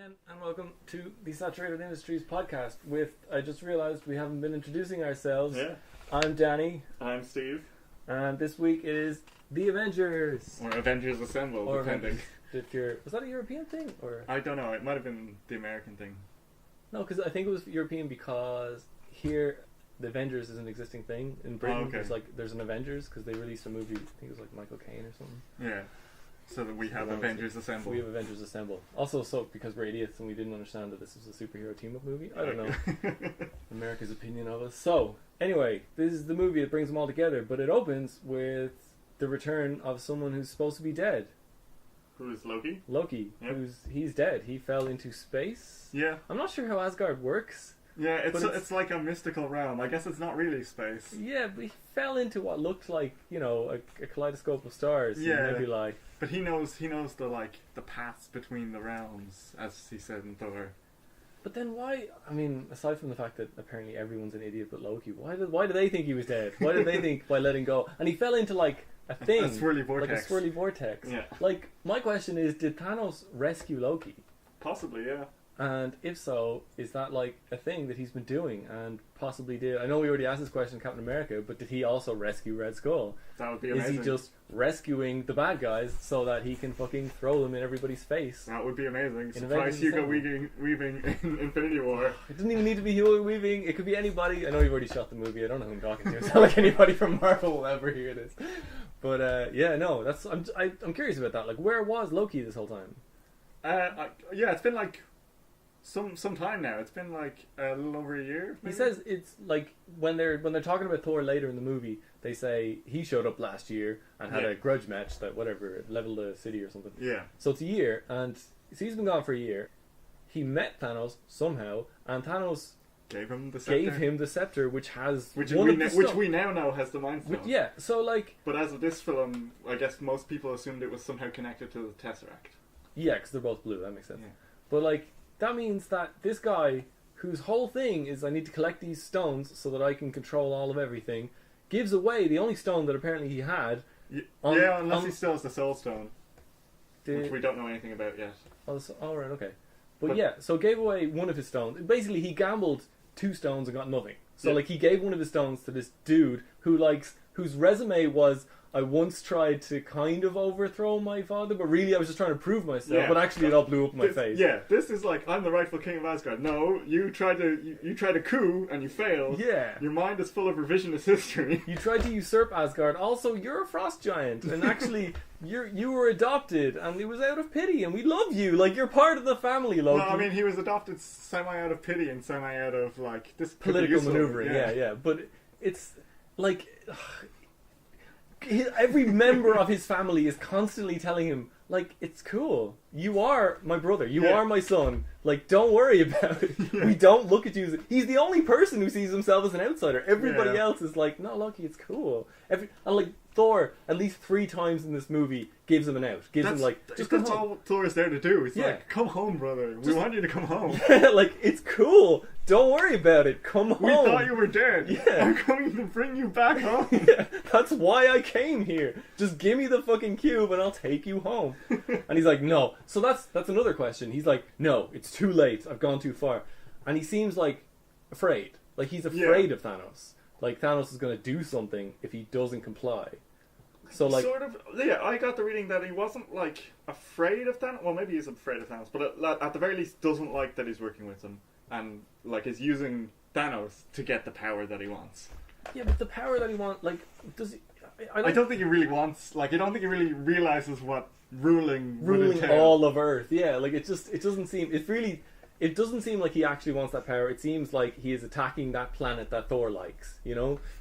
again, and welcome to the Saturated Industries podcast. I just realised we haven't been introducing ourselves. Yeah. I'm Danny. I'm Steve. And this week it is the Avengers. Or Avengers Assemble, depending. Was that a European thing? Or I don't know, it might have been the American thing. no, because I think it was European because here the Avengers is an existing thing. In Britain, okay. there's an Avengers because they released a movie, I think it was like Michael Caine or something. Yeah. So that we have Avengers Assemble. We have Avengers Assemble. Also, because we're idiots and we didn't understand that this was a superhero team-up movie. I don't know. America's opinion of us. So, anyway, this is the movie that brings them all together, but it opens with the return of someone who's supposed to be dead. Who is Loki? Loki. Yep. He's dead. He fell into space. Yeah. I'm not sure how Asgard works. Yeah, it's like a mystical realm. I guess it's not really space. Yeah, but he fell into what looked like, a kaleidoscope of stars. Yeah. Nebulae. But he knows the paths between the realms, as he said in Thor. But then why? I mean, aside from the fact that apparently everyone's an idiot but Loki, why do they think he was dead? Why did they think by letting go? And he fell into like a thing, a swirly vortex. like a swirly vortex. Yeah. Like my question is, did Thanos rescue Loki? Possibly, yeah. And if so, is that like a thing that he's been doing and possibly did? I know we already asked this question in Captain America, but did he also rescue Red Skull? That would be amazing. Is he just rescuing the bad guys so that he can fucking throw them in everybody's face? That would be amazing. In Surprise Hugo Weaving in Infinity War. It doesn't even need to be Hugo Weaving. It could be anybody. I know you've already shot the movie. I don't know who I'm talking to. It's not like anybody from Marvel will ever hear this. But I'm curious about that. Like, where was Loki this whole time? It's been like some time now. It's been like a little over a year. Maybe? He says it's like when they're talking about Thor later in the movie, they say he showed up last year and had a grudge match that leveled the city or something. Yeah. So it's a year, and he's been gone for a year. He met Thanos somehow, and Thanos gave him the scepter, which we now know has the Mind Stone. Yeah. So like. But as of this film, I guess most people assumed it was somehow connected to the Tesseract. Yeah, because they're both blue. That makes sense. Yeah. But like. That means that this guy, whose whole thing is I need to collect these stones so that I can control all of everything, gives away the only stone that apparently he had. Unless he still has the Soul Stone, which we don't know anything about yet. Oh, right, okay. But yeah, so gave away one of his stones. Basically, he gambled 2 stones and got nothing. So he gave one of his stones to this dude whose resume was, I once tried to kind of overthrow my father, but really I was just trying to prove myself. Yeah, but actually it all blew up in my face. Yeah, this is like, I'm the rightful king of Asgard. No, you tried to coup and you failed. Yeah. Your mind is full of revisionist history. You tried to usurp Asgard. Also, you're a frost giant, and actually you were adopted, and it was out of pity, and we love you. Like, you're part of the family, Loki. Well, I mean, he was adopted semi out of pity and semi out of like this political maneuvering. Yeah. But it's like. Every member of his family is constantly telling him, like, it's cool. You are my brother. You are my son. Like, don't worry about it. Yeah. We don't look at you as... He's the only person who sees himself as an outsider. Everybody else is like, no, Loki, it's cool. And like, Thor, at least 3 times in this movie, gives him an out. That's all Thor is there to do. It's like, come home, brother. We want you to come home. Yeah, like, it's cool. Don't worry about it. Come home. We thought you were dead. Yeah. I'm coming to bring you back home. Yeah, that's why I came here. Just give me the fucking cube and I'll take you home. And he's like, no. So that's another question. He's like, no, it's too late. I've gone too far. And he seems like afraid. Like he's afraid of Thanos. Like Thanos is going to do something if he doesn't comply. So like, sort of, yeah. I got the reading that he wasn't like afraid of Thanos. Well, maybe he's afraid of Thanos, but at the very least, doesn't like that he's working with him, and like is using Thanos to get the power that he wants. Yeah, but the power that he wants, like, does he? I don't think he really wants. Like, I don't think he really realizes what ruling all of Earth. Yeah, like it doesn't seem. It doesn't seem like he actually wants that power. It seems like he is attacking that planet that Thor likes,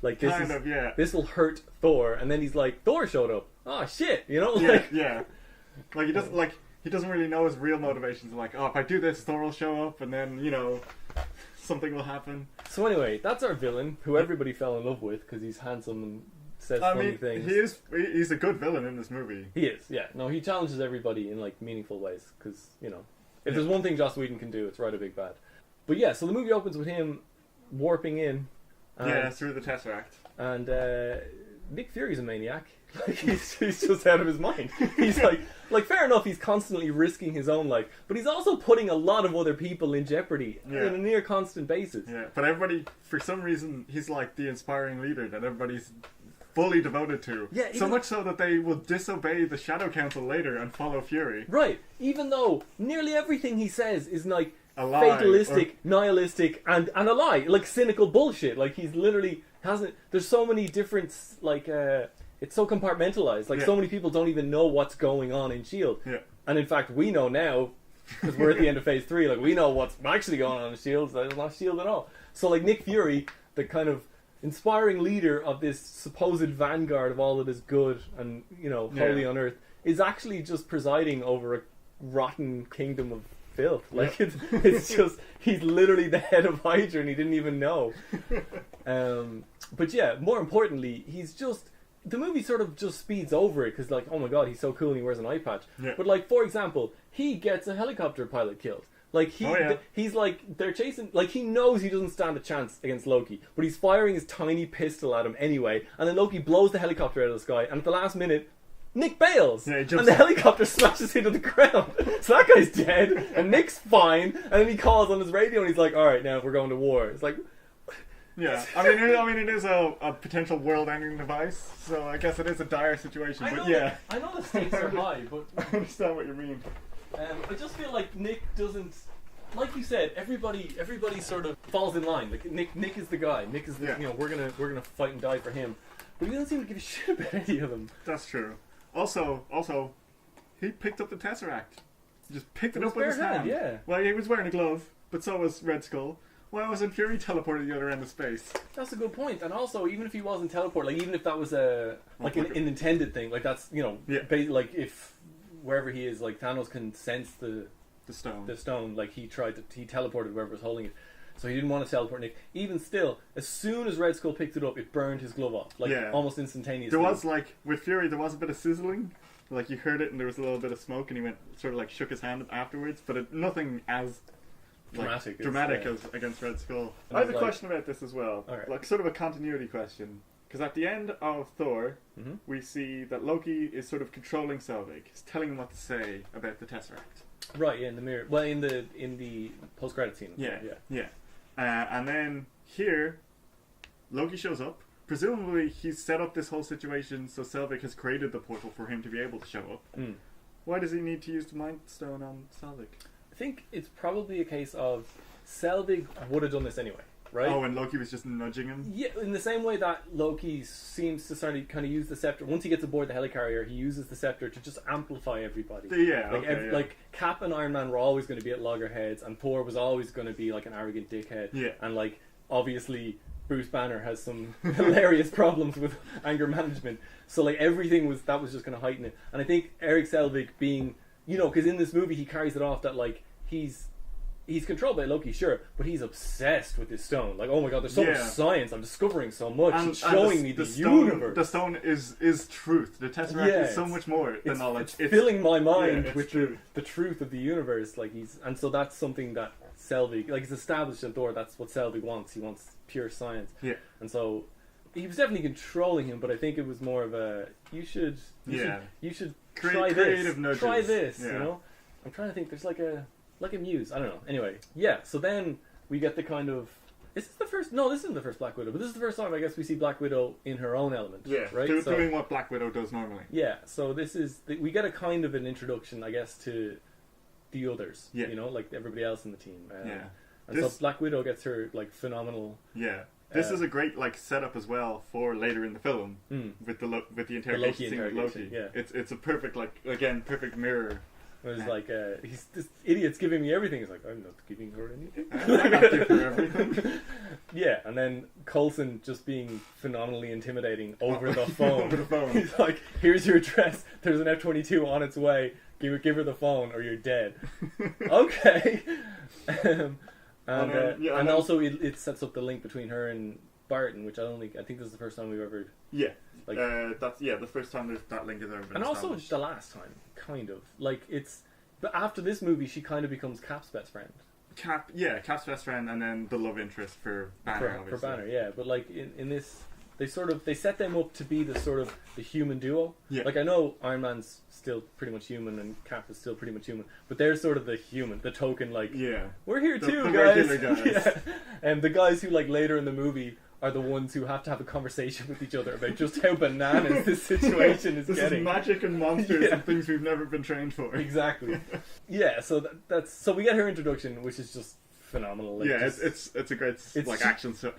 Like this will hurt Thor, and then he's like, Thor showed up. Oh shit, Like, Like he doesn't really know his real motivations. Like, oh, if I do this, Thor will show up, and then something will happen. So anyway, that's our villain, who everybody fell in love with because he's handsome and says funny things. He's a good villain in this movie. He is, yeah. No, he challenges everybody in like meaningful ways because if there's one thing Joss Whedon can do, it's write a big bad. But yeah, so the movie opens with him warping in. Through the Tesseract. And Nick Fury's a maniac. Like, he's just out of his mind. He's like fair enough, he's constantly risking his own life, but he's also putting a lot of other people in jeopardy on a near constant basis. Yeah, but everybody, for some reason, he's like the inspiring leader that everybody's fully devoted to. Yeah, so much so that they will disobey the Shadow Council later and follow Fury. Right, even though nearly everything he says is like a lie, fatalistic, nihilistic, and a lie, like cynical bullshit. Like he's literally hasn't. There's so many different like. It's so compartmentalized. Like so many people don't even know what's going on in Shield. Yeah. And in fact, we know now because we're at the end of Phase 3. Like we know what's actually going on in Shield. There's not Shield at all. So like Nick Fury, the kind of inspiring leader of this supposed vanguard of all that is good and holy on Earth, is actually just presiding over a rotten kingdom of filth. Like it's just he's literally the head of Hydra and he didn't even know. But yeah, more importantly, he's just. The movie sort of just speeds over it because, like, oh my god, he's so cool and he wears an eye patch. Yeah. But, like, for example, he gets a helicopter pilot killed. Like, he's like, they're chasing, like, he knows he doesn't stand a chance against Loki, but he's firing his tiny pistol at him anyway, and then Loki blows the helicopter out of the sky, and at the last minute, Nick bails, and the helicopter smashes into the ground. So that guy's dead, and Nick's fine, and then he calls on his radio and he's like, alright, now we're going to war. It's like... Yeah, I mean, it is a potential world-ending device, so I guess it is a dire situation. I know the stakes are high, but I understand what you mean. I just feel like Nick doesn't, like you said, everybody sort of falls in line. Like Nick is the guy. Nick is the, we're gonna fight and die for him, but he doesn't seem to give a shit about any of them. That's true. Also, he picked up the Tesseract. He just picked it up with his hand. Yeah. Well, he was wearing a glove, but so was Red Skull. Why wasn't Fury teleported to the other end of space? That's a good point. And also, even if he wasn't teleported, like even if that was an intended thing, like that's like if wherever he is, like Thanos can sense the stone. Like he teleported wherever was holding it, so he didn't want to teleport Nick. Even still, as soon as Red Skull picked it up, it burned his glove off, almost instantaneously. There was with Fury, there was a bit of sizzling. Like you heard it, and there was a little bit of smoke, and he went sort of like shook his hand afterwards, but nothing as dramatic as against Red Skull. I have a question about this as well, like sort of a continuity question. Because at the end of Thor, we see that Loki is sort of controlling Selvig. He's telling him what to say about the Tesseract. Right, in the mirror. Well, in the post-credit scene. Yeah. And then here, Loki shows up. Presumably, he's set up this whole situation so Selvig has created the portal for him to be able to show up. Why does he need to use the Mind Stone on Selvig? I think it's probably a case of Selvig would have done this anyway, right? Oh, and Loki was just nudging him? Yeah, in the same way that Loki seems to start to kind of use the scepter. Once he gets aboard the helicarrier, he uses the scepter to just amplify everybody. Like Cap and Iron Man were always going to be at loggerheads, and Thor was always going to be like an arrogant dickhead. Yeah. And like, obviously, Bruce Banner has some hilarious problems with anger management. So like, everything was just going to heighten it. And I think Eric Selvig being, because in this movie he carries it off that like, he's controlled by Loki, sure, but he's obsessed with this stone. Like, oh my god, there's so much science. I'm discovering so much. It's showing me the universe. The stone is truth. The Tesseract is so much more than knowledge. It's filling my mind with the truth of the universe. Like and so that's something that Selvig, like, it's established in Thor. That's what Selvig wants. He wants pure science. Yeah. And so he was definitely controlling him, but I think it was more of a you should try this. Nudges. Try this. I'm trying to think. There's like a muse. I don't know. Anyway, so then we get the kind of... Is this the first... No, this isn't the first Black Widow, but this is the first time I guess we see Black Widow in her own element. Yeah, right? Doing what Black Widow does normally. Yeah, so this is... We get a kind of an introduction, I guess, to the others. Yeah. Like everybody else in the team. And so Black Widow gets her, like, phenomenal... Yeah. This is a great, like, setup as well for later in the film with the interrogation scene with Loki. Yeah. It's a perfect, like, again, perfect mirror. It was like, this idiot's giving me everything. He's like, I'm not giving her anything. I'm not giving her everything. Yeah, and then Coulson just being phenomenally intimidating over the phone. Over the phone. He's like, here's your address. There's an F-22 on its way. Give her the phone or you're dead. Okay. And also it sets up the link between her and Barton, which I think this is the first time we've ever... Yeah. Like, that's the first time that link has ever been established. Also the last time, kind of. Like, but after this movie, she kind of becomes Cap's best friend. Cap's best friend, and then the love interest for Banner, obviously. For Banner, yeah. But like, in this... they set them up to be the human duo. Yeah. Like I know Iron Man's still pretty much human and Cap is still pretty much human, but they're sort of the human, the token like we're here too, the guys. regular guys. Yeah. And the guys who like later in the movie are the ones who have to have a conversation with each other about just how bananas this situation is this getting. Is magic and monsters and things we've never been trained for. Exactly. Yeah, so that's so we get her introduction, which is just phenomenal. Like, it's a great action shot.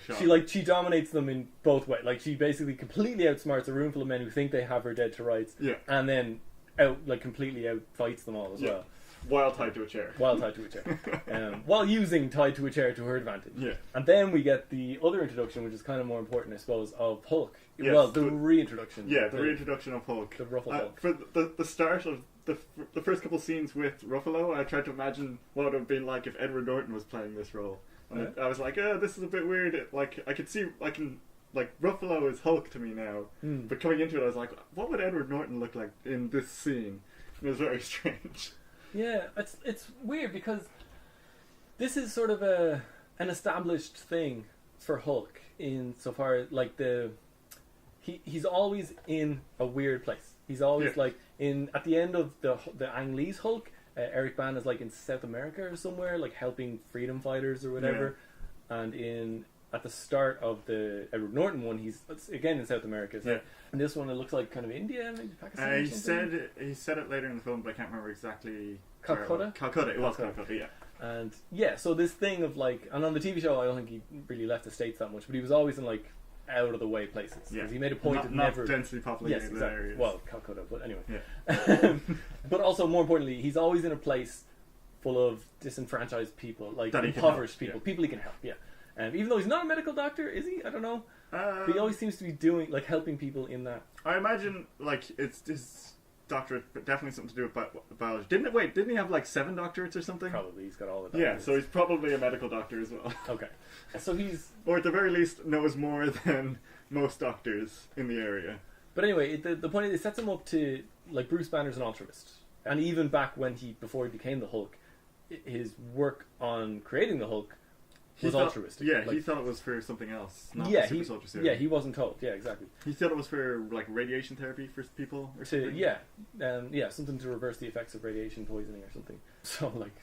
She dominates them in both ways. Like she basically completely outsmarts a room full of men who think they have her dead to rights. Yeah. And then completely out fights them all as well. While tied to a chair. While using tied to a chair to her advantage. Yeah. And then we get the other introduction, which is kind of more important, I suppose, of Hulk. Yes, well, the reintroduction. Yeah, the reintroduction of Hulk. The Ruffalo Hulk. For the start of the first couple scenes with Ruffalo, I tried to imagine what it would have been like if Edward Norton was playing this role. And I was like, this is a bit weird. I could see, Ruffalo is Hulk to me now. But coming into it, I was like, what would Edward Norton look like in this scene? And it was very strange. Yeah, it's weird because this is sort of an established thing for Hulk insofar as like he's always in a weird place. He's always like at the end of the Ang Lee's Hulk, Eric Bana is like in South America or somewhere, like helping freedom fighters or whatever, and at the start of the Edward Norton one, he's again in South America. So and this one, it looks like kind of India, maybe Pakistan. He said it later in the film, but I can't remember exactly. Calcutta. Calcutta. It was Calcutta. Yeah. And so this thing of like, and on the TV show, I don't think he really left the States that much, but he was always in like out of the way places. Yeah. He made a point of never densely populated areas. Well, Calcutta, but anyway. Yeah. But also more importantly, he's always in a place full of disenfranchised people, like impoverished people, people he can help. Yeah. Even though he's not a medical doctor, is he? I don't know. But he always seems to be doing helping people in that. I imagine it's his doctorate, but definitely something to do with biology. Didn't he have like 7 doctorates or something? Probably he's got all of that. Yeah, so he's probably a medical doctor as well. Okay, so he's or at the very least knows more than most doctors in the area. But anyway, the point is, it sets him up to like Bruce Banner's an altruist, and even back when before he became the Hulk, his work on creating the Hulk was altruistic. Yeah, he thought it was for something else. Not super soldier serum. Yeah, he wasn't told. Yeah, exactly. He thought it was for like radiation therapy for people or something. Something to reverse the effects of radiation poisoning or something. So like,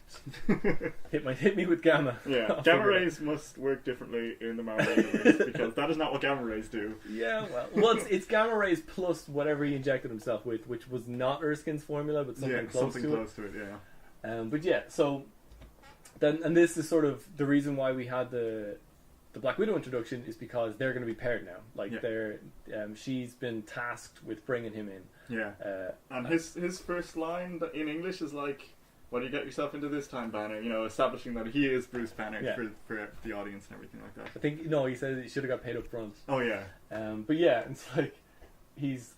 hit me with gamma. Yeah, gamma rays must work differently in the Marvel universe because that is not what gamma rays do. Yeah, well, it's gamma rays plus whatever he injected himself with, which was not Erskine's formula, but something close to it. Yeah. But yeah, so. Then, and this is sort of the reason why we had the Black Widow introduction is because they're going to be paired now. Like she's been tasked with bringing him in. Yeah. And his first line in English is like, "What do you get yourself into this time, Banner?" You know, establishing that he is Bruce Banner for the audience and everything like that. I think he said he should have got paid up front. Oh yeah. But yeah, it's like. He's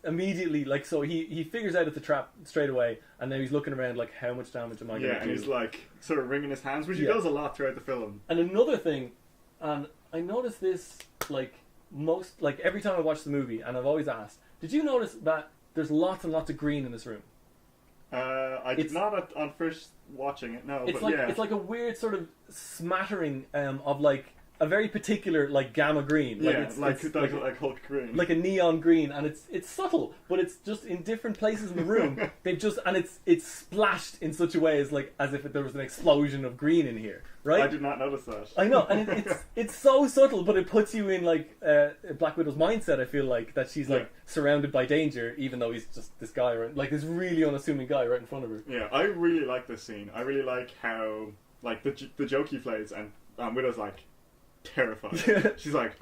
immediately like, so he figures out it's a trap straight away, and then he's looking around like, how much damage am I going to do? Yeah, and he's like sort of wringing his hands, which he does a lot throughout the film. And another thing, and I noticed this every time I watch the movie, and I've always asked, did you notice that there's lots and lots of green in this room? I did not on first watching it. No, it's it's like a weird sort of smattering of like. A very particular like gamma green, like Hulk green, like a neon green, and it's subtle, but it's just in different places in the room. It's splashed in such a way as if there was an explosion of green in here, right? I did not notice that. I know, and it's so subtle, but it puts you in like Black Widow's mindset. I feel like that she's like surrounded by danger, even though he's just this guy, right? Like this really unassuming guy right in front of her. Yeah, I really like this scene. I really like how like the joke he plays, and Widow's like. Terrified. She's like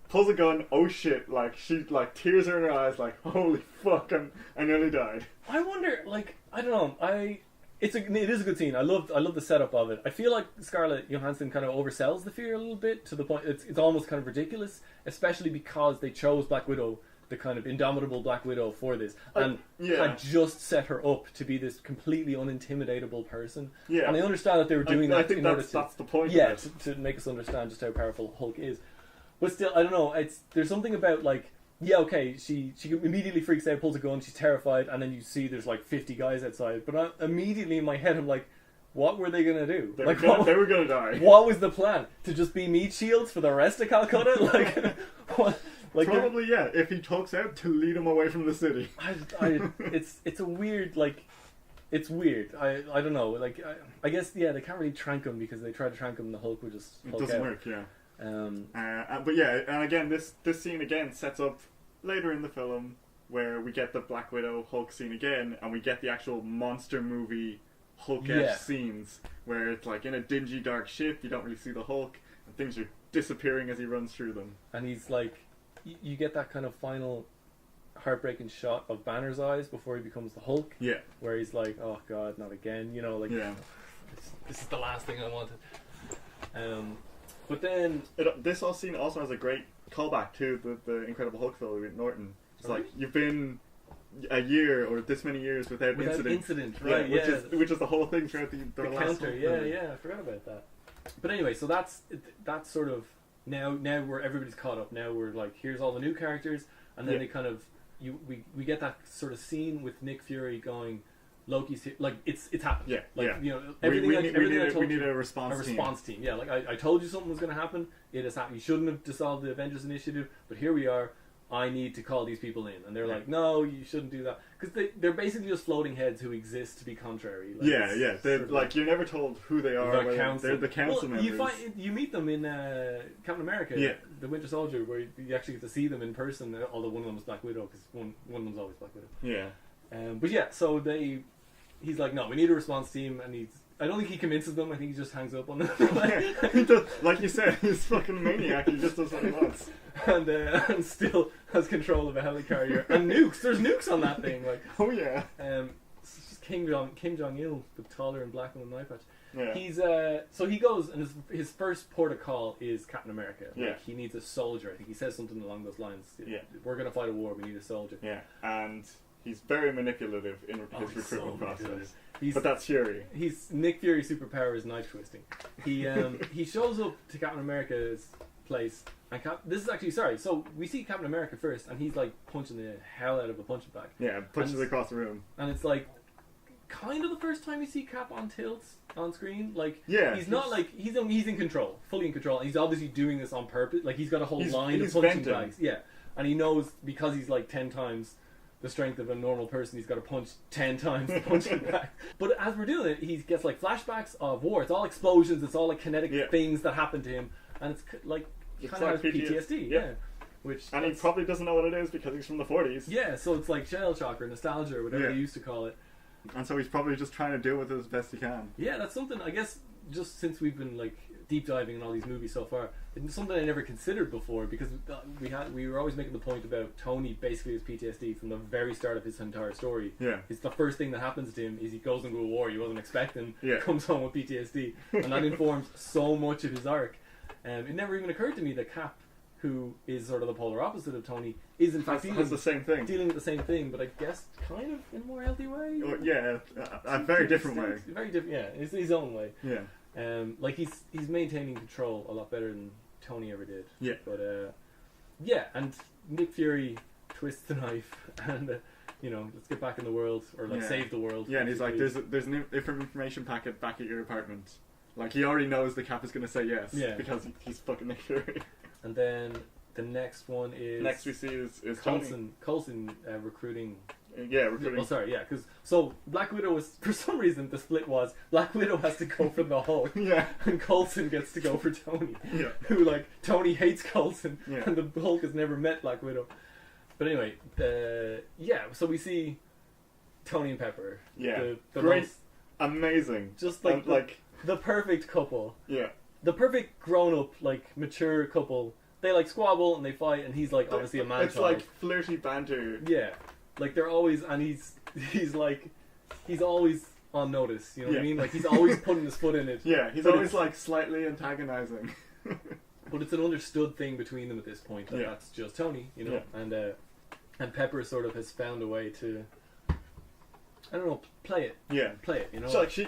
pulls a gun. Oh shit! Like she like tears are in her eyes. Like holy fuck! I nearly died. I wonder. Like I don't know. It is a good scene. I love the setup of it. I feel like Scarlett Johansson kind of oversells the fear a little bit to the point it's almost kind of ridiculous, especially because they chose Black Widow, the kind of indomitable Black Widow, for this, and had just set her up to be this completely unintimidatable person. Yeah, and I understand that they were doing that. I think that's the point. Yeah, to make us understand just how powerful Hulk is. But still, I don't know. There's something about like, she immediately freaks out, pulls a gun, she's terrified, and then you see there's like 50 guys outside. But immediately in my head, I'm like, what were they gonna do? They were gonna die. What was the plan? To just be meat shields for the rest of Calcutta? Like, what? Like, probably, yeah. If he talks out to lead him away from the city. It's a weird, like, it's weird. I don't know. Like, I guess, yeah, they can't really trank him because they tried to trank him and the Hulk would just Hulk It doesn't out. work, yeah. But yeah, and again, this scene again sets up later in the film where we get the Black Widow Hulk scene again, and we get the actual monster movie Hulk-esque scenes where it's like in a dingy dark ship, you don't really see the Hulk, and things are disappearing as he runs through them. And he's like, you get that kind of final heartbreaking shot of Banner's eyes before he becomes the Hulk. Yeah. Where he's like, oh god, not again. You know, like, yeah. This is the last thing I wanted. But then this whole scene also has a great callback to the Incredible Hulk film with Norton. It's like, you've been a year or this many years without incident. Right? Yeah, which is the whole thing throughout the last counter. film. Yeah, I forgot about that. But anyway, so that's sort of now where everybody's caught up. Now we're like, here's all the new characters, and then they kind of we get that sort of scene with Nick Fury going, Loki's here. Like, it's happened. Yeah, like, yeah. You know, everything. We need a response team. Yeah, like I told you something was going to happen. It has happened. You shouldn't have dissolved the Avengers Initiative, but here we are. I need to call these people in, and they're like, no, you shouldn't do that, because they're basically just floating heads who exist to be contrary. Like, They're like, you're never told who they are. They're the council members. You meet them in Captain America, the Winter Soldier, where you actually get to see them in person. Although one of them is Black Widow, because one of them's always Black Widow. Yeah. But yeah, so he's like, no, we need a response team, and I don't think he convinces them. I think he just hangs up on them. He does, like you said, he's fucking maniac. He just does what he wants. And still has control of a helicarrier and nukes. There's nukes on that thing. Like, oh yeah. It's just Kim Jong Il, but taller and black with an eye patch. Yeah. He's so he goes, and his first port of call is Captain America. Like, yeah. He needs a soldier. I think he says something along those lines. Yeah. We're gonna fight a war. We need a soldier. Yeah. And he's very manipulative in his recruitment process. But that's Fury. Nick Fury's superpower is knife twisting. He shows up to Captain America's place, and this is actually so we see Captain America first, and he's like punching the hell out of a punching bag. Yeah, punches across the room. And it's like kind of the first time you see Cap on tilts on screen. Like, he's not like he's in control, fully in control. And he's obviously doing this on purpose. Like, he's got a whole line of punching bags. Yeah, and he knows because he's like 10 times the strength of a normal person, he's got to punch 10 times the punching bag. But as we're doing it, he gets like flashbacks of war. It's all explosions. It's all like kinetic things that happen to him, and it's like kind of like PTSD. Yeah. And he probably doesn't know what it is because he's from the 40s. Yeah, so it's like shell shock or nostalgia or whatever they used to call it. And so he's probably just trying to deal with it as best he can. Yeah, that's something, I guess, just since we've been like deep diving in all these movies so far, it's something I never considered before, because we were always making the point about Tony basically has PTSD from the very start of his entire story. Yeah. It's the first thing that happens to him is he goes into a war he wasn't expecting, yeah. comes home with PTSD, and that informs so much of his arc. It never even occurred to me that Cap, who is sort of the polar opposite of Tony, is in fact has the same thing. Dealing with the same thing, but I guess kind of in a more healthy way. Yeah, a very different way. Very different, yeah. It's his own way. Yeah. Like he's maintaining control a lot better than Tony ever did. Yeah. But yeah, and Nick Fury twists the knife, and let's get back in the world, or save the world. Yeah, and he's like, there's an information packet back at your apartment. Like, he already knows the Cap is going to say yes. Yeah. Because he's fucking Nick Fury. And then the next one is... Next we see is Coulson recruiting... Yeah, recruiting. Oh, sorry, yeah, because... So, Black Widow was... For some reason, the split was Black Widow has to go for the Hulk. Yeah. And Coulson gets to go for Tony. Yeah. Who, like, Tony hates Coulson. Yeah. And the Hulk has never met Black Widow. But anyway, so we see Tony and Pepper. Yeah. The great. Most, amazing. Just like... The perfect couple. Yeah. The perfect grown-up, like, mature couple. They, like, squabble and they fight, and he's, like, obviously a man-child. It's like flirty banter. Yeah. Like, they're always... And he's like... He's always on notice, you know what I mean? Like, he's always putting his foot in it. Yeah, he's always, like, slightly antagonizing. But it's an understood thing between them at this point. That that's just Tony, you know? Yeah. And Pepper sort of has found a way to... I don't know, play it. Yeah. Play it, you know? So, like, she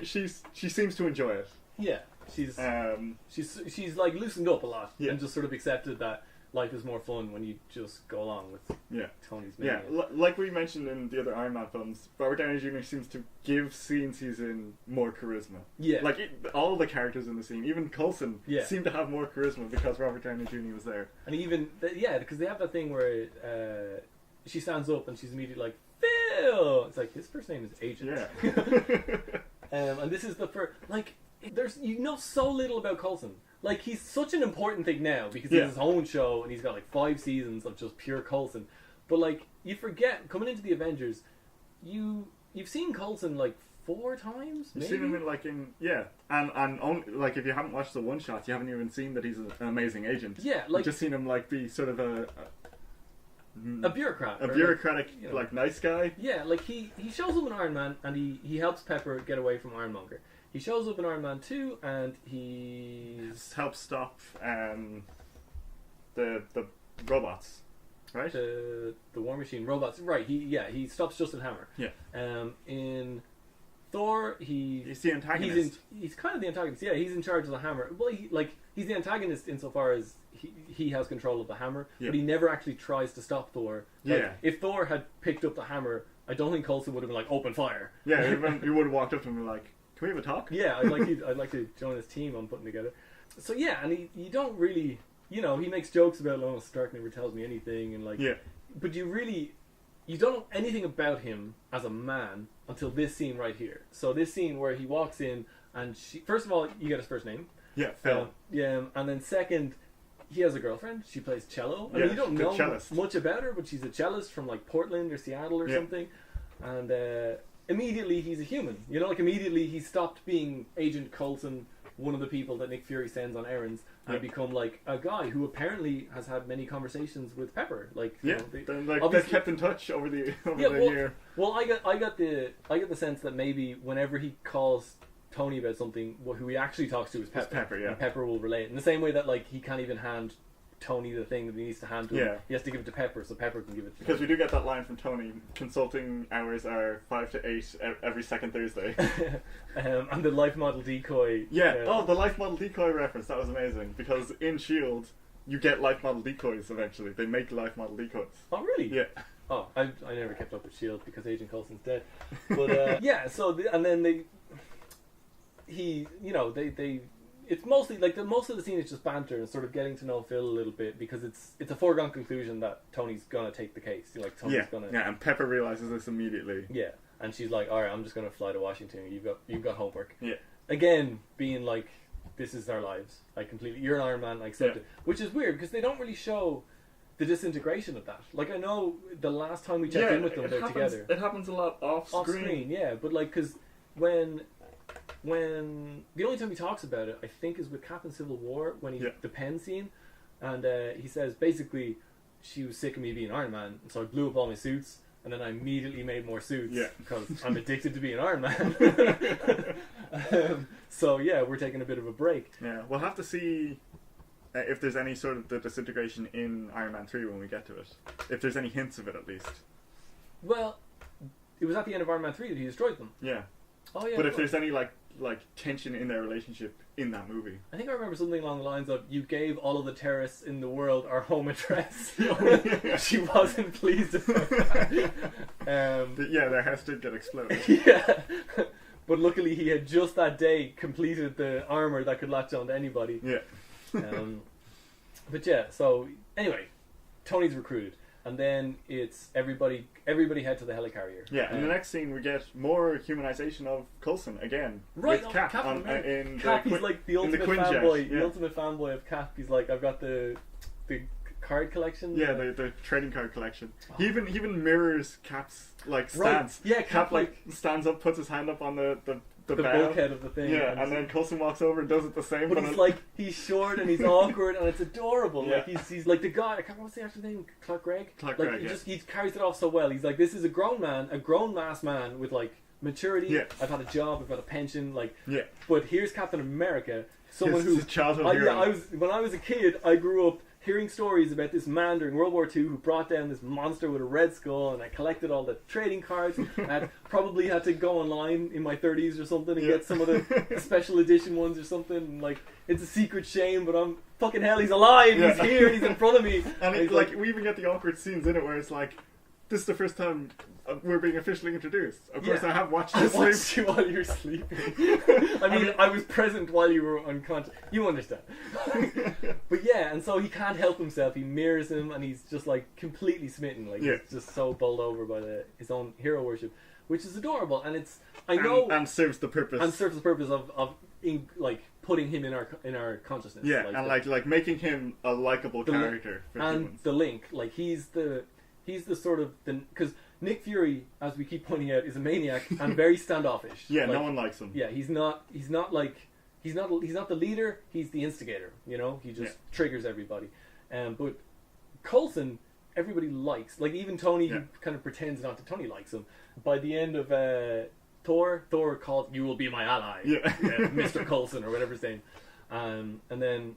seems to enjoy it. Yeah. She's like loosened up a lot and just sort of accepted that, life is more fun when you just go along with Tony's Yeah, mania. like we mentioned in the other Iron Man films, Robert Downey Jr. seems to give scenes he's in more charisma. Yeah. Like, all the characters in the scene, even Coulson, seem to have more charisma because Robert Downey Jr. was there. And even, because they have that thing where she stands up and she's immediately like, Phil! It's like, his first name is Agent. Yeah. And this is the first, like, you know so little about Coulson. Like, he's such an important thing now because he has his own show and he's got like 5 seasons of just pure Coulson. But like, you forget, coming into the Avengers, you've seen Coulson like 4 times. You've seen him and only, like, if you haven't watched the one shot, you haven't even seen that he's an amazing agent. Yeah, like, you've just seen him like be sort of a bureaucrat, bureaucratic, like, like nice guy. Yeah, like he shows up in Iron Man and he helps Pepper get away from Ironmonger. He shows up in Iron Man 2 and he helps stop the robots, right? The War Machine robots, right? He stops Justin Hammer. Yeah. In Thor, he's the antagonist. He's kind of the antagonist. Yeah, he's in charge of the hammer. Well, he's the antagonist insofar as he has control of the hammer, but he never actually tries to stop Thor. Like, if Thor had picked up the hammer, I don't think Coulson would have been like, open fire. Yeah, he would have walked up to him and been like, can we have a talk? Yeah, I'd like to join his team on putting together. So yeah, and you don't really, he makes jokes about, oh, Stark never tells me anything, and like, but you don't know anything about him as a man until this scene right here. So this scene where he walks in and first of all, you get his first name. Yeah, Phil. And then second, he has a girlfriend. She plays cello. I mean, you don't know much about her, but she's a cellist from like Portland or Seattle or something. And immediately he's a human. Like immediately he stopped being Agent Coulson, one of the people that Nick Fury sends on errands, and become like a guy who apparently has had many conversations with Pepper. Like they kept in touch over the year. Well, I got the sense that maybe whenever he calls Tony about something, who he actually talks to is Pepper. And Pepper will relate in the same way that like he can't even hand Tony the thing that he needs to hand to him. He has to give it to Pepper so Pepper can give it to him. Because we do get that line from Tony, consulting hours are 5 to 8 every second Thursday. And the life model decoy. The life model decoy reference, that was amazing, because in S.H.I.E.L.D. you get life model decoys eventually. They make life model decoys. Oh really? Yeah. Oh, I never kept up with S.H.I.E.L.D. because Agent Coulson's dead. But and then they it's mostly like most of the scene is just banter and sort of getting to know Phil a little bit, because it's a foregone conclusion that Tony's gonna take the case. Tony's gonna. Yeah, and Pepper realizes this immediately. Yeah, and she's like, "All right, I'm just gonna fly to Washington. You've got homework." Yeah. Again, being like, "This is our lives. Like completely. You're an Iron Man. I accept it." Which is weird because they don't really show the disintegration of that. Like I know the last time we checked in with them, they're together. It happens a lot off screen. Yeah, but like because when the only time he talks about it, I think, is with Captain Civil War when the pen scene, and he says basically she was sick of me being Iron Man, so I blew up all my suits, and then I immediately made more suits because I'm addicted to being Iron Man. So yeah, we're taking a bit of a break. Yeah, we'll have to see if there's any sort of the disintegration in Iron Man 3 when we get to it. If there's any hints of it, at least. Well, it was at the end of Iron Man 3 that he destroyed them. Yeah. Oh yeah. But if there's any like tension in their relationship in that movie, I think I remember something along the lines of, "You gave all of the terrorists in the world our home address." She wasn't pleased about that. their house did get exploded. Yeah, but luckily he had just that day completed the armor that could latch on to anybody. Yeah. But yeah, so anyway, Tony's recruited. And then it's everybody head to the helicarrier. Yeah, in the next scene we get more humanization of Coulson again. Right, with Cap. He's like the ultimate fanboy. The ultimate fanboy of Cap. He's like, I've got the card collection. Yeah, the trading card collection. Oh. He even mirrors Cap's like stance. Right. Yeah, Cap like stands up, puts his hand up on the bulkhead of the thing. Yeah, and then Coulson walks over and does it the same. But he's like, he's short and he's awkward and it's adorable. Yeah. Like he's like the guy. I can't remember what's the actual name. Clark Gregg. He carries it off so well. He's like, this is a grown man, a grown mass man with like maturity. Yeah. I've had a job. I've got a pension. Like. Yeah. But here's Captain America. Someone his childhood hero. When I was a kid, I grew up hearing stories about this man during World War II who brought down this monster with a red skull, and I collected all the trading cards. I probably had to go online in my 30s or something and get some of the special edition ones or something. And, like, it's a secret shame, but I'm fucking hell, he's alive. He's here. He's in front of me. And it's like we even get the awkward scenes in it where it's like, this is the first time we're being officially introduced. Of course, I have watched you sleep. I watched you while you were sleeping. I mean, I was present while you were unconscious. You understand. But yeah, and so he can't help himself. He mirrors him, and he's just like completely smitten. Like he's just so bowled over by his own hero worship, which is adorable. And it's and serves the purpose of like putting him in our consciousness. Yeah, like, and like making him a likable character for and humans. The link, like he's the sort of because Nick Fury, as we keep pointing out, is a maniac and very standoffish. Yeah, like, no one likes him. Yeah, he's not the leader. He's the instigator. You know, he just triggers everybody. But Coulson, everybody likes. Like even Tony, who kind of pretends not to. Tony likes him. By the end of Thor called, "You will be my ally," Mr. Coulson or whatever his name. And then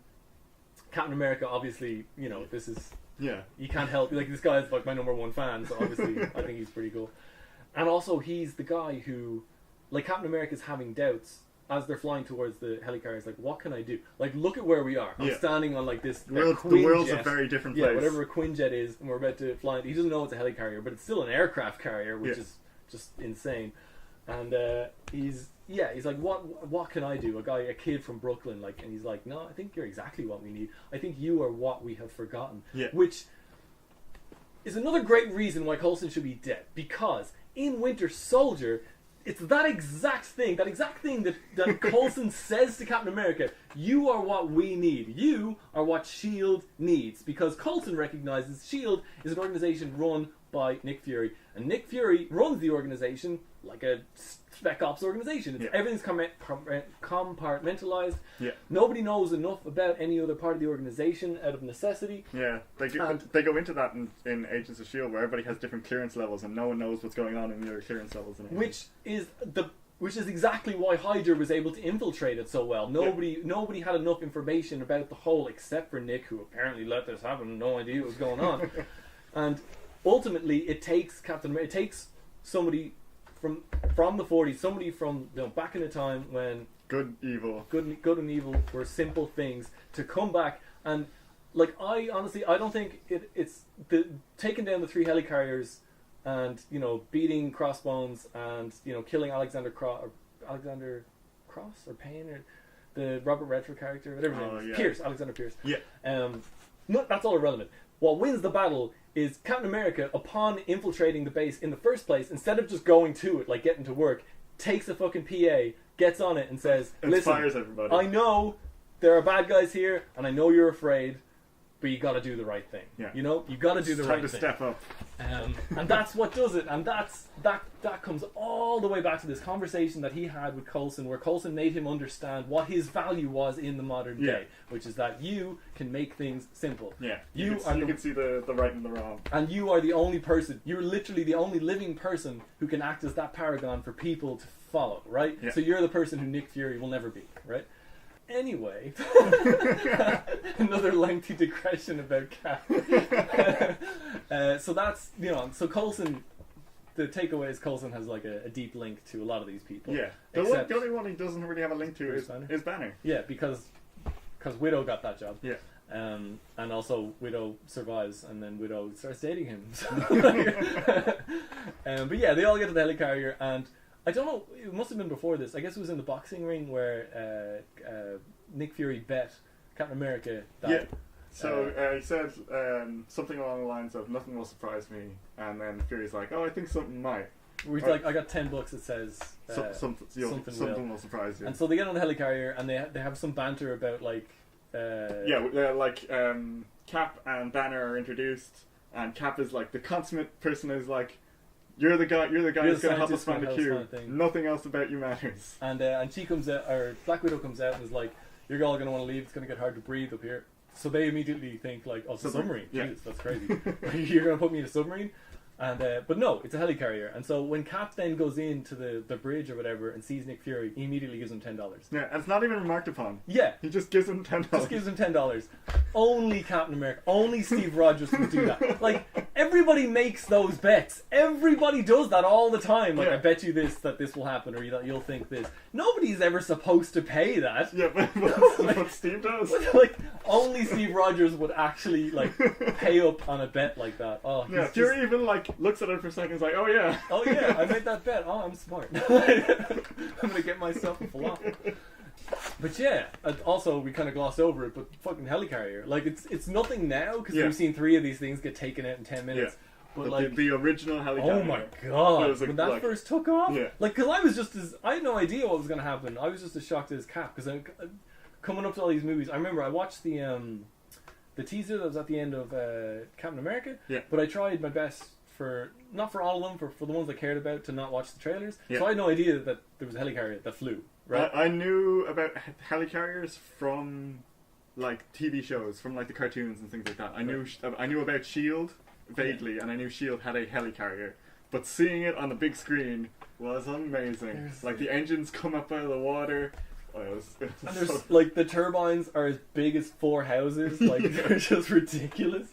Captain America, obviously, you know, this is. Yeah, you can't help. Like this guy's like my #1 fan, so obviously I think he's pretty cool. And also he's the guy who, like Captain America's having doubts as they're flying towards the helicarrier. It's like, what can I do? Like, look at where we are. I'm standing on like this. The world's a very different place. Yeah, whatever a Quinjet is, and we're about to fly. He doesn't know it's a helicarrier, but it's still an aircraft carrier, which is just insane. And he's like, what can I do? A kid from Brooklyn, like, and he's like, no, I think you're exactly what we need. I think you are what we have forgotten. Yeah. Which is another great reason why Coulson should be dead. Because in Winter Soldier, it's that exact thing that Coulson says to Captain America, you are what we need. You are what S.H.I.E.L.D. needs. Because Coulson recognizes S.H.I.E.L.D. is an organization run by Nick Fury. And Nick Fury runs the organization like a spec ops organization. Everything's compartmentalized. Yeah. Nobody knows enough about any other part of the organization out of necessity. Yeah, they go into that in Agents of S.H.I.E.L.D. where everybody has different clearance levels and no one knows what's going on in the other clearance levels. Which is exactly why Hydra was able to infiltrate it so well. Nobody had enough information about the whole except for Nick, who apparently let this happen, no idea what was going on. And ultimately, it takes somebody from the 40s, somebody from back in the time when good and evil were simple things, to come back and like I don't think it's the taking down the 3 helicarriers and beating Crossbones and killing Alexander Cross or Payne or the Robert Redford character, whatever his name is. Pierce, Alexander Pierce. Yeah. No, that's all irrelevant. What wins the battle is Captain America, upon infiltrating the base in the first place, instead of just going to it, like getting to work, takes a fucking PA, gets on it and says, listen, inspires everybody. I know there are bad guys here, and I know you're afraid, but you gotta do the right thing. Yeah. You gotta do the right thing. Time to step up. And that's what does it, and that comes all the way back to this conversation that he had with Coulson, where Coulson made him understand what his value was in the modern day, which is that you can make things simple. Yeah, you can see the right and the wrong. And you are the only person, you're literally the only living person who can act as that paragon for people to follow, right? Yeah. So you're the person who Nick Fury will never be, right? Anyway, another lengthy digression about Cap. So that's, so Coulson, the takeaway is Coulson has like a deep link to a lot of these people. Yeah. The only one he doesn't really have a link to is Banner. Yeah, because Widow got that job. Yeah. And also Widow survives, and then Widow starts dating him. But yeah, they all get to the helicarrier, and I don't know, it must have been before this. I guess it was in the boxing ring where Nick Fury bet Captain America that... Yeah. So he said something along the lines of, nothing will surprise me, and then Fury's like, oh, I think something might. He's like, I got $10 that says something will surprise you. And so they get on the helicarrier, and they have some banter about like... Cap and Banner are introduced, and Cap is like, the consummate person is like, You're the guy who's going to help us find the cube. Nothing else about you matters. And she comes out, or Black Widow comes out and is like, you're all going to want to leave, it's going to get hard to breathe up here. So they immediately think like, oh, it's a submarine. Yeah. Jesus, that's crazy. You're going to put me in a submarine? And but no, it's a helicarrier. And so when Cap then goes into the bridge or whatever and sees Nick Fury, he immediately gives him $10. Yeah, and it's not even remarked upon. Yeah. He just gives him $10. Just gives him $10. only Captain America, only Steve Rogers would do that. Like, everybody makes those bets. Everybody does that all the time. Like, Yeah. I bet you that this will happen, or you'll think this. Nobody's ever supposed to pay that. Yeah, but Steve does. Like, only Steve Rogers would actually, like, pay up on a bet like that. Oh, Yeah, he's Fury even like looks at it for a second and is like, oh yeah. oh yeah, I made that bet. Oh, I'm smart. I'm gonna get myself a flop. But yeah, also we kind of glossed over it, but fucking helicarrier, like it's nothing now because Yeah. we've seen 3 of these things get taken out in 10 minutes. Yeah. But But like, the original helicarrier. oh my god, It was when that like- first took off, Yeah. like, because I had no idea what was gonna happen. I was just as shocked as Cap because coming up to all these movies, I remember I watched the teaser that was at the end of Captain America. Yeah. But I tried my best not for all of them, for the ones I cared about, to not watch the trailers. Yeah. So I had no idea that there was a helicarrier that flew. Right. I knew about helicarriers from like TV shows, from like the cartoons and things like that. I knew about Shield vaguely, and I knew Shield had a helicarrier. But seeing it on the big screen was amazing. Like the engines come up out of the water. Oh, it was And there's so- like the turbines are as big as 4 houses. Like they're just ridiculous.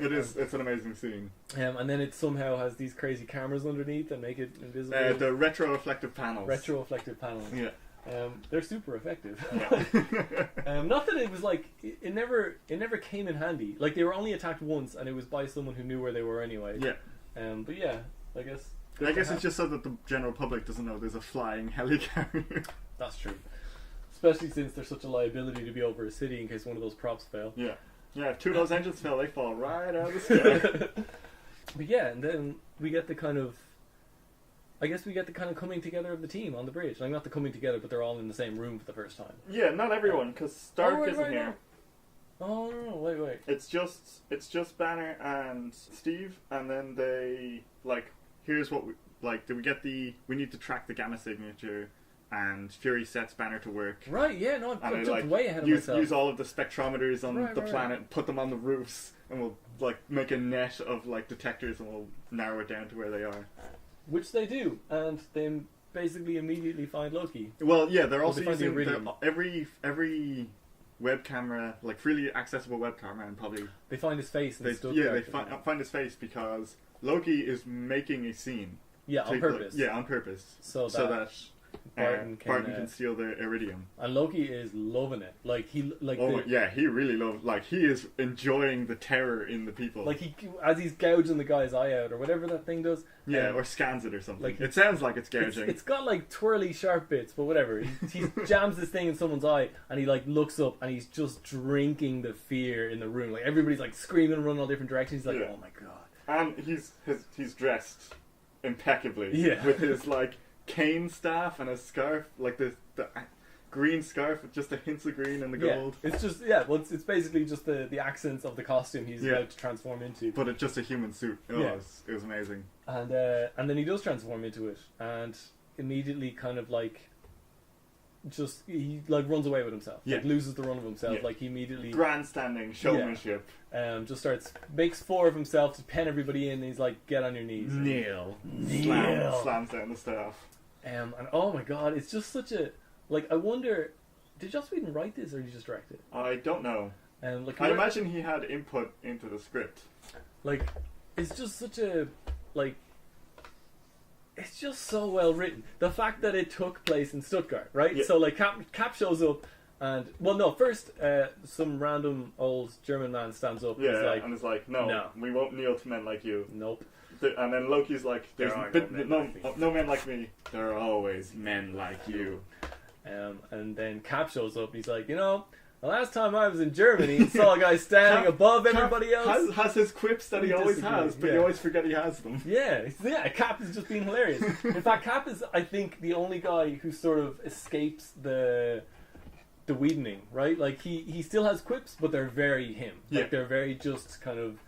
it's an amazing scene. And then it somehow has these crazy cameras underneath that make it invisible. The retroreflective panels. Retroreflective panels. Yeah. They're super effective. Yeah. Not that it was like it never came in handy. Like they were only attacked once, and it was by someone who knew where they were anyway. Yeah. But yeah, I guess. I guess it's just so that the general public doesn't know there's a flying helicarrier. That's true. Especially since there's such a liability to be over a city in case one of those props fail. Yeah. Yeah, if 2 of those engines fail, they fall right out of the sky. But yeah, and then we get the kind of coming together of the team on the bridge. Like, not the coming together, but they're all in the same room for the first time. Yeah, not everyone, because Stark Oh, right, isn't right, here. Oh no, wait. It's just Banner and Steve, and then they like, here's what we like. We need to track the gamma signature, and Fury sets Banner to work. Right, yeah, no, And I they, jumped like, way ahead of use myself. all of the spectrometers on Right, the right. planet, put them on the roofs, and we'll like make a net of like detectors, and we'll narrow it down to where they are. Which they do, and they basically immediately find Loki. Well, yeah, they're Well, also they find the using iridium. every web camera, like freely accessible web camera, and probably They find his face and they Stuttgart. find his face because Loki is making a scene. Yeah, on purpose. Yeah, on purpose. So So that that Barton Barton can, can steal the iridium. and Loki is loving it. Like he Oh yeah, he really loves. Like he is enjoying the terror in the people. like he as he's gouging the guy's eye out or whatever that thing does. yeah, or scans it or something. like, It sounds like it's gouging. It's got like twirly sharp bits, but whatever. He jams this thing in someone's eye, and he like looks up, and he's just drinking the fear in the room. Like everybody's like screaming and running all different directions. He's like, Yeah. oh my god. And he's dressed impeccably. Yeah. With his like cane staff and a scarf, like the green scarf with just the hints of green and the gold. Yeah, it's just well, it's basically just the accents of the costume he's Yeah. about to transform into. But it's just a human suit. Oh, Yeah. it was amazing. And then he does transform into it, and immediately kind of like he like runs away with himself. Yeah. Like loses the run of himself. Yeah. Like he immediately Grandstanding showmanship. just makes 4 of himself to pen everybody in. And he's like, get on your knees. Kneel. Kneel. Slams down the staff. And oh my god, it's just such a like. I wonder, did Joss Whedon write this or did he just direct it? I don't know. And like, I imagine he had input into the script. like, it's just such a like. It's just so well written. The fact that it took place in Stuttgart, right? Yeah. So like Cap shows up, and first some random old German man stands up. Yeah, and is like, and it's like, no, we won't kneel to men like you. nope. And then Loki's like, There there's are no men like me. There are always men like you. And then Cap shows up. He's like, the last time I was in Germany and saw a guy standing Cap- above everybody else. Has his quips that he always disagree, has, but yeah. you always forget he has them. Yeah, Cap is just being hilarious. In fact, Cap is, I think, the only guy who sort of escapes the Whedoning, right? Like he still has quips, but they're very him. Like Yeah. they're very just kind of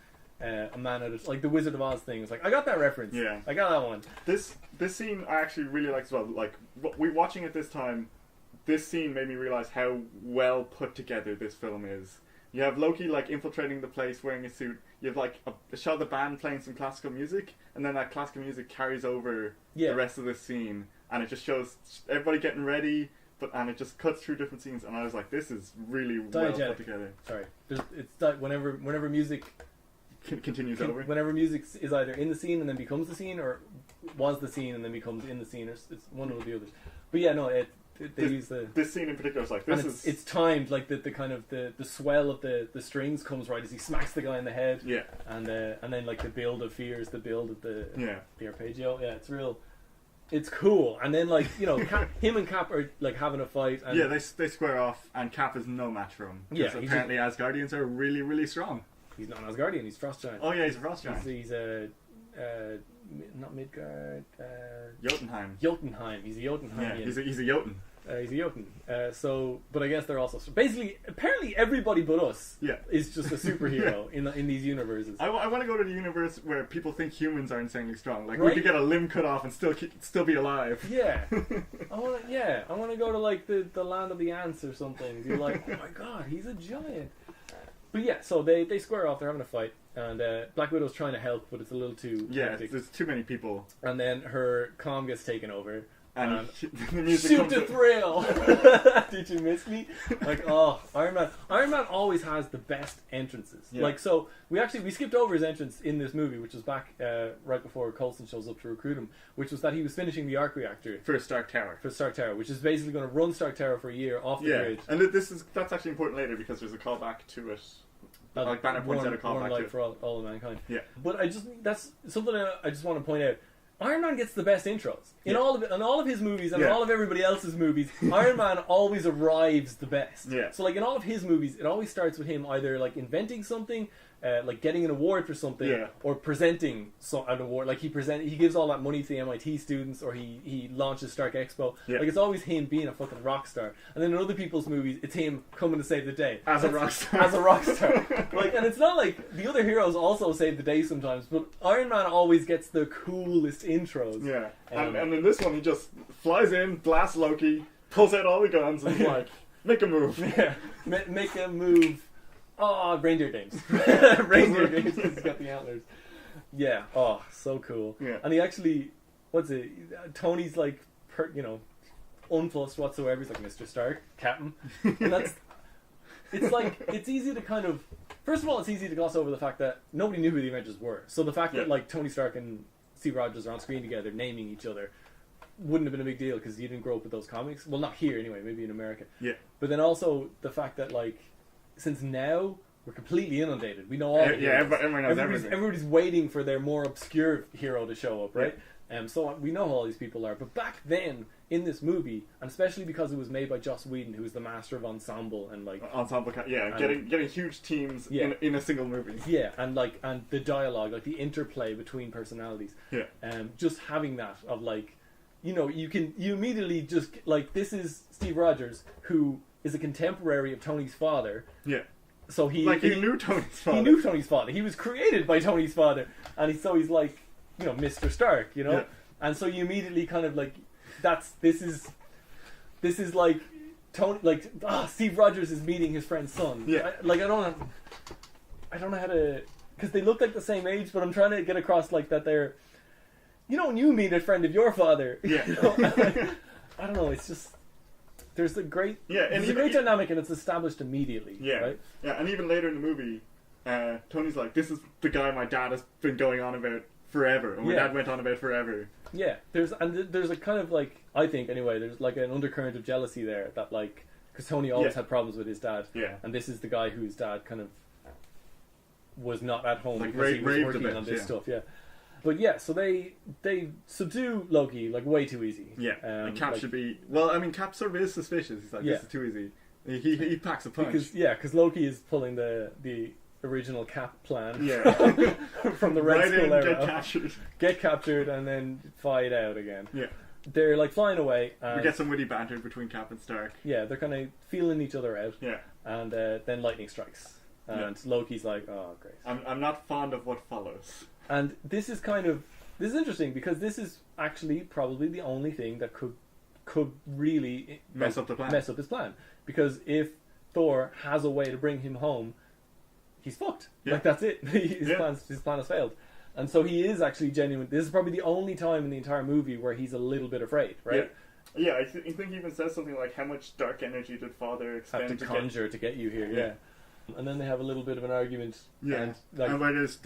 a man out of like the Wizard of Oz thing. It's like I got that reference. Yeah. I got that one. This scene I actually really like as well. Like watching it this time, this scene made me realize how well put together this film is. You have Loki like infiltrating the place wearing a suit. You have like a shot of the band playing some classical music, and then that classical music carries over Yeah. the rest of the scene, and it just shows everybody getting ready. and it just cuts through different scenes, and I was like, this is really well put together. Sorry, whenever music Continues over. Whenever music is either in the scene and then becomes the scene, or was the scene and then becomes in the scene, or it's one or the others. But yeah, no, they use this scene in particular is like it's timed, like the kind of the swell of the strings comes right as he smacks the guy in the head. Yeah. And then like the build of fear is the build of the arpeggio. Yeah, it's real. It's cool. And then like him and Cap are like having a fight. And yeah, they square off, and Cap is no match for him. Yeah, apparently Asgardians are really, really strong. He's not an Asgardian. He's Frost Giant. Oh yeah, he's a Frost Giant. He's not Midgard. Jotunheim. Jotunheim. He's a Jotunheim. Yeah, he's a Jotun. He's a Jotun. But I guess they're also basically apparently everybody but us. Yeah. Is just a superhero in these universes. I want to go to the universe where people think humans are insanely strong. Like right? we could get a limb cut off and still be alive. Yeah. I want to go to like the land of the ants or something. You're like, oh my god, he's a giant. But yeah, so they square off. They're having a fight, and Black Widow's trying to help, but it's a little too hectic. There's too many people. And then her comm gets taken over. And the music shoot the thrill. Did you miss me? Like, oh, Iron Man always has the best entrances. Yeah. Like, so we skipped over his entrance in this movie, which was back right before Coulson shows up to recruit him, which was that he was finishing the arc reactor for Stark Tower, which is basically going to run Stark Tower for a year off the grid. And that's actually important later because there's a callback to it. Like Banner points out a callback to it. For all of mankind. Yeah, but that's something I just want to point out. Iron Man gets the best intros in all of his movies and all of everybody else's movies. Iron Man always arrives the best. Yeah. So like in all of his movies, it always starts with him either like inventing something, like getting an award for something, or presenting an award. Like he gives all that money to the MIT students, or he launches Stark Expo. Yeah. Like it's always him being a fucking rock star. And then in other people's movies, it's him coming to save the day as a rock star. As a rock star. Like, and it's not like the other heroes also save the day sometimes, but Iron Man always gets the coolest intros. Yeah. And in this one, he just flies in, blasts Loki, pulls out all the guns, and is like, make a move. Yeah. Make a move. Oh, reindeer games. Reindeer games because he's got the antlers. Yeah. Oh, so cool. Yeah. And he actually, Tony's like, unplussed whatsoever. He's like, Mr. Stark, Captain. And it's easy to kind of, first of all, it's easy to gloss over the fact that nobody knew who the Avengers were. So the fact that like Tony Stark and Steve Rogers are on screen together naming each other wouldn't have been a big deal because you didn't grow up with those comics. Well, not here anyway, maybe in America. Yeah. But then also the fact that like, since now we're completely inundated, we know all. Everyone knows everything. Everybody's waiting for their more obscure hero to show up, right? So we know who all these people are. But back then in this movie, and especially because it was made by Joss Whedon, who was the master of ensemble and like getting huge teams in a single movie. Yeah, and the dialogue, like the interplay between personalities. Yeah. Just having that of like, you immediately just like, this is Steve Rogers, who is a contemporary of Tony's father. Yeah. So he knew Tony's father. He knew Tony's father. He was created by Tony's father, and he's like, Mr. Stark, Yeah. And so you immediately kind of like, this is like Tony, like Steve Rogers is meeting his friend's son. Yeah. I don't know how to, because they look like the same age, but I'm trying to get across like that they're, when you meet a friend of your father. Yeah. I don't know. It's just. There's a great great dynamic, and it's established immediately. Yeah, right? Yeah, and even later in the movie, Tony's like, "This is the guy my dad has been going on about forever, and my dad went on about forever." Yeah, there's a kind of like, I think anyway, there's like an undercurrent of jealousy there that like, because Tony always had problems with his dad, and this is the guy whose dad kind of was not at home because he was working on this stuff. Yeah. But yeah, so they subdue Loki like way too easy. Yeah, and Cap should be. Well, I mean, Cap sort of is suspicious. He's like, this is too easy. He packs a punch. Because Loki is pulling the original Cap plan. Yeah. From the Red Skull era. Get captured, and then fight out again. Yeah. They're like flying away. And we get some witty banter between Cap and Stark. Yeah, they're kind of feeling each other out. Yeah. And then lightning strikes, and Loki's like, "Oh, great." I'm not fond of what follows. And this is interesting because this is actually probably the only thing that could really mess up his plan. Because if Thor has a way to bring him home, he's fucked. Yeah. Like that's it. His plan has failed. And so he is actually genuine. This is probably the only time in the entire movie where he's a little bit afraid, right? Yeah, I think he even says something like, "How much dark energy did Father expend Have to conjure to get you here, yeah. And then they have a little bit of an argument. Yeah, and where there's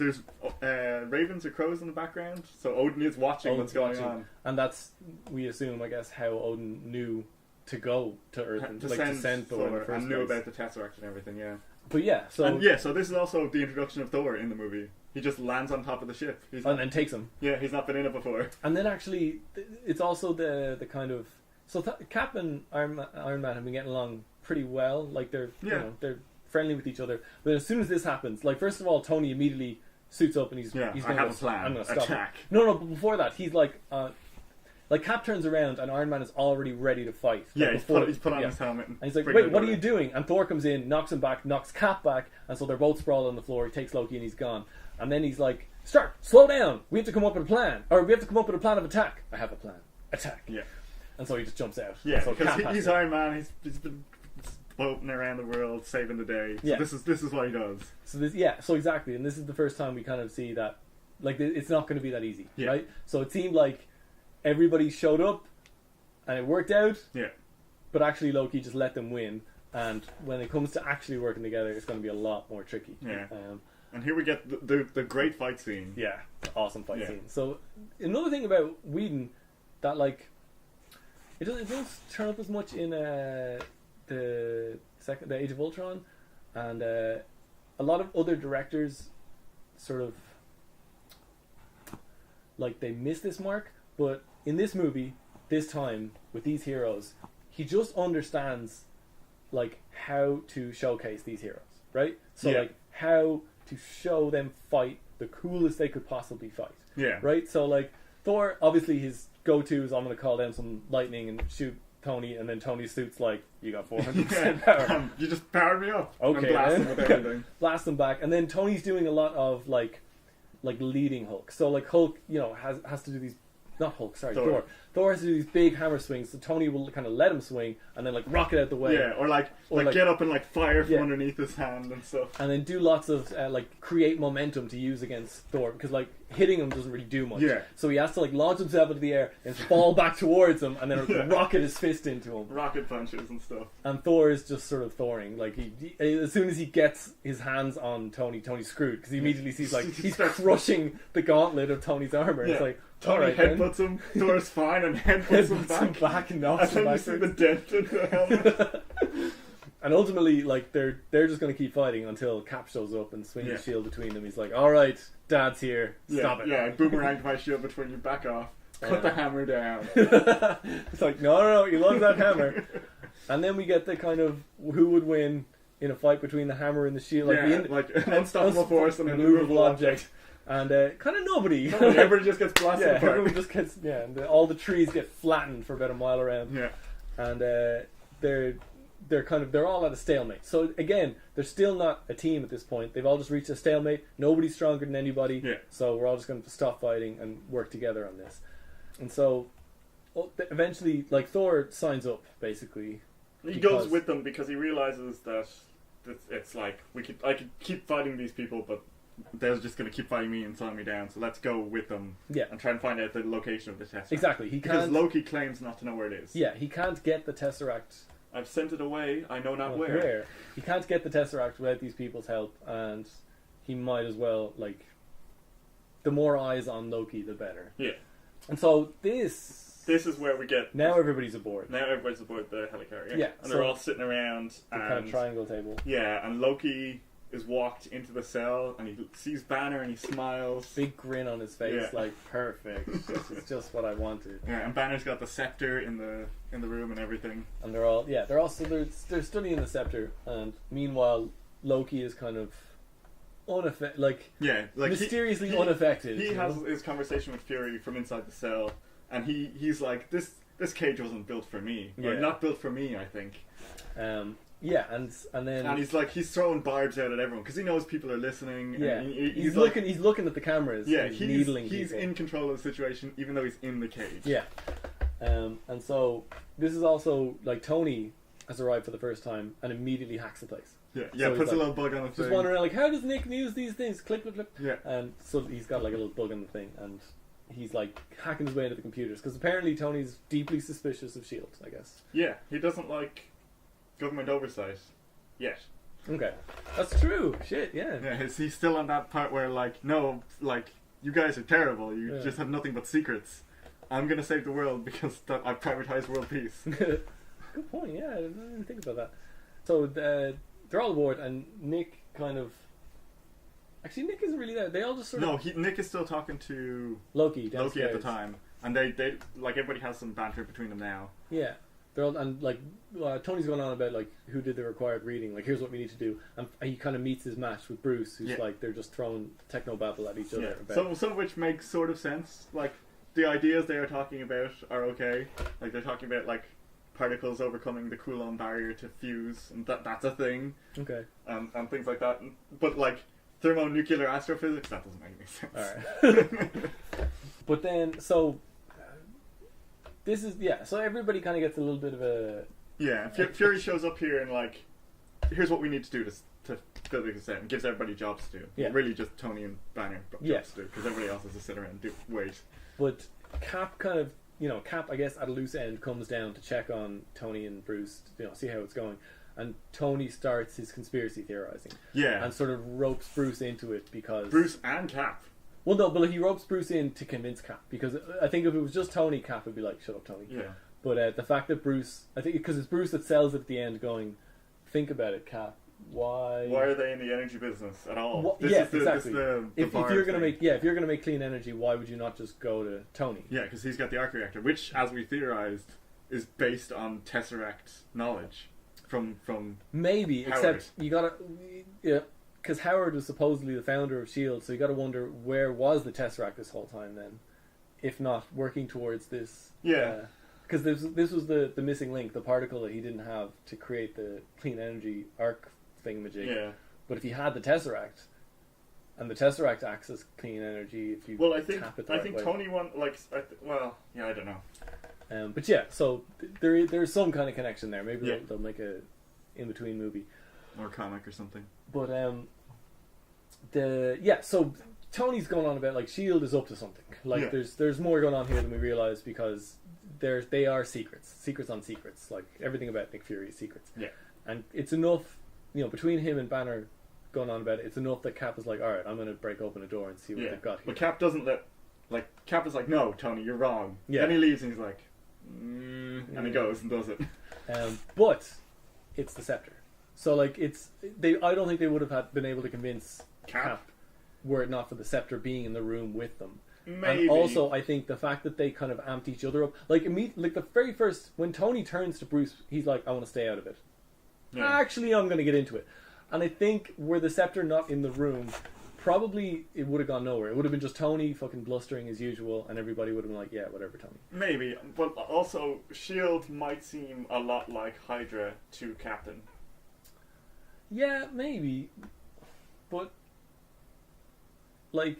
ravens or crows in the background, so Odin is watching what's going on. And that's, we assume, I guess, how Odin knew to go to Earth and to send Thor in the first and knew place. about the Tesseract and everything. Yeah, but so this is also the introduction of Thor in the movie. He just lands on top of the ship, and then takes him. Yeah, he's not been in it before. And then actually, it's also the kind of Cap and Iron Man have been getting along pretty well. Like they're they're friendly with each other. But as soon as this happens, like first of all, Tony immediately suits up and he's I have a plan. I'm going to stop attack. No, but before that, he's like Cap turns around and Iron Man is already ready to fight. Yeah, he's put on his helmet. And he's like, wait, what are you doing? And Thor comes in, knocks him back, knocks Cap back, and so they're both sprawled on the floor. He takes Loki and he's gone. And then he's like, slow down. We have to come up with a plan. Or we have to come up with a plan of attack. I have a plan. Attack. Yeah. And so he just jumps out. Yeah, so because he's Iron Man. He's been boating around the world, saving the day. So this is what he does. So exactly. And this is the first time we kind of see that, like, it's not going to be that easy, right? So it seemed like everybody showed up, and it worked out. Yeah. But actually, Loki just let them win. And when it comes to actually working together, it's going to be a lot more tricky. Yeah. And here we get the great fight scene. Yeah, awesome fight scene. So another thing about Whedon that like it doesn't turn up as much in the Age of Ultron, and a lot of other directors sort of like they miss this mark. But in this movie, this time with these heroes, he just understands like how to showcase these heroes, right? So like how to show them fight the coolest they could possibly fight. Yeah. Right? So like Thor, obviously his go-to is I'm going to call down some lightning and shoot Tony, and then Tony's suit's like, you got 400% power. You just powered me up. Okay, and blast him with everything. Blast him back. And then Tony's doing a lot of like leading Hulk. So like Hulk, has to do these, not Hulk, sorry, Thor. Thor has to do these big hammer swings, so Tony will kind of let him swing and then like rocket out the way. Yeah, or get up and like fire from underneath his hand and stuff. And then do lots of like create momentum to use against Thor, because like hitting him doesn't really do much. Yeah. So he has to like launch himself into the air and fall back towards him and then rocket his fist into him. Rocket punches and stuff. And Thor is just sort of Thoring. Like he as soon as he gets his hands on Tony, Tony's screwed, because he immediately sees like he's crushing the gauntlet of Tony's armor. Yeah. It's like Tony headbutts him, Thor's fine, and headbutts him back and knocks him back. And then you see the dent in the helmet. And ultimately, like they're just going to keep fighting until Cap shows up and swings his shield between them. He's like, "All right, Dad's here. Stop it." Yeah, I boomeranged my shield between you. Back off. Put the hammer down. It's like, no, you love that hammer. And then we get the kind of who would win in a fight between the hammer and the shield, like an unstoppable force and an immovable object. And kind of nobody. Everybody just gets blasted apart. Everyone just gets, and all the trees get flattened for about a mile around. Yeah. And they're all at a stalemate. So again, they're still not a team at this point. They've all just reached a stalemate. Nobody's stronger than anybody. Yeah. So we're all just going to stop fighting and work together on this. And so eventually, like Thor signs up basically. He goes with them because he realizes that it's like I could keep fighting these people, but they're just going to keep fighting me and slowing me down. So let's go with them. Yeah. And try and find out the location of the Tesseract. Exactly. Because Loki claims not to know where it is. Yeah, he can't get the Tesseract. I've sent it away. I know not where. He can't get the Tesseract without these people's help, and he might as well, like, the more eyes on Loki, the better. Yeah. And so this is where we get... Now everybody's aboard. Now everybody's aboard the helicarrier. Yeah. And they're all sitting around. The kind of triangle table. Yeah, and Loki is walked into the cell, and he sees Banner, and he smiles. Big grin on his face, like, perfect. This is just what I wanted. Yeah, and Banner's got the scepter in the room and everything. And they're studying the scepter, and meanwhile, Loki is kind of mysteriously unaffected. He has his conversation with Fury from inside the cell, and he's like, this cage wasn't built for me. Or not built for me, I think. Yeah, and then he's throwing barbs out at everyone because he knows people are listening. Yeah, and he's looking at the cameras. Yeah, he's needling. He's in control of the situation, even though he's in the cage. Yeah, and so this is also like Tony has arrived for the first time and immediately hacks the place. Yeah, so puts a little bug on the thing. Just wondering, like, how does Nick use these things? Click, click, click. Yeah, and so he's got like a little bug on the thing, and he's like hacking his way into the computers because apparently Tony's deeply suspicious of Shield. I guess. Yeah, he doesn't like government oversight yet. Okay, that's true. Shit, yeah. Yeah, is he still on that part where like, no, like you guys are terrible. You Yeah. just have nothing but secrets. I'm gonna save the world because I privatized world peace. Good point. Yeah, I didn't think about that. So they're all aboard, and Nick kind of. Actually, Nick isn't really there. They all just sort of. No, Nick is still talking to Loki at the time, and they like everybody has some banter between them now. Yeah, they're all, and like Tony's going on about like who did the required reading. Like, here's what we need to do, and he kind of meets his match with Bruce, who's like they're just throwing techno babble at each other. Yeah. About. Some of which makes sort of sense. Like the ideas they are talking about are okay. Like they're talking about like particles overcoming the Coulomb barrier to fuse, and that's a thing. Okay. And things like that. But like thermonuclear astrophysics, that doesn't make any sense. Alright. But then, so this is so everybody kind of gets a little bit of a Fury shows up here and like, here's what we need to do to build this out, and gives everybody jobs to do. Yeah. Really, just Tony and Banner jobs to do because everybody else has to sit around and wait. But Cap kind of, Cap, I guess, at a loose end comes down to check on Tony and Bruce, see how it's going. And Tony starts his conspiracy theorizing. Yeah. And sort of ropes Bruce into it because... Bruce and Cap. Well, no, but he ropes Bruce in to convince Cap. Because I think if it was just Tony, Cap would be like, shut up, Tony. Yeah. But the fact that Bruce... I think because it's Bruce that sells it at the end going, think about it, Cap. Why are they in the energy business at all? Exactly. If you're gonna make clean energy, why would you not just go to Tony? Yeah, because he's got the arc reactor, which, as we theorized, is based on Tesseract knowledge from maybe, Howard. except you gotta because Howard was supposedly the founder of Shield, so you gotta wonder where was the Tesseract this whole time then, if not working towards this. Yeah. Because this was the missing link, the particle that he didn't have to create the clean energy arc thingamajig. Yeah. But if he had the Tesseract, and the Tesseract acts as clean energy, if you tap it the right way. Tony won. I don't know. But yeah, so there's some kind of connection there. Maybe they'll make a in between movie or comic or something. But so Tony's going on about like Shield is up to something. Like there's more going on here than we realize because they are secrets on secrets. Like everything about Nick Fury is secrets. Yeah, and it's enough. Between him and Banner going on about it, it's enough that Cap is like, all right, I'm going to break open a door and see what they've got here. But Cap doesn't Cap is like, no, Tony, you're wrong. Yeah. Then he leaves and he's like, and he goes and does it. But it's the scepter. So like I don't think they would have been able to convince Cap were it not for the scepter being in the room with them. Maybe. And also, I think the fact that they kind of amped each other up, like the very first when Tony turns to Bruce, he's like, I want to stay out of it. Yeah. Actually, I'm going to get into it. And I think were the scepter not in the room, probably it would have gone nowhere. It would have been just Tony fucking blustering as usual, and everybody would have been like, yeah, whatever, Tony. Maybe, but also S.H.I.E.L.D. might seem a lot like Hydra to Captain. Yeah, maybe. But, like,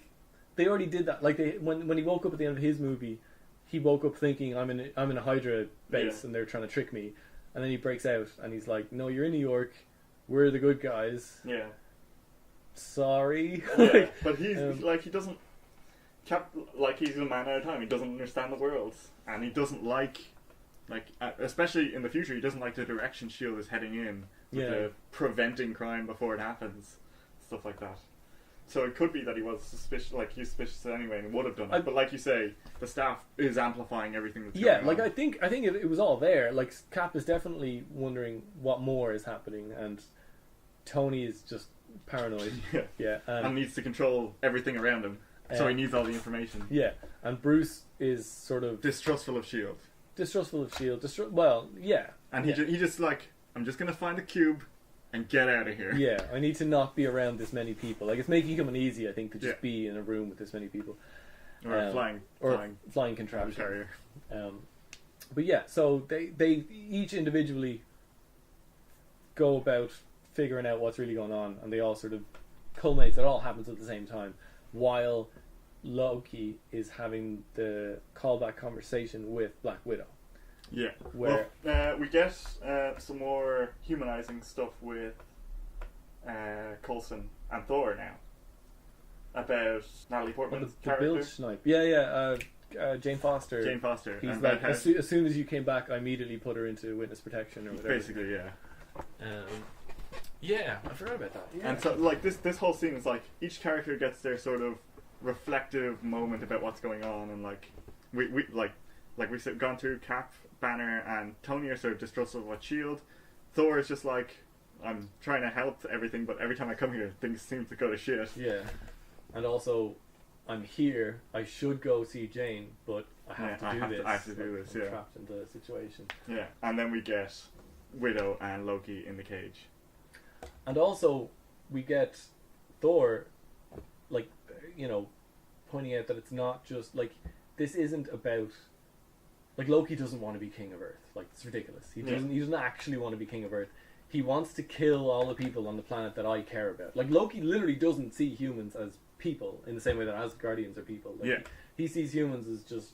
they already did that. Like, when he woke up at the end of his movie, he woke up thinking, I'm in a Hydra base, and they're trying to trick me. And then he breaks out, and he's like, no, you're in New York. We're the good guys. Yeah. Sorry. Yeah, but he's, he doesn't... he's a man out of time. He doesn't understand the world. And he doesn't especially in the future, he doesn't like the direction S.H.I.E.L.D. is heading in. With the preventing crime before it happens. Stuff like that. So it could be that he was suspicious, he's suspicious anyway, and would have done it. But like you say, the staff is amplifying everything that's going on. I think it was all there. Like, Cap is definitely wondering what more is happening, and Tony is just paranoid. And needs to control everything around him. So he needs all the information. Yeah, and Bruce is sort of... distrustful of S.H.I.E.L.D. Distrustful of S.H.I.E.L.D. And he just I'm just going to find a cube and get out of here. Yeah, I need to not be around this many people. Like, it's making him uneasy, I think, to just be in a room with this many people. Or a flying contraption. Carrier. But yeah, so they each individually go about figuring out what's really going on, and they all sort of culminates. It all happens at the same time, while Loki is having the callback conversation with Black Widow. Yeah. Where we get some more humanizing stuff with Coulson and Thor now. about Natalie Oh, Portman's the Bill character. Snipe. Yeah. Jane Jane Foster. Foster. He's and like, how- as soon as you came back, I immediately put her into witness protection or whatever. basically, yeah. Yeah, I forgot about that. Yeah. And so, like, this whole scene is like each character gets their sort of reflective moment about what's going on, and like we've gone through. Cap, Banner, and Tony are sort of distrustful of Shield. Thor is just like, I'm trying to help everything, but every time I come here, things seem to go to shit. Yeah, and also, I'm here. I should go see Jane, but I have to do this. I have to do this. I'm Yeah. trapped in the situation. Yeah, and then we get Widow and Loki in the cage. And also, we get Thor, like, pointing out that it's not just, like, this isn't about, like, Loki doesn't want to be king of Earth. Like, it's ridiculous. He doesn't actually want to be king of Earth. He wants to kill all the people on the planet that I care about. Like, Loki literally doesn't see humans as people in the same way that Asgardians are people. Like, Yeah. He sees humans as just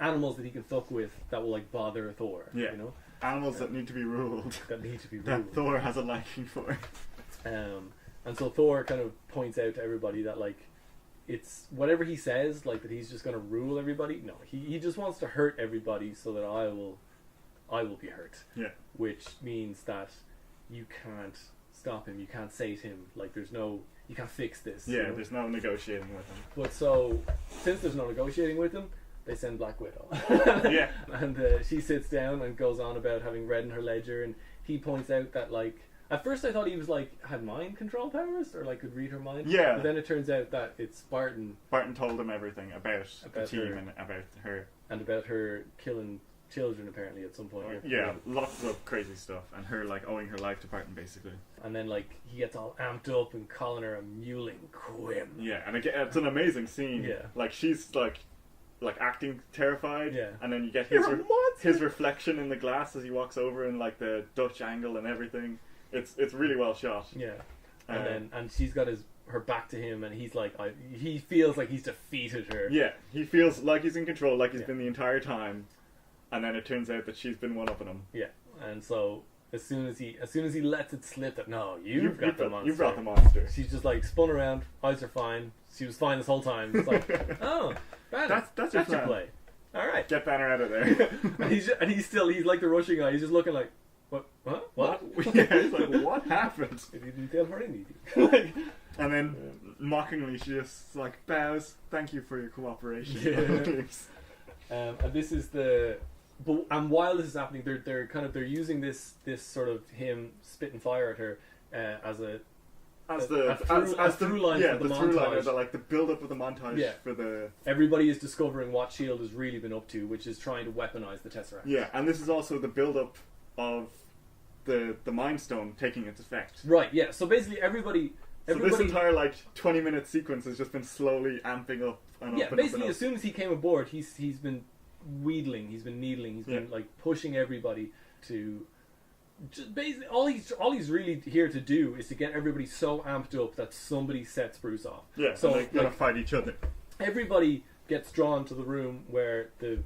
animals that he can fuck with that will, like, bother Thor. Yeah. You know? Animals that need to be ruled. That need to be ruled. That Thor has a liking for. And so Thor kind of points out to everybody that, like, it's whatever he says, like, that he's just going to rule everybody. No, he just wants to hurt everybody so that I will be hurt. Yeah. Which means that you can't stop him. You can't sate him. Like, you can't fix this. Yeah, you know? there's no negotiating with him. But so, since there's no negotiating with him, they send Black Widow. Yeah. And she sits down and goes on about having read in her ledger, and he points out that, like, at first I thought he was, like, had mind control powers, or, like, could read her mind. Yeah. But then it turns out that it's Barton. Barton told him everything about the team her. and about her. And about her killing children, apparently, at some point. Yeah, lots of crazy stuff, and her, like, owing her life to Barton, basically. And then, like, he gets all amped up and calling her a mewling quim. Yeah, and again, it's an amazing scene. Yeah. Like, she's, like acting terrified. Yeah. And then you get You're a monster! his reflection in the glass as he walks over, in, like, the Dutch angle and everything. It's really well shot. Yeah. And she's got her back to him, and he's like, he feels like he's defeated her. Yeah, he feels like he's in control, like he's been the entire time. And then it turns out that she's been one-upping him. Yeah, and so as soon as he lets it slip that no, you've got the monster. You brought the monster. She's just like spun around. Eyes are fine. She was fine this whole time. It's like, oh, Banner, That's your plan. play. All right. Get Banner out of there. and he's like the rushing guy. He's just looking like, what? Huh? What? Yeah, he's like, what happened? He didn't tell her anything. And then mockingly she just like bows. Thank you for your cooperation. Yeah. And this is the. But and while this is happening, they're using this sort of him spitting fire at her as the through line for the through line, montage. like the build up of the montage Yeah. for the. Everybody is discovering what Shield has really been up to, which is trying to weaponize the Tesseract. Yeah, and this is also the build up of the Mind Stone taking its effect. Right. Yeah. So basically, everybody. So this entire 20-minute sequence has just been slowly amping up and up. Yeah. And Basically, up and as soon as he came aboard, he's been wheedling, he's been needling, he's been like pushing everybody to. Just basically, all he's really here to do is to get everybody so amped up that somebody sets Bruce off. Yeah. So they're gonna fight each other. Everybody gets drawn to the room where the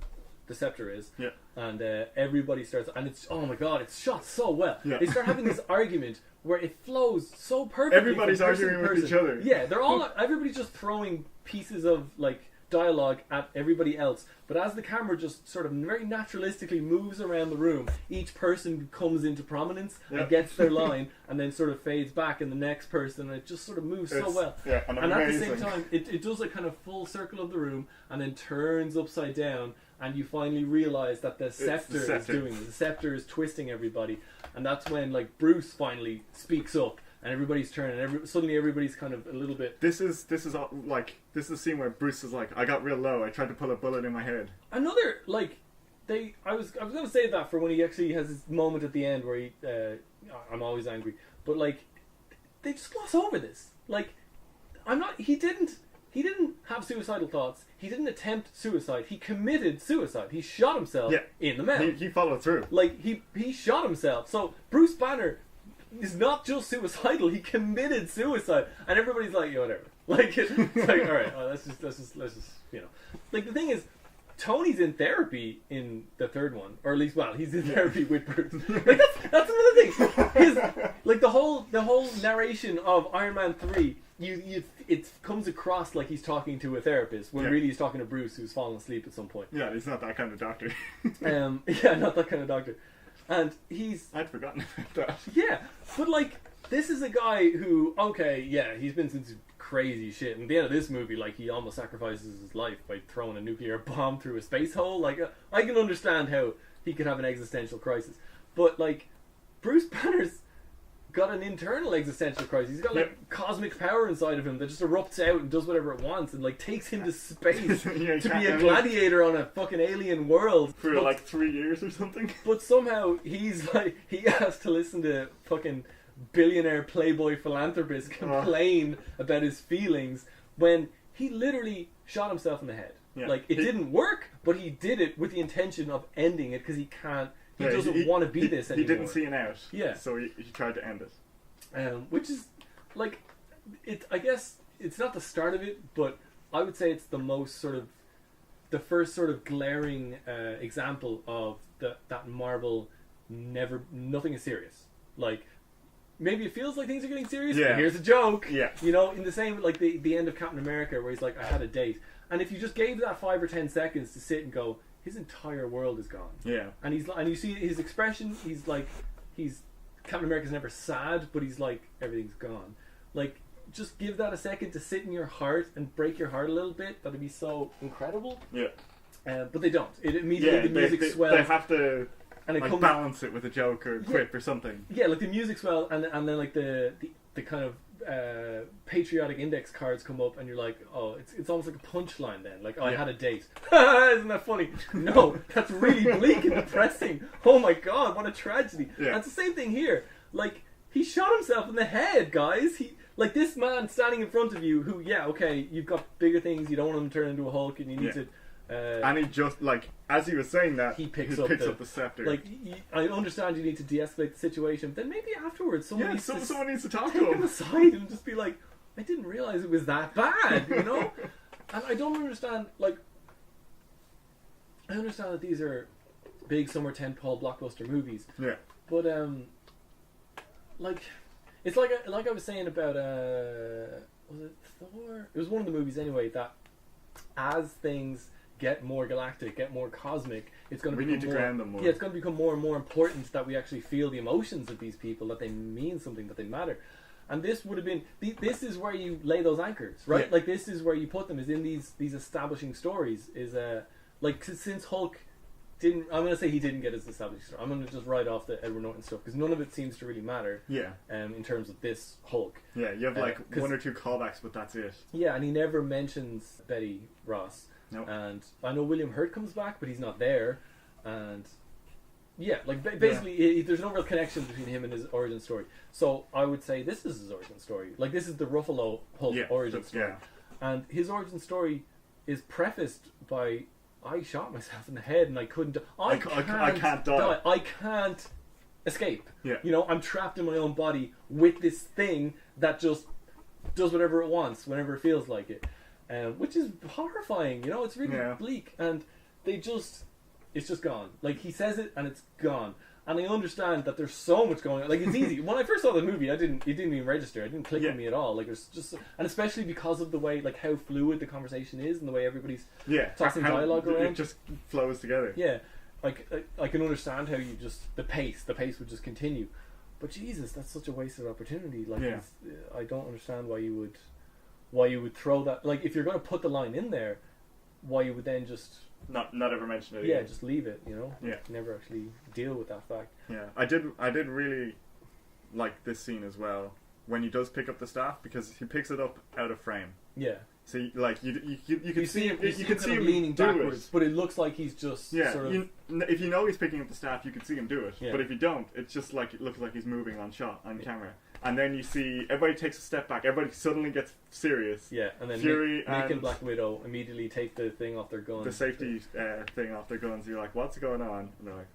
scepter is. Yeah. And everybody starts, and it's, oh my god, it's shot so well. Yeah. They start having this argument where it flows so perfectly. Everybody's from person arguing to with person. each other. Yeah, everybody's just throwing pieces of like dialogue at everybody else. But as the camera just sort of very naturalistically moves around the room, each person comes into prominence and gets their line, and then sort of fades back in the next person, and it just sort of moves so well. Yeah, and at the same time, it does a kind of full circle of the room, and then turns upside down, and you finally realise that the scepter is doing it. The scepter is twisting everybody, and that's when like Bruce finally speaks up, and everybody's turning. Suddenly, everybody's kind of a little bit. This is a scene where Bruce is like, I got real low. I tried to pull a bullet in my head. Another like I was going to say that for when he actually has his moment at the end where he I'm always angry, but like they just gloss over this. Like he didn't have suicidal thoughts. He didn't attempt suicide. He committed suicide. He shot himself in the mouth. He followed through. Like he shot himself. So Bruce Banner is not just suicidal. He committed suicide, and everybody's like, yeah, whatever. Like it's like, all right, let's just Like the thing is, Tony's in therapy in the third one, or at least, he's in therapy with Bruce. Like that's another thing. The whole narration of Iron Man 3, it comes across like he's talking to a therapist when really he's talking to Bruce, who's fallen asleep at some point. Yeah, he's not that kind of doctor. Yeah, not that kind of doctor. And I'd forgotten about that. Yeah, but like, this is a guy who, okay, yeah, he's been through some crazy shit. And at the end of this movie, like, he almost sacrifices his life by throwing a nuclear bomb through a space hole. Like, I can understand how he could have an existential crisis. But, like, Bruce Banner's got an internal existential crisis. He's got, like, cosmic power inside of him that just erupts out and does whatever it wants and, like, takes him to space to be a gladiator on a fucking alien world. For, like, 3 years or something. But somehow, he's, like, he has to listen to fucking billionaire playboy philanthropist complain about his feelings when he literally shot himself in the head. Yeah. Like, it didn't work, but he did it with the intention of ending it because he can't. He doesn't want to be this anymore. He didn't see an out. Yeah. So he tried to end it. Which is, like, I guess it's not the start of it, but I would say it's the most sort of, the first sort of glaring example of that Marvel nothing is serious. Like, maybe it feels like things are getting serious, but here's a joke. Yeah. You know, in the same, like, the end of Captain America, where he's like, I had a date. And if you just gave that 5 or 10 seconds to sit and go, his entire world is gone. Yeah. And you see his expression, Captain America's never sad, but he's like, everything's gone. Like, just give that a second to sit in your heart and break your heart a little bit. That'd be so incredible. Yeah. But they don't. It immediately, the music swells. They have to, and like, balance it with a joke or a quip or something. Yeah, like the music swell, and then like the kind of patriotic index cards come up, and you're like, oh, it's almost like a punchline then. Like, oh, I had a date. Isn't that funny? No, that's really bleak and depressing. Oh my god, what a tragedy. Yeah. And it's the same thing here. Like, he shot himself in the head, guys. Like, this man standing in front of you, who, yeah, okay, you've got bigger things, you don't want him to turn into a Hulk, and you need to... and he just, like, as he was saying that, he picks up the scepter. Like, I understand you need to de-escalate the situation, but then maybe afterwards someone needs to talk to him aside and just be like, I didn't realize it was that bad, you know? And I don't understand, like, I understand that these are big summer tentpole blockbuster movies. Yeah. But, like, it's like I was saying about, was it Thor? It was one of the movies anyway, that as things get more galactic, get more cosmic, it's going to we need to ground them more. Yeah, it's going to become more and more important that we actually feel the emotions of these people, that they mean something, that they matter. And this would have been, this is where you lay those anchors, right? Yeah. Like, this is where you put them, is in these establishing stories. Is like, since Hulk didn't, I'm going to say he didn't get his establishing story. I'm going to just write off the Edward Norton stuff, because none of it seems to really matter. Yeah. In terms of this Hulk. Yeah, you have like 1 or 2 callbacks, but that's it. Yeah, and he never mentions Betty Ross. Nope. And I know William Hurt comes back, but he's not there. And yeah, like basically, there's no real connection between him and his origin story. So I would say this is his origin story. Like, this is the Ruffalo Hulk origin story. Yeah. And his origin story is prefaced by, I shot myself in the head and I couldn't. I can't die. I can't escape. Yeah. You know, I'm trapped in my own body with this thing that just does whatever it wants whenever it feels like it. Which is horrifying, you know, it's really bleak, and it's just gone. Like, he says it and it's gone. And I understand that there's so much going on. Like, it's easy. When I first saw the movie, it didn't even register. It didn't click with me at all. Like, there's just, and especially because of the way, like, how fluid the conversation is and the way everybody's tossing dialogue around. It just flows together. Yeah. Like, I can understand how you just, the pace would just continue. But Jesus, that's such a wasted opportunity. Like, I don't understand why you would throw that. Like, if you're going to put the line in there, why you would then just not ever mention it again. again. Just leave it, you know. Yeah, never actually deal with that fact. Yeah, I did really like this scene as well when he does pick up the staff, because he picks it up out of frame. Yeah. So, like, you can see him leaning backwards, but it looks like he's just sort of. If you know he's picking up the staff, you can see him do it. Yeah. But if you don't, it's just like, it looks like he's moving on camera. And then you see everybody takes a step back. Everybody suddenly gets serious. Yeah, and then Fury Nick and Black Widow immediately take the thing off their guns. The safety thing off their guns. You're like, what's going on? And they're like,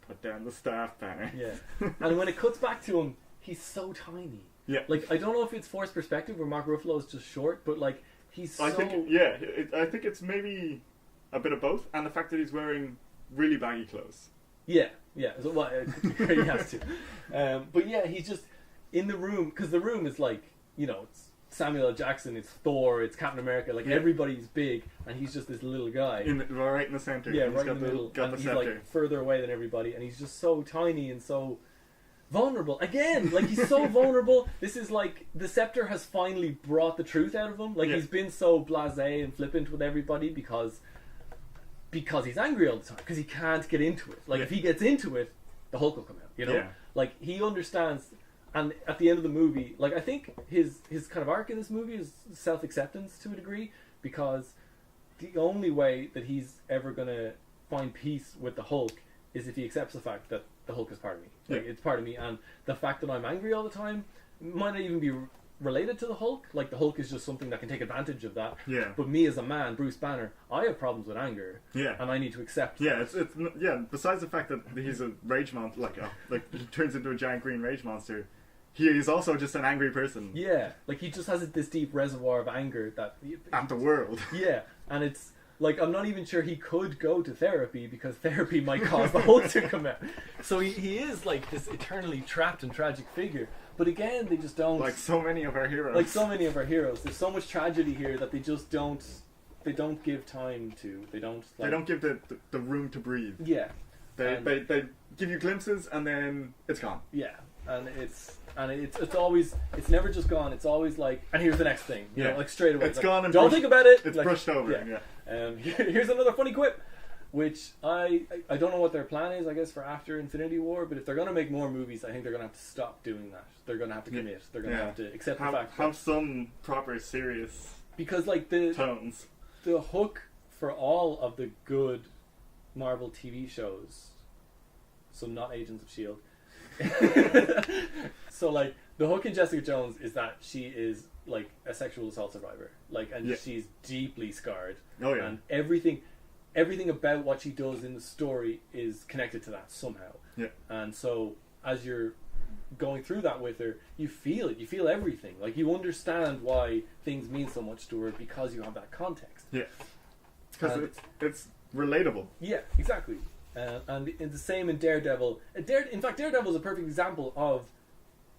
put down the staff banner. Yeah. And when it cuts back to him, he's so tiny. Yeah. Like, I don't know if it's forced perspective where Mark Ruffalo is just short, but like, he's I think it's maybe a bit of both, and the fact that he's wearing really baggy clothes. Yeah. So, well, he has to. But yeah, in the room, because the room is like, you know, it's Samuel L. Jackson, it's Thor, it's Captain America, like everybody's big, and he's just this little guy. Right in the center. Yeah, he's right got in the middle. Got and the he's scepter. like further away than everybody, and he's just so tiny and so vulnerable. Again, like he's so vulnerable. This is like the scepter has finally brought the truth out of him. Like he's been so blasé and flippant with everybody because he's angry all the time, because he can't get into it. Like if he gets into it, the Hulk will come out. You know, like he understands. And at the end of the movie, like I think his kind of arc in this movie is self-acceptance to a degree, because the only way that he's ever gonna find peace with the Hulk is if he accepts the fact that the Hulk is part of me. Like it's part of me, and the fact that I'm angry all the time might not even be related to the Hulk. Like the Hulk is just something that can take advantage of that. Yeah. But me as a man, Bruce Banner, I have problems with anger. Yeah. And I need to accept. Yeah. It's besides the fact that he's a rage monster, like he turns into a giant green rage monster. He is also just an angry person. Yeah, like he just has this deep reservoir of anger that at the world. Yeah, and it's like I'm not even sure he could go to therapy, because therapy might cause the Hulk to come out. So he is like this eternally trapped and tragic figure. But again, they just don't. Like so many of our heroes. Like so many of our heroes, there's so much tragedy here that they just don't. They don't give time to. They don't. Like, they don't give the room to breathe. Yeah. They give you glimpses and then it's gone. Yeah, and it's always, it's never just gone. It's always like, and here's the next thing. You know, like straight away. It's like, gone and don't think about it. It's like, brushed over. Yeah. Here's another funny quip, which I don't know what their plan is, I guess, for after Infinity War. But if they're gonna make more movies, I think they're gonna have to stop doing that. They're gonna have to commit. They're gonna have to accept the fact have some proper serious because like the tones. The hook for all of the good Marvel TV shows, so not Agents of S.H.I.E.L.D. So like the hook in Jessica Jones is that she is like a sexual assault survivor, like, and she's deeply scarred. Oh yeah. And everything about what she does in the story is connected to that somehow. Yeah. And so as you're going through that with her, you feel it. You feel everything. Like you understand why things mean so much to her because you have that context. Yeah. Because it's relatable. Yeah, exactly. And the same in Daredevil. In fact, Daredevil is a perfect example of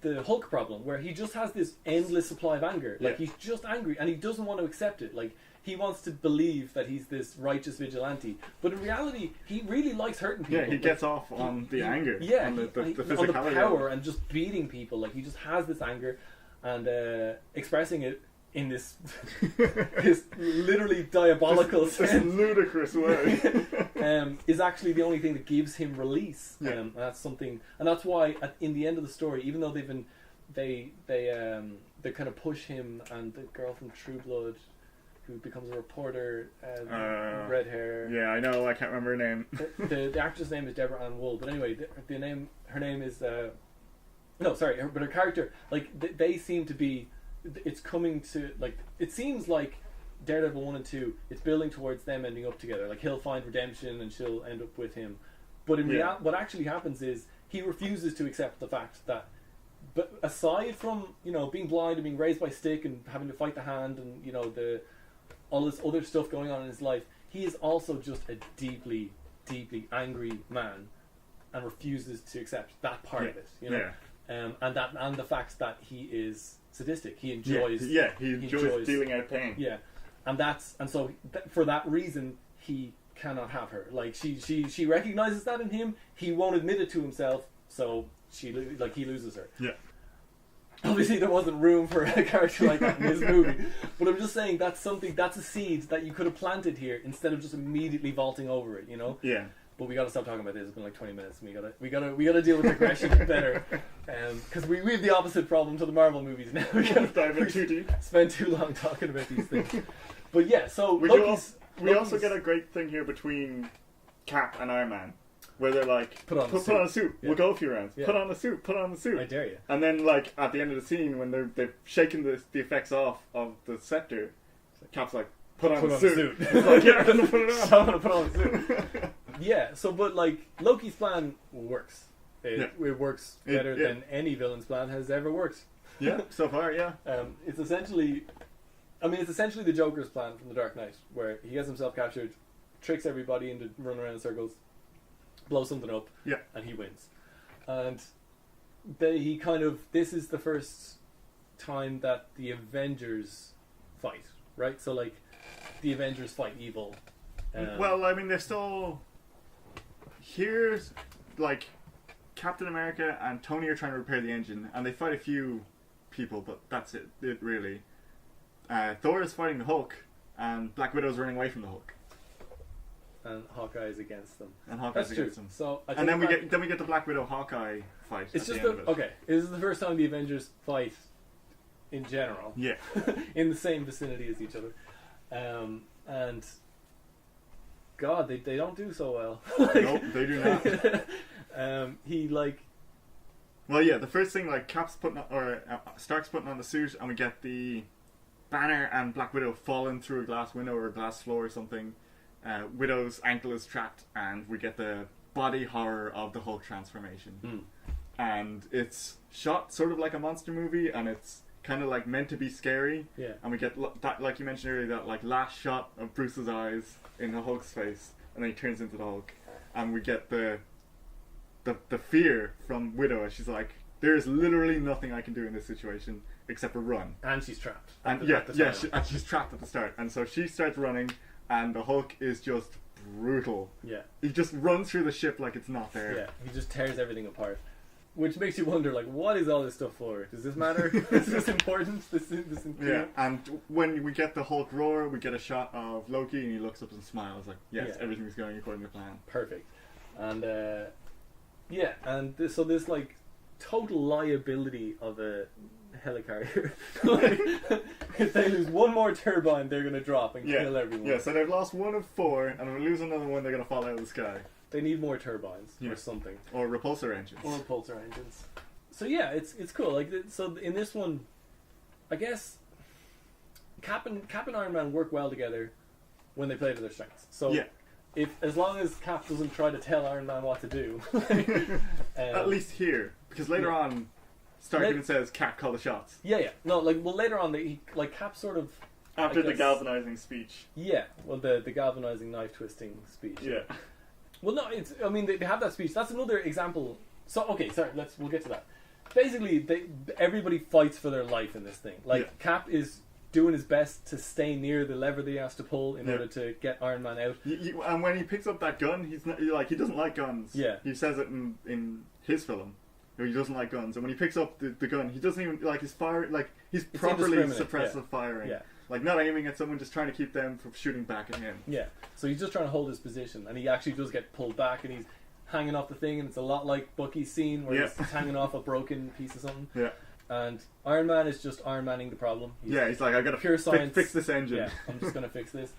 the Hulk problem, where he just has this endless supply of anger. Like he's just angry, and he doesn't want to accept it. Like he wants to believe that he's this righteous vigilante, but in reality, he really likes hurting people. Yeah, he gets off on the anger. Yeah, on the physicality, on the power, and just beating people. Like he just has this anger, and expressing it in this this literally diabolical sense, this ludicrous way, is actually the only thing that gives him release. Yeah. And that's something, and that's why in the end of the story, even though they kind of push him and the girl from True Blood, who becomes a reporter, red hair. Yeah, I know. I can't remember her name. the actress name is Deborah Ann Wool, but anyway, her name is but her character, like they seem to be. It's coming to, like, it seems like Daredevil 1 and 2, it's building towards them ending up together. Like, he'll find redemption and she'll end up with him. But in what actually happens is he refuses to accept the fact that, but aside from, you know, being blind and being raised by a stick and having to fight the hand and, you know, all this other stuff going on in his life, he is also just a deeply, deeply angry man and refuses to accept that part of it, you know? Yeah. And the fact that he is sadistic. He enjoys. He enjoys dealing out pain. Yeah, and so for that reason, he cannot have her. Like she recognizes that in him. He won't admit it to himself. So he loses her. Yeah. Obviously, there wasn't room for a character like that in this movie. But I'm just saying that's a seed that you could have planted here instead of just immediately vaulting over it. You know. Yeah. But we got to stop talking about this. It's been like 20 minutes. And we gotta deal with digression better, because we have the opposite problem to the Marvel movies now. We gotta dive in too deep. Spend too long talking about these things. But yeah, so we also get a great thing here between Cap and Iron Man, where they're like, put on a suit. Yeah. We'll go a few rounds. Yeah. Put on a suit. I dare you. And then, like, at the end of the scene, when they've shaken the effects off of the scepter, Cap's like, put on a suit. It's like, yeah, put it on. I'm gonna put on a suit. Yeah, so but like Loki's plan works. It works better than any villain's plan has ever worked. Yeah, so far, yeah. It's essentially the Joker's plan from The Dark Knight, where he gets himself captured, tricks everybody into running around in circles, blows something up, and he wins. And this is the first time that the Avengers fight, right? So like the Avengers fight evil. Well, I mean, they're still... Here's, like, Captain America and Tony are trying to repair the engine, and they fight a few people, but that's it really. Thor is fighting the Hulk, and Black Widow's running away from the Hulk. And Hawkeye's against them. And Hawkeye's against them. So and then we get the Black Widow Hawkeye fight. It's just okay. This is the first time the Avengers fight in general. Yeah. In the same vicinity as each other, and God, they don't do so well. Nope, they do not. He like. Well, yeah. The first thing, like, Cap's putting on, or Stark's putting on the suit, and we get the Banner and Black Widow falling through a glass window or a glass floor or something. Widow's ankle is trapped, and we get the body horror of the Hulk transformation. And it's shot sort of like a monster movie, and it's kind of like meant to be scary. Yeah. And we get that, like you mentioned earlier, that like last shot of Bruce's eyes in the Hulk's face, and then he turns into the Hulk, and we get the fear from Widow as she's like, there is literally nothing I can do in this situation except for run. And she's trapped. And she's trapped at the start, and so she starts running. And the Hulk is just brutal. Yeah. He just runs through the ship like it's not there. Yeah, he just tears everything apart. Which makes you wonder, like, what is all this stuff for? Does this matter? Is this important? Yeah, and when we get the Hulk roar, we get a shot of Loki, and he looks up and smiles like, yes, everything's going according to plan. Perfect. And, so this, like, total liability of a helicarrier. If they lose one more turbine, they're going to drop and kill everyone. Yeah, so they've lost one of 4, and if we lose another one, they're going to fall out of the sky. They need more turbines or something. Or repulsor engines. So yeah, it's cool. Like, so in this one, I guess Cap and Iron Man work well together when they play to their strengths. So as long as Cap doesn't try to tell Iron Man what to do, at least here, because later on, Stark even says, "Cap, call the shots." Yeah. No, later on, Cap sort of after the galvanizing speech. Yeah, well, the galvanizing knife twisting speech. Yeah. Well, no, they have that speech. That's another example. So okay, sorry, we'll get to that. Basically, everybody fights for their life in this thing. Cap is doing his best to stay near the lever that he has to pull in order to get Iron Man out. And when he picks up that gun, he doesn't like guns. Yeah. He says it in his film. He doesn't like guns, and when he picks up the gun, he doesn't even his fire. He's properly suppressive firing. Yeah. Not aiming at someone, just trying to keep them from shooting back at him. Yeah. So he's just trying to hold his position, and he actually does get pulled back, and he's hanging off the thing, and it's a lot like Bucky's scene where he's hanging off a broken piece of something. Yeah. And Iron Man is just Iron Manning the problem. He's like, I gotta pure science. Fix this engine. Yeah, I'm just gonna fix this.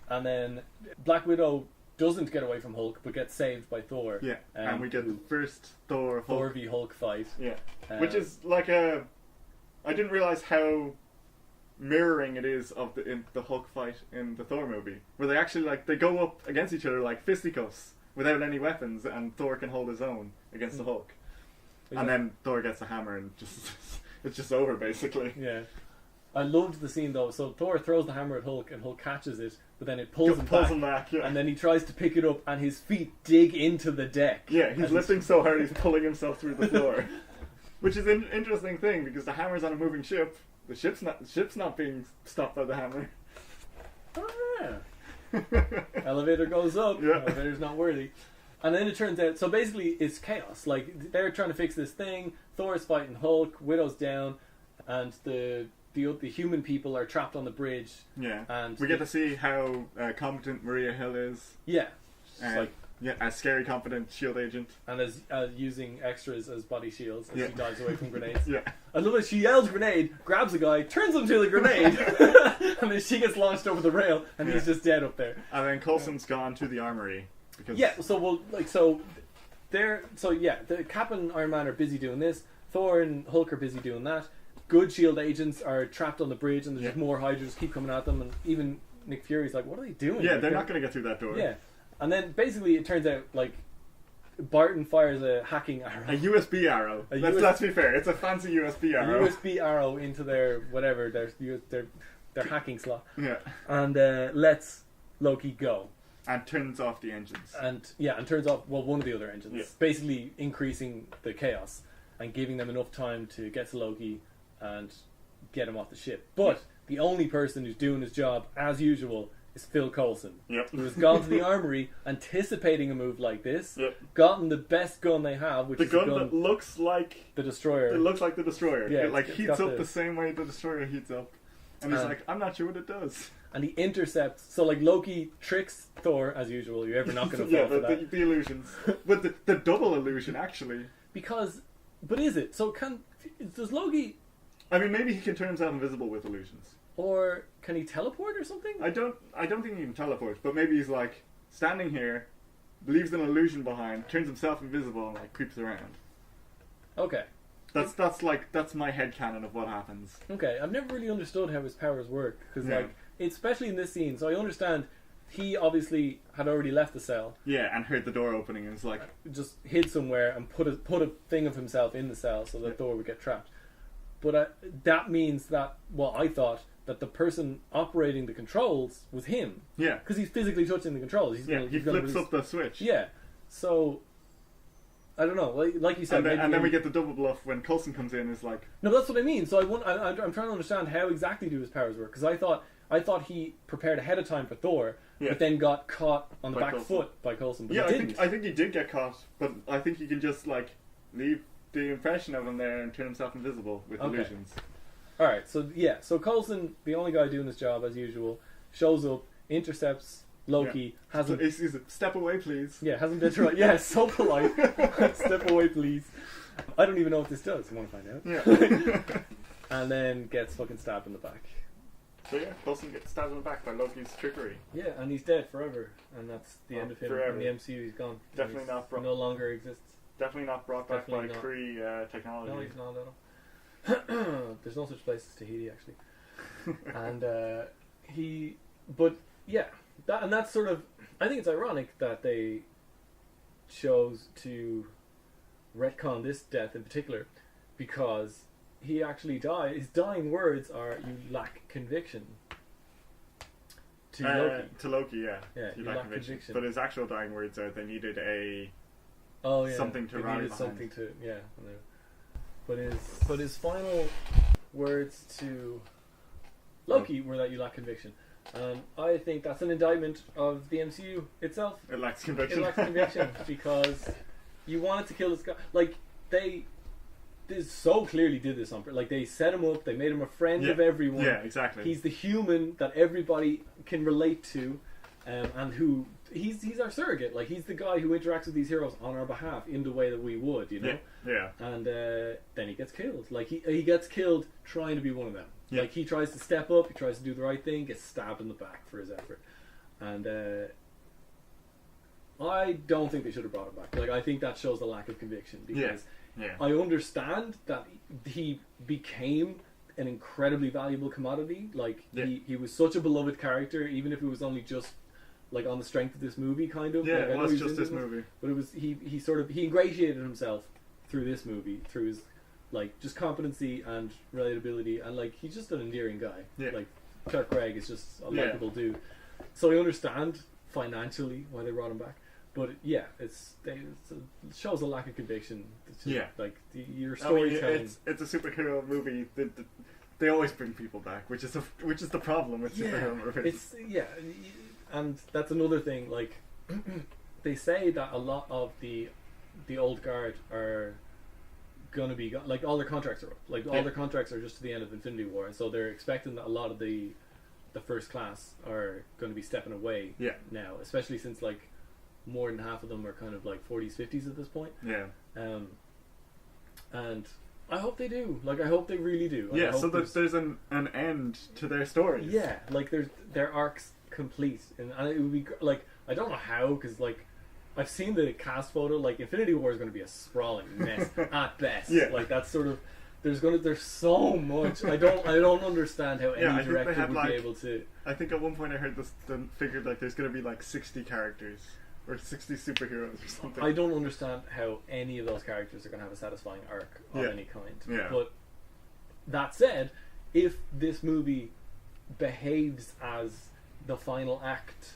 And then Black Widow doesn't get away from Hulk, but gets saved by Thor. Yeah, and we get the first Thor v Hulk fight. Yeah, which is like I didn't realize how mirroring it is of the Hulk fight in the Thor movie, where they actually they go up against each other like fisticuffs without any weapons, and Thor can hold his own against the Hulk. And then Thor gets a hammer, and it's just over basically. Yeah. I loved the scene though. So Thor throws the hammer at Hulk, and Hulk catches it, but then it pulls him back, yeah. And then he tries to pick it up, and his feet dig into the deck. Yeah, he's lifting so hard he's pulling himself through the floor, which is an interesting thing because the hammer's on a moving ship. The ship's not being stopped by the hammer. Oh yeah. Elevator goes up. Yeah. Elevator's not worthy. And then it turns out, so basically it's chaos. Like, they're trying to fix this thing. Thor's fighting Hulk. Widow's down, and the human people are trapped on the bridge. Yeah, and we get to see how competent Maria Hill is. Yeah, a scary, competent shield agent, and as using extras as body shields as she dives away from grenades. Yeah, I love it. She yells grenade, grabs a guy, turns him to the grenade, and then she gets launched over the rail, and he's just dead up there. And then Coulson's gone to the armory because the Cap and Iron Man are busy doing this. Thor and Hulk are busy doing that. Good shield agents are trapped on the bridge, and there's just more Hydras keep coming at them, and even Nick Fury's like, what are they doing? Yeah, they're not going to get through that door. Yeah. And then basically it turns out Barton fires a hacking arrow. A USB arrow. Let's be fair, it's a fancy USB arrow. A USB arrow into their hacking slot. Yeah. And lets Loki go. And turns off the engines. And turns off one of the other engines. Yeah. Basically increasing the chaos. and giving them enough time to get to Loki and get him off the ship. But the only person who's doing his job as usual is Phil Coulson, who has gone to the armory anticipating a move like this, gotten the best gun they have, which is the gun that looks like the Destroyer. It looks like the Destroyer. Yeah, it like heats up the same way the Destroyer heats up. And he's like, I'm not sure what it does. And he intercepts. So like Loki tricks Thor as usual. You're ever not going to fall for that. The illusions, but the double illusion actually. But is it? So does Loki? I mean, maybe he can turn himself invisible with illusions. Or can he teleport or something? I don't think he can teleport, but maybe he's like standing here, leaves an illusion behind, turns himself invisible, and like creeps around. Okay. That's my headcanon of what happens. Okay, I've never really understood how his powers work because especially in this scene. So I understand he obviously had already left the cell. Yeah, and heard the door opening and was like just hid somewhere and put a thing of himself in the cell so that Thor would get trapped. But that means that I thought that the person operating the controls was him. Yeah, because he's physically touching the controls. He flips up the switch. Yeah, so. I don't know, like you said, and then we get the double bluff when Coulson comes in. Is like no, that's what I mean. So I'm trying to understand how exactly do his powers work because I thought he prepared ahead of time for Thor, but then got caught on the back foot by Coulson. But he didn't. I think he did get caught, but I think he can just like leave the impression of him there and turn himself invisible with illusions. All right, so Coulson, the only guy doing his job as usual, shows up, intercepts Loki, hasn't... He's step away, please. Yeah, hasn't been right. Yeah, so polite. Step away, please. I don't even know what this does. I want to find out. Yeah. And then gets fucking stabbed in the back. So yeah, Coulson gets stabbed in the back by Loki's trickery. Yeah, and he's dead forever. And that's the end of him. Forever. In the MCU, he's gone. Definitely not brought... No longer exists. Definitely not brought back by Kree technology. No, he's not at all. There's no such place as Tahiti, actually. And that's sort of, I think it's ironic that they chose to retcon this death in particular because he actually died. His dying words are, "You lack conviction." To Loki, yeah. Yeah, you lack conviction. But his actual dying words are, they needed something to rally behind. Something to, yeah. But his final words to Loki were that you lack conviction. I think that's an indictment of the MCU itself. It lacks conviction. It lacks conviction because you wanted to kill this guy. Like they so clearly did this on purpose. Like they set him up. They made him a friend of everyone. Yeah, exactly. He's the human that everybody can relate to, and who he's our surrogate. Like he's the guy who interacts with these heroes on our behalf in the way that we would, you know. Yeah. And then he gets killed. Like he gets killed trying to be one of them. Yeah. Like he tries to step up, he tries to do the right thing, gets stabbed in the back for his effort. And I don't think they should have brought him back. Like I think that shows the lack of conviction because I understand that he became an incredibly valuable commodity. Like he was such a beloved character, even if it was only just like on the strength of this movie, kind of. Yeah, like, it was just this movie. But it was he ingratiated himself through this movie, through his like just competency and relatability, and like he's just an endearing guy. Yeah. Like Clark Gregg is just a likable dude. So I understand financially why they brought him back, but it shows a lack of conviction. Like your storytelling. It's a superhero movie. They always bring people back, which is the problem with superhero movies. And that's another thing. Like they say that a lot of the old guard are gonna be like all their contracts are up. Like all their contracts are just to the end of Infinity War, and so they're expecting that a lot of the first class are going to be stepping away now, especially since like more than half of them are kind of like 40s 50s at this point. And I hope they do. Like I hope they really do. So there's an end to their stories. Yeah, like their arcs complete, and it would be like I don't know how, because like I've seen the cast photo. Like Infinity War is going to be a sprawling mess at best. Like that's sort of there's so much. I don't understand how any director would be able to. I think at one point I heard the figure like there's going to be like 60 characters or 60 superheroes or something. I don't understand how any of those characters are going to have a satisfying arc of any kind. But that said, if this movie behaves as the final act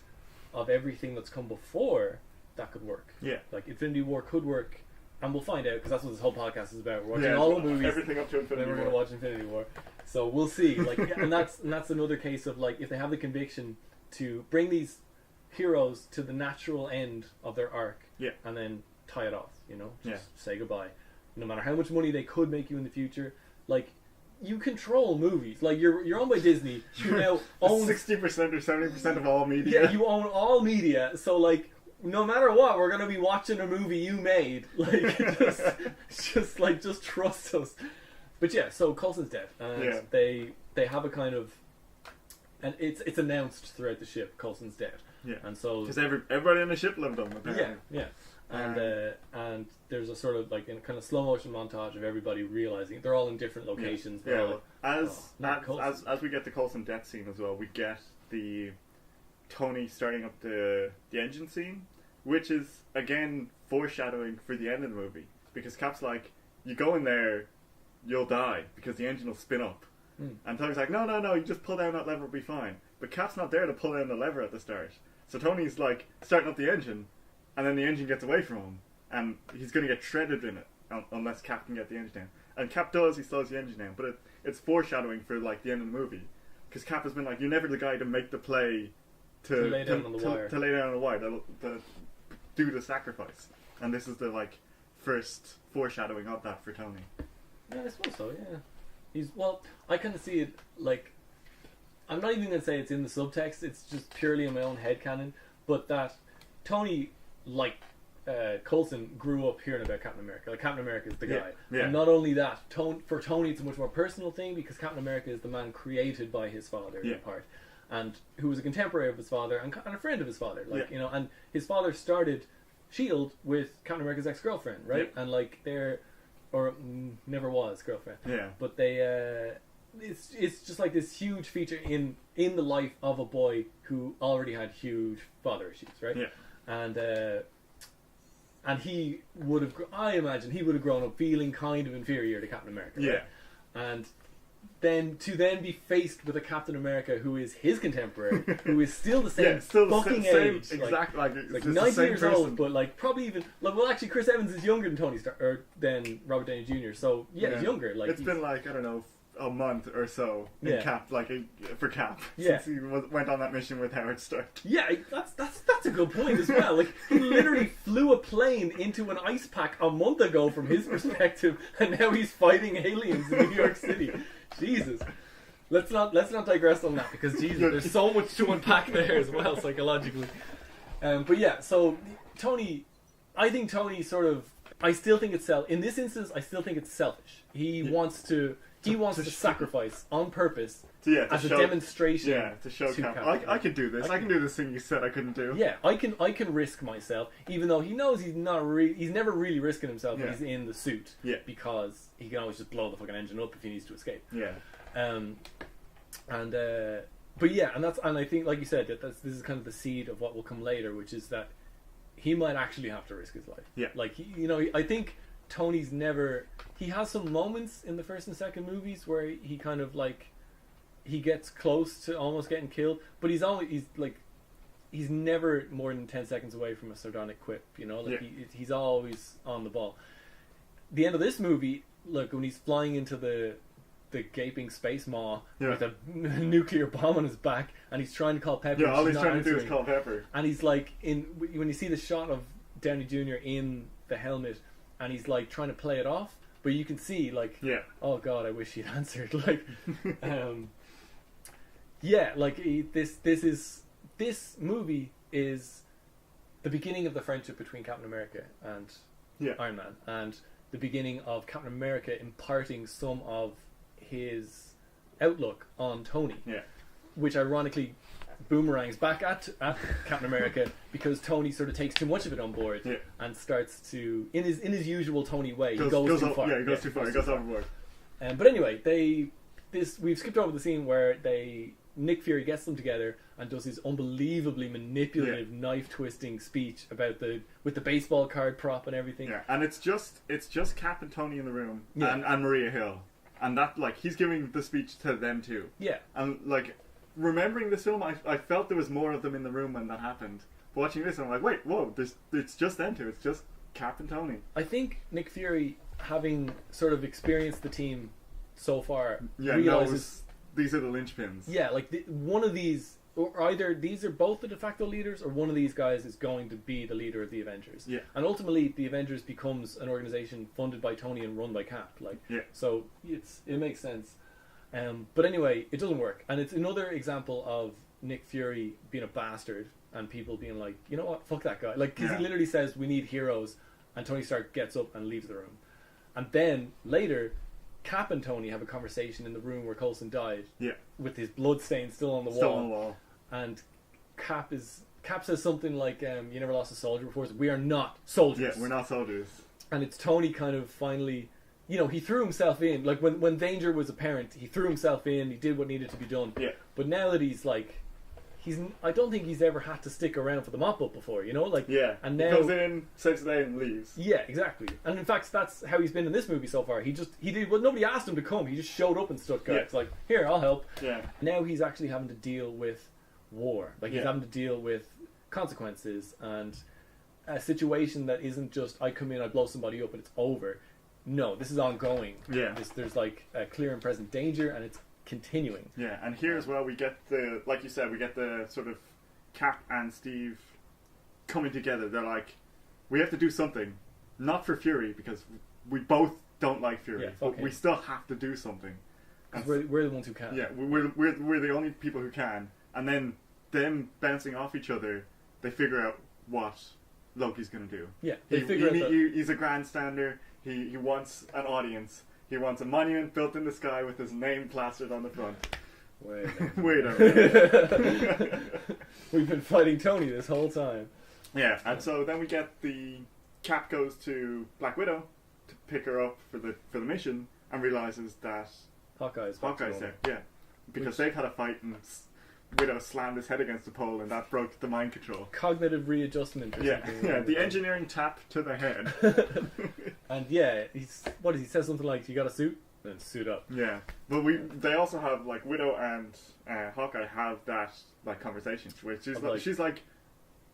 of everything that's come before, that could work. Like Infinity War could work and we'll find out because that's what this whole podcast is about. We're watching all the movies, everything up to Infinity then we're War. going to watch Infinity War. So we'll see. Like, and that's another case of like if they have the conviction to bring these heroes to the natural end of their arc, and then tie it off. You know, just say goodbye. No matter how much money they could make you in the future, like. You control movies. Like, you're owned by Disney. You now own 60% or 70% of all media. Yeah, you own all media. So, like, no matter what, we're going to be watching a movie you made. Like, just trust us. But yeah, so Coulson's dead. And they have a kind of... And it's announced throughout the ship, Coulson's dead. Yeah. And so... Because everybody on the ship loved him, apparently. Yeah. And there's a sort of like in a kind of slow motion montage of everybody realizing they're all in different locations. As we get the Coulson death scene as well, we get the Tony starting up the engine scene, which is again foreshadowing for the end of the movie because Cap's like, you go in there, you'll die because the engine will spin up, and Tony's like, no, you just pull down that lever, it'll be fine. But Cap's not there to pull down the lever at the start, so Tony's like starting up the engine. And then the engine gets away from him, and he's going to get shredded in it unless Cap can get the engine down. And Cap does; he slows the engine down. But it's foreshadowing for like the end of the movie, because Cap has been like, "You're never the guy to make the play to lay down on the wire, to lay down on the wire, to do the sacrifice." And this is the like first foreshadowing of that for Tony. Yeah, I suppose so. Yeah, I kind of see it like I'm not even going to say it's in the subtext. It's just purely in my own headcanon. But that Tony. Like Coulson grew up hearing about Captain America. Like Captain America is the guy, and not only that, for Tony it's a much more personal thing because Captain America is the man created by his father in part, and who was a contemporary of his father and a friend of his father. Like you know, and his father started Shield with Captain America's ex-girlfriend, right? And like never was girlfriend. Yeah, but they. It's just like this huge feature in the life of a boy who already had huge father issues, right? Yeah. And he would have, I imagine, he would have grown up feeling kind of inferior to Captain America. Right? And then be faced with a Captain America who is his contemporary, who is still the same fucking age. Exactly. Like 90 years old, but like probably even, like, well actually Chris Evans is younger than than Robert Downey Jr. So he's younger. Like it's been like, I don't know, a month or so in Cap, for Cap, since he went on that mission with Howard Stark. Yeah, that's a good point as well. Like he literally flew a plane into an ice pack a month ago from his perspective, and now he's fighting aliens in New York City. Jesus, let's not digress on that because Jesus, there's so much to unpack there as well psychologically. But yeah, so Tony, I think Tony I still think it's in this instance. I still think it's selfish. He wants to. He wants to sacrifice on purpose as a demonstration. Yeah, to show Cap. I can do this. I can do this thing you said I couldn't do. Yeah, I can risk myself, even though he knows he's never really risking himself when he's in the suit. Yeah. Because he can always just blow the fucking engine up if he needs to escape. Yeah. But yeah, and I think, like you said, this is kind of the seed of what will come later, which is that he might actually have to risk his life. Yeah. Like I think. Tony's never. He has some moments in the first and second movies where he kind of like he gets close to almost getting killed, but he's never more than 10 seconds away from a sardonic quip. You know, like he's always on the ball. The end of this movie, look, when he's flying into the gaping space maw with a nuclear bomb on his back, and he's trying to call Pepper. Yeah, all he's trying to do is call Pepper. And he's like when you see the shot of Downey Jr. in the helmet. And he's like trying to play it off, but you can see like, oh god, I wish he'd answered. Like, this movie is the beginning of the friendship between Captain America and Iron Man, and the beginning of Captain America imparting some of his outlook on Tony, which ironically boomerangs back at Captain America because Tony sort of takes too much of it on board and starts to in his usual Tony way he goes too far. Yeah, he goes too far. He goes overboard. But anyway, we've skipped over the scene where Nick Fury gets them together and does his unbelievably manipulative knife twisting speech about with the baseball card prop and everything. Yeah, and it's just Cap and Tony in the room and Maria Hill, and that like he's giving the speech to them too. Yeah, and like. Remembering this film, I felt there was more of them in the room when that happened. Watching this, I'm like, wait, whoa, it's just them two. It's just Cap and Tony. I think Nick Fury, having sort of experienced the team so far, Yeah, realizes these are the linchpins. yeah, like one of these, or either these are both the de facto leaders, or one of these guys is going to be the leader of the Avengers. Yeah. And ultimately, the Avengers becomes an organization funded by Tony and run by Cap. Like, Yeah. so it makes sense. But anyway, it doesn't work, and it's another example of Nick Fury being a bastard and people being like, you know what, fuck that guy. Like, because he literally says we need heroes, and Tony Stark gets up and leaves the room, and then later, Cap and Tony have a conversation in the room where Coulson died. Yeah. With his blood stain still on the Still wall. on the wall. And Cap says something like, "You never lost a soldier before." So we are not soldiers. Yeah, we're not soldiers. And it's Tony kind of finally, he threw himself in. Like when danger was apparent, he threw himself in. He did what needed to be done. Yeah. But now that I don't think he's ever had to stick around for the mop up before. Like Yeah. And now he comes in, saves the day, and leaves. yeah, exactly. And in fact, that's how he's been in this movie so far. He did well. Nobody asked him to come. He just showed up in Stuttgart. Yeah. It's like, here, I'll help. Yeah. Now he's actually having to deal with war. Like he's having to deal with consequences and a situation that isn't just I come in, I blow somebody up, and it's over. No, this is ongoing. Yeah. There's like a clear and present danger, and it's continuing. Yeah, and here as well we get the, like you said, we get the sort of Cap and Steve coming together. They're like, we have to do something, not for Fury, because we both don't like Fury, Yeah, but fuck we him. still have to do something. Because we're the ones who can. Yeah, we're the only people who can. And then them bouncing off each other, they figure out what Loki's going to do. Yeah, they figure out that... He's a grandstander. He wants an audience. He wants a monument built in the sky with his name plastered on the front. Wait a minute. We've been fighting Tony this whole time. Yeah, and so then we get the Cap goes to Black Widow to pick her up for the mission, and realizes that Hawkeye's there. Yeah, because they've had a fight and Widow slammed his head against the pole, and that broke the mind control. Cognitive readjustment. Or Yeah, something yeah. The engineering tap to the head. And yeah, he says something like, "You got a suit?" Then suit up. Yeah, but they also have like Widow and Hawkeye have that like conversation, which is she's like,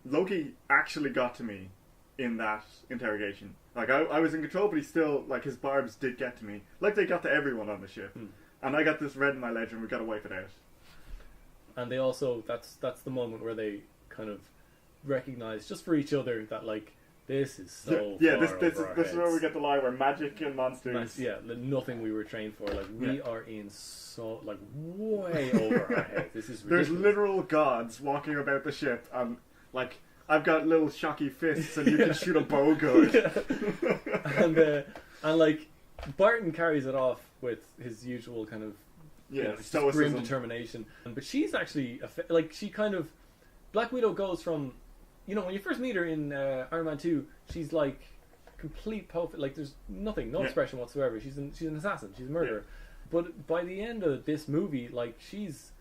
Loki actually got to me in that interrogation. Like I was in control, but he still, like, his barbs did get to me. Like they got to everyone on the ship. And I got this red in my ledger, and we got to wipe it out. And they also that's the moment where they kind of recognize just for each other that like this is so this far is where we get the line where magic and monsters. Yeah, nothing we were trained for. Like we are in so like way over our heads. This is ridiculous. There's literal gods walking about the ship, and like I've got little shocky fists, and you can shoot a bow good. And like Barton carries it off with his usual kind of grim determination. But she's actually she kind of Black Widow goes from, when you first meet her in Iron Man 2, she's like complete like there's nothing, no expression whatsoever. She's an assassin, she's a murderer. But by the end of this movie, like she's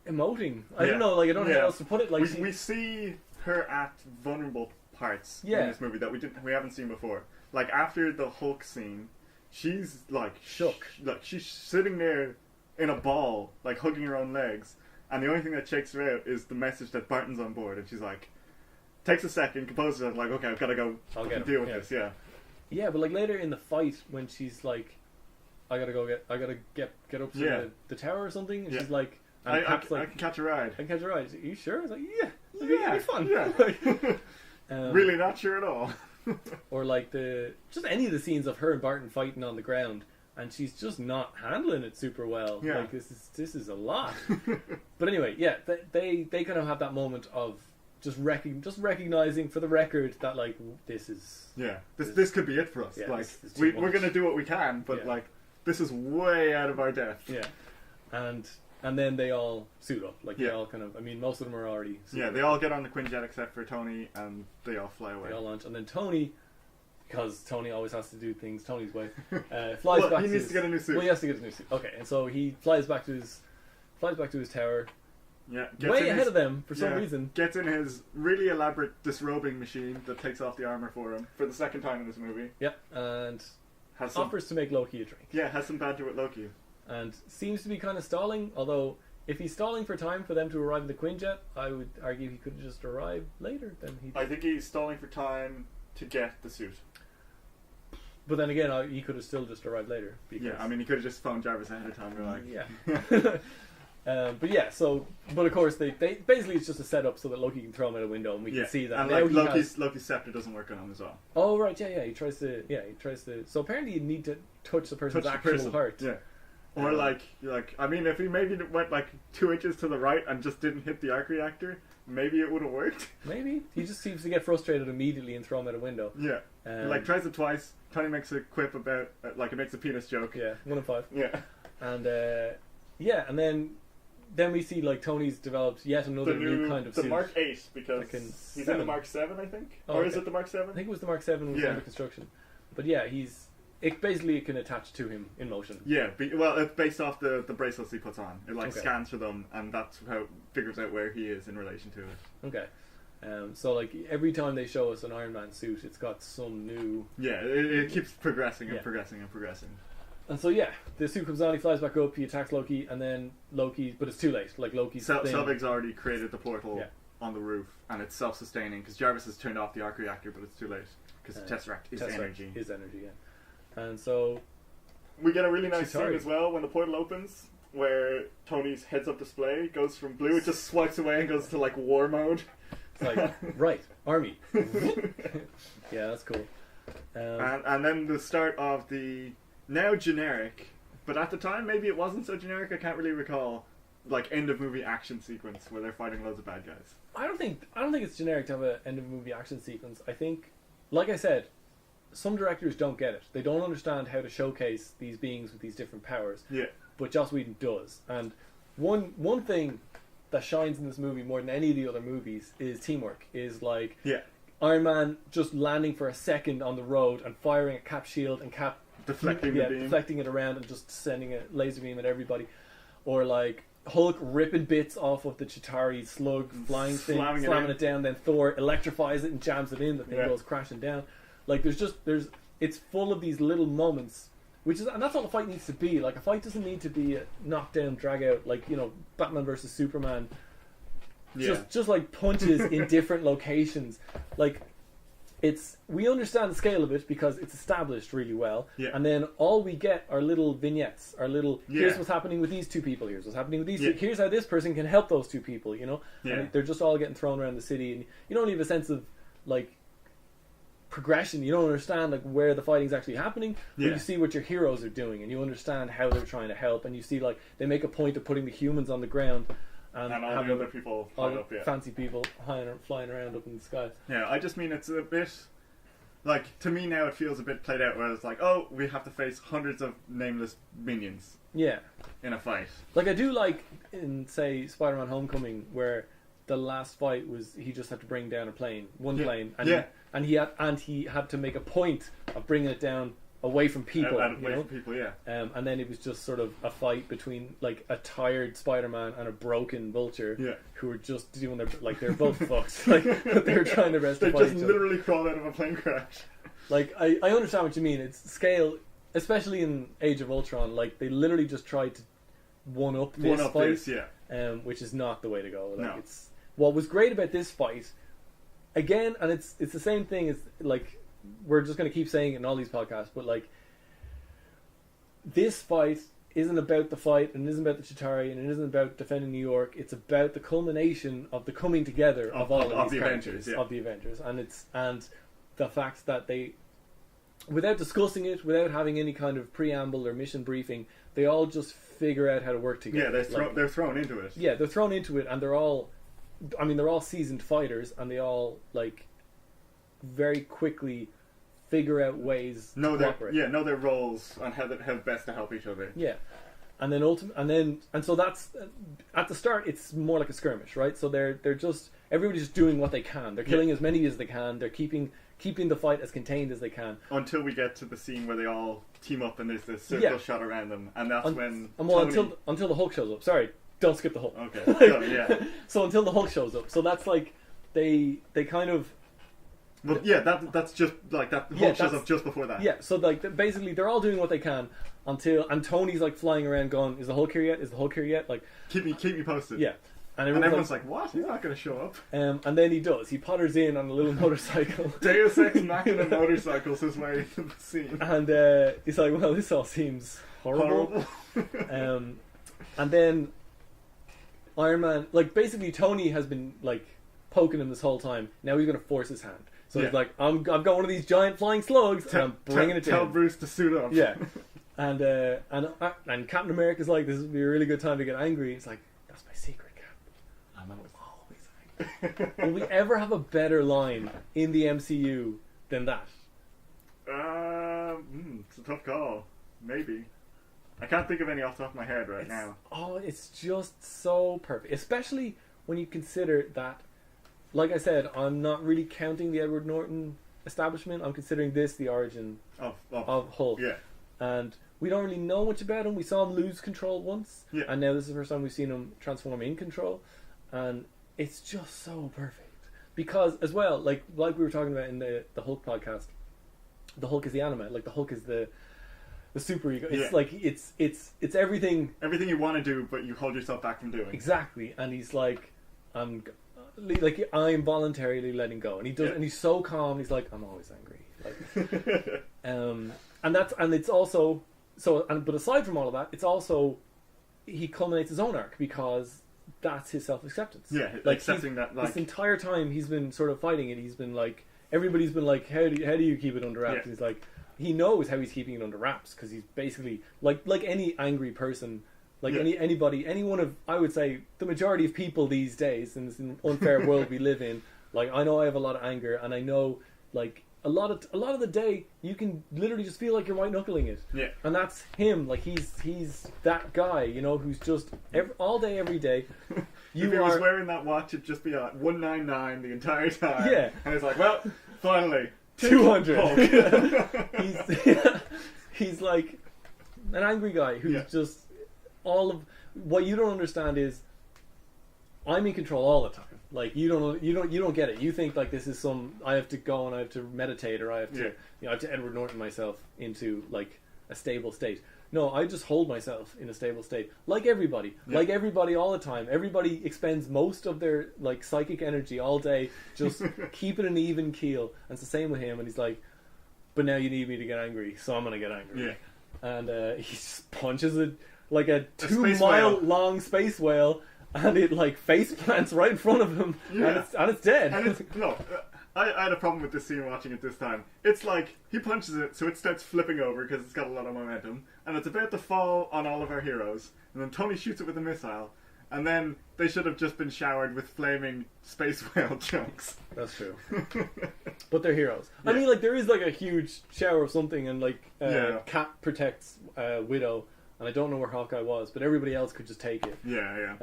emoting. I don't know, like I don't know how else to put it. Like we see her at vulnerable parts in this movie that we haven't seen before. Like after the Hulk scene, she's like shook. Like she's sitting there in a ball, like hugging her own legs, and the only thing that shakes her out is the message that Barton's on board, and she's like, takes a second, composes herself, like, okay, I've got to go deal with this. Yeah, but like later in the fight when she's like, I gotta get up to the tower or something, and she's like, and I can catch a ride. I can catch a ride. Are you sure? It's like, it'll be fun. Yeah. Really not sure at all. Or like just any of the scenes of her and Barton fighting on the ground, and she's just not handling it super well. Yeah. Like this is a lot. But anyway, they kind of have that moment of just recognizing for the record that like this is this could be it for us. Like we're gonna do what we can, but like this is way out of our depth. Yeah, and then they all suit up. Like they all kind of. I mean, most of them are already. They all get on the Quinjet except for Tony, and they all fly away. They all launch, and then Tony, because Tony always has to do things Tony's way, flies back. He needs to get a new suit. Well, he has to get a new suit. Okay, and so he flies back to his tower. Yeah, way ahead of them for some reason. Gets in his really elaborate disrobing machine that takes off the armor for him for the second time in this movie. Yeah, and offers to make Loki a drink. Yeah, has some banter with Loki. And seems to be kind of stalling, although if he's stalling for time for them to arrive in the Quinjet, I would argue he could have just arrived later. I think he's stalling for time to get the suit. But then again, he could have still just arrived later. Because, Yeah, I mean, he could have just phoned Jarvis ahead of time. And yeah. But yeah, but of course they basically it's just a setup so that Loki can throw him out a window and we can see that. And now like Loki's scepter doesn't work on him as well. Oh right, yeah. He tries to. So apparently you need to touch the person's actual heart. Yeah. Or like I mean, if he maybe went like 2 inches to the right and just didn't hit the arc reactor, maybe it would have worked. Maybe he just seems to get frustrated immediately and throw him out a window. Yeah. Like tries it twice. Tony makes a quip about like it makes a penis joke. Yeah, 1 in 5. Yeah. And and then we see like Tony's developed yet another new kind of the suit. Mark 8 because he's in the Mark 7, I think. Or is it the Mark 7? I think it was the Mark 7 was under construction. But yeah, it can attach to him in motion. Yeah, well, it's based off the bracelets he puts on. It scans for them, and that's how it figures out where he is in relation to it. Okay. So like every time they show us an Iron Man suit, it's got some new. Yeah, it keeps progressing and progressing and progressing. And so the suit comes on, he flies back up, he attacks Loki, and then but it's too late. Like Loki's Selvig's already created the portal on the roof, and it's self-sustaining because Jarvis has turned off the arc reactor, but it's too late because the Tesseract is energy. And so we get a really nice scene as well when the portal opens, where Tony's heads-up display goes from blue, it just swipes away and goes to like war mode. It's like right, army. Yeah, that's cool. And then the start of the now generic, but at the time maybe it wasn't so generic. I can't really recall. Like end of movie action sequence where they're fighting loads of bad guys. I don't think it's generic to have an end of movie action sequence. I think, like I said, some directors don't get it. They don't understand how to showcase these beings with these different powers. Yeah. But Joss Whedon does. And one thing that shines in this movie more than any of the other movies is teamwork. Is like Iron Man just landing for a second on the road and firing a Cap shield and Cap deflecting it around and just sending a laser beam at everybody. Or like Hulk ripping bits off of the Chitauri slug flying thing, slamming it down, then Thor electrifies it and jams it in, the thing goes crashing down. Like it's full of these little moments, and that's all a fight needs to be. Like a fight doesn't need to be a knockdown, drag out, like Batman versus Superman. Just like punches in different locations. Like we understand the scale of it because it's established really well. Yeah. And then all we get are little vignettes, here's what's happening with these two people, here's what's happening with these two, here's how this person can help those two people, Yeah. And they're just all getting thrown around the city, and you don't have a sense of like progression. You don't understand like where the fighting's actually happening, but you see what your heroes are doing and you understand how they're trying to help, and you see like they make a point of putting the humans on the ground and all the other people fly up, fancy people flying around up in the sky. Yeah, I just mean it's a bit like, to me now it feels a bit played out, where it's like, oh, we have to face hundreds of nameless minions in a fight. Like I do like in say Spider-Man Homecoming, where the last fight was he just had to bring down a plane, plane, and he had to make a point of bringing it down away from people, from people, and then it was just sort of a fight between like a tired Spider-Man and a broken Vulture, who were just doing their they're both fucked, but they were trying their best to fight each other. They just literally crawled out of a plane crash. Like I understand what you mean. It's scale, especially in Age of Ultron. Like they literally just tried to one up this fight, which is not the way to go. Like, it's what was great about this fight, again, and it's the same thing as like. We're just going to keep saying it in all these podcasts, but like this fight isn't about the fight, and it isn't about the Chitauri, and it isn't about defending New York. It's about the culmination of the coming together of all of these the characters, Avengers, of the Avengers, and the fact that they, without discussing it, without having any kind of preamble or mission briefing, they all just figure out how to work together. Yeah, they're thrown into it. Yeah, they're thrown into it, and they're all seasoned fighters, and they all like very quickly figure out ways to cooperate. Know their roles and how best to help each other. Yeah, and then so that's at the start. It's more like a skirmish, right? So they're just everybody's just doing what they can. They're killing as many as they can. They're keeping the fight as contained as they can until we get to the scene where they all team up and there's this circle shot around them, and that's when until the Hulk shows up. Sorry, don't skip the Hulk. Okay, So until the Hulk shows up, so that's like they kind of. Well, that's just like that. Hulk shows up just before that. Yeah, so like basically they're all doing what they can and Tony's like flying around going, "Is the Hulk here yet? Is the Hulk here yet?" Like keep me posted. Yeah, And everyone's like, what? He's not going to show up. And then he does. He potters in on a little motorcycle. Deus Ex Machina motorcycles his way into the scene. And he's like, well, this all seems horrible. And then Iron Man, like, basically Tony has been, like, poking him this whole time. Now he's going to force his hand. So he's like, I've got one of these giant flying slugs, and I'm bringing it to him. Tell Bruce to suit up. Yeah. And Captain America's like, this would be a really good time to get angry. It's like, that's my secret, Cap. I'm always angry. Will we ever have a better line in the MCU than that? It's a tough call. Maybe. I can't think of any off the top of my head now. Oh, it's just so perfect. Especially when you consider that, like I said, I'm not really counting the Edward Norton establishment. I'm considering this the origin of Hulk. Yeah. And we don't really know much about him. We saw him lose control once. Yeah. And now this is the first time we've seen him transform in control. And it's just so perfect. Because, as well, like we were talking about in the Hulk podcast, the Hulk is the anima. Like, the Hulk is the super ego. It's like, it's everything. Everything you want to do, but you hold yourself back from doing. Exactly. And he's like, I'm voluntarily letting go. And he does, and he's so calm. He's like, I'm always angry. Like, and it's also, but aside from all of that, it's also, he culminates his own arc because that's his self-acceptance. Yeah, like accepting that. Like, this entire time he's been sort of fighting it. He's been like, everybody's been like, how do you keep it under wraps? Yeah. And he's like, he knows how he's keeping it under wraps because he's basically like any angry person, like any one of, I would say, the majority of people these days in this unfair world we live in. Like, I know I have a lot of anger, and I know, like, a lot of the day you can literally just feel like you're white knuckling it. Yeah. And that's him. Like, he's that guy, you know, who's just all day, every day. If he was wearing that watch, it'd just be 199 the entire time. Yeah. And it's like, well, finally, 200. He's like an angry guy who's just all of what you don't understand is I'm in control all the time. Like, you don't get it. You think like this is I have to go and I have to meditate, or I have to I have to Edward Norton myself into like a stable state. No, I just hold myself in a stable state. Like everybody. Yeah. Like everybody all the time. Everybody expends most of their like psychic energy all day just keeping an even keel. And it's the same with him, and he's like, but now you need me to get angry, so I'm gonna get angry. Yeah. And he just punches it like a 2-mile-long space whale, and it like face plants right in front of him, and it's dead. And it's I had a problem with this scene watching it this time. It's like he punches it, so it starts flipping over because it's got a lot of momentum, and it's about to fall on all of our heroes. And then Tony shoots it with a missile, and then they should have just been showered with flaming space whale chunks. That's true. But they're heroes. Yeah. I mean, like, there is like a huge shower of something, and like Cap protects Widow. And I don't know where Hawkeye was, but everybody else could just take it. Yeah.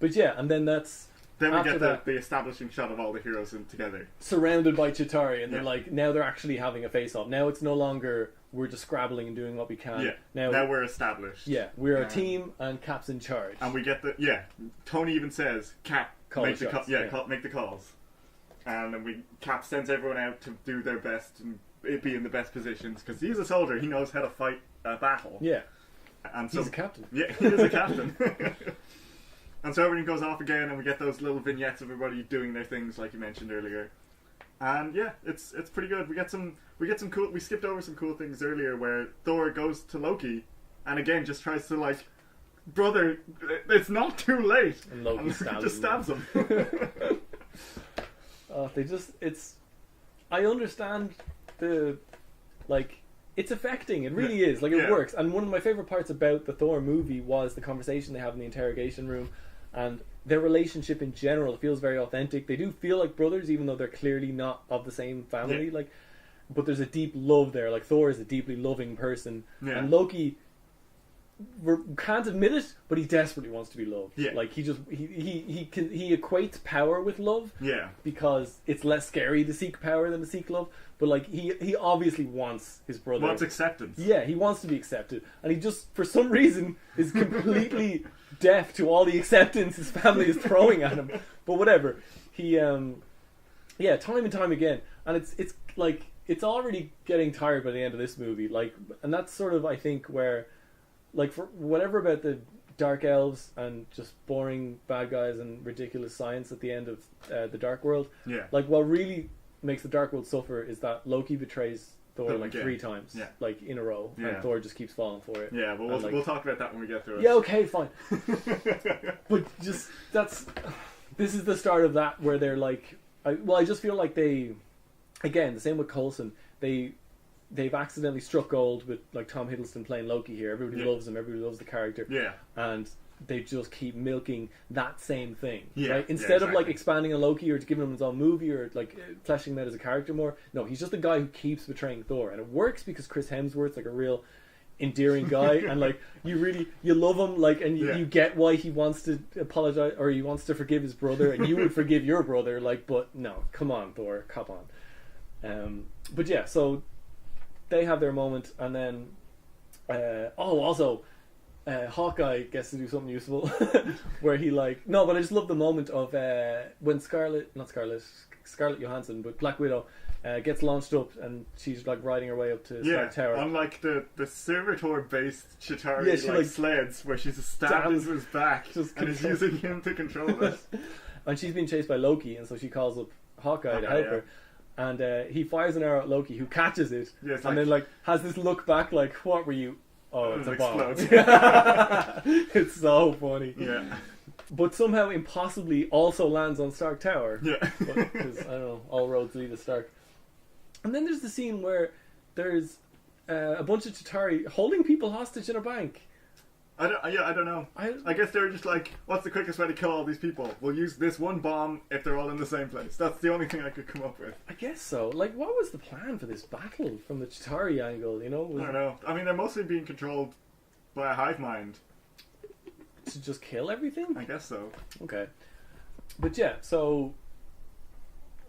But yeah, and then that's... Then we get the establishing shot of all the heroes together. Surrounded by Chitauri, and they're like, now they're actually having a face-off. Now it's no longer, we're just scrabbling and doing what we can. Yeah, now we're established. Yeah, we're a team, and Cap's in charge. And we get Tony even says, Cap, make the calls. And then Cap sends everyone out to do their best and be in the best positions, because he's a soldier, he knows how to fight a battle. Yeah. And so, he's a captain. Yeah, he is a captain. And so everything goes off again, and we get those little vignettes of everybody doing their things, like you mentioned earlier. And yeah, it's pretty good. We get some cool. We skipped over some cool things earlier, where Thor goes to Loki, and again just tries to like, brother, it's not too late. And Loki stabs him. I understand the like. It's affecting. It really is. Like, it works. And one of my favourite parts about the Thor movie was the conversation they have in the interrogation room, and their relationship in general feels very authentic. They do feel like brothers, even though they're clearly not of the same family. Like, but there's a deep love there. Like, Thor is a deeply loving person, and Loki can't admit it, but he desperately wants to be loved. Yeah. Like, he equates power with love. Yeah. Because it's less scary to seek power than to seek love. But like, he obviously wants his brother. Wants acceptance. Yeah, he wants to be accepted, and he just for some reason is completely deaf to all the acceptance his family is throwing at him. But whatever, he time and time again, and it's like it's already getting tired by the end of this movie. Like, and that's sort of, I think, where, like, for whatever about the dark elves and just boring bad guys and ridiculous science at the end of the Dark World. Yeah. Like, what really makes the Dark World suffer is that Loki betrays Thor Them like again. 3 times, Yeah. like in a row, Yeah. and Thor just keeps falling for it. Yeah, but And, we'll talk about that when we get to it. Yeah, okay, fine. But just this is the start of that where they're like, I just feel like they, again, the same with Coulson. They've accidentally struck gold with like Tom Hiddleston playing Loki here. Everybody Yeah. loves him. Everybody loves the character. Yeah. And they just keep milking that same thing. Yeah, Right? yeah, Instead of like exactly. expanding on Loki or giving him his own movie or like fleshing him out as a character more. No, he's just a guy who keeps betraying Thor, and it works because Chris Hemsworth's like a real endearing guy, and like you love him, like, and Yeah. you get why he wants to apologize or he wants to forgive his brother, and you would forgive your brother, like, but no, come on, Thor, cop on. But yeah, so they have their moment, and then Hawkeye gets to do something useful where he like, no, but I just love the moment of when Scarlett Johansson, but Black Widow gets launched up and she's like riding her way up to Yeah, Stark Tower. unlike the servitor-based Chitauri Yeah, she, like, sleds where she's stabbed into his back Just and is control- using him to control it. And she's being chased by Loki, and so she calls up Hawkeye to Hawkeye, help her. And he fires an arrow at Loki, who catches it, Yeah, it's and like- then like has this look back, like, "What were you?" Oh, And it's a it bomb. explodes. It's so funny. Yeah. But somehow impossibly also lands on Stark Tower. Yeah. Because I don't know, all roads lead to Stark. And then there's the scene where there's a bunch of Chitauri holding people hostage in a bank. I don't know. I guess they were just like, what's the quickest way to kill all these people? We'll use this one bomb if they're all in the same place. That's the only thing I could come up with. I guess so. Like, what was the plan for this battle from the Chitauri angle? You know, was I don't know. I mean, they're mostly being controlled by a hive mind. to just kill everything? I guess so. Okay. But yeah, so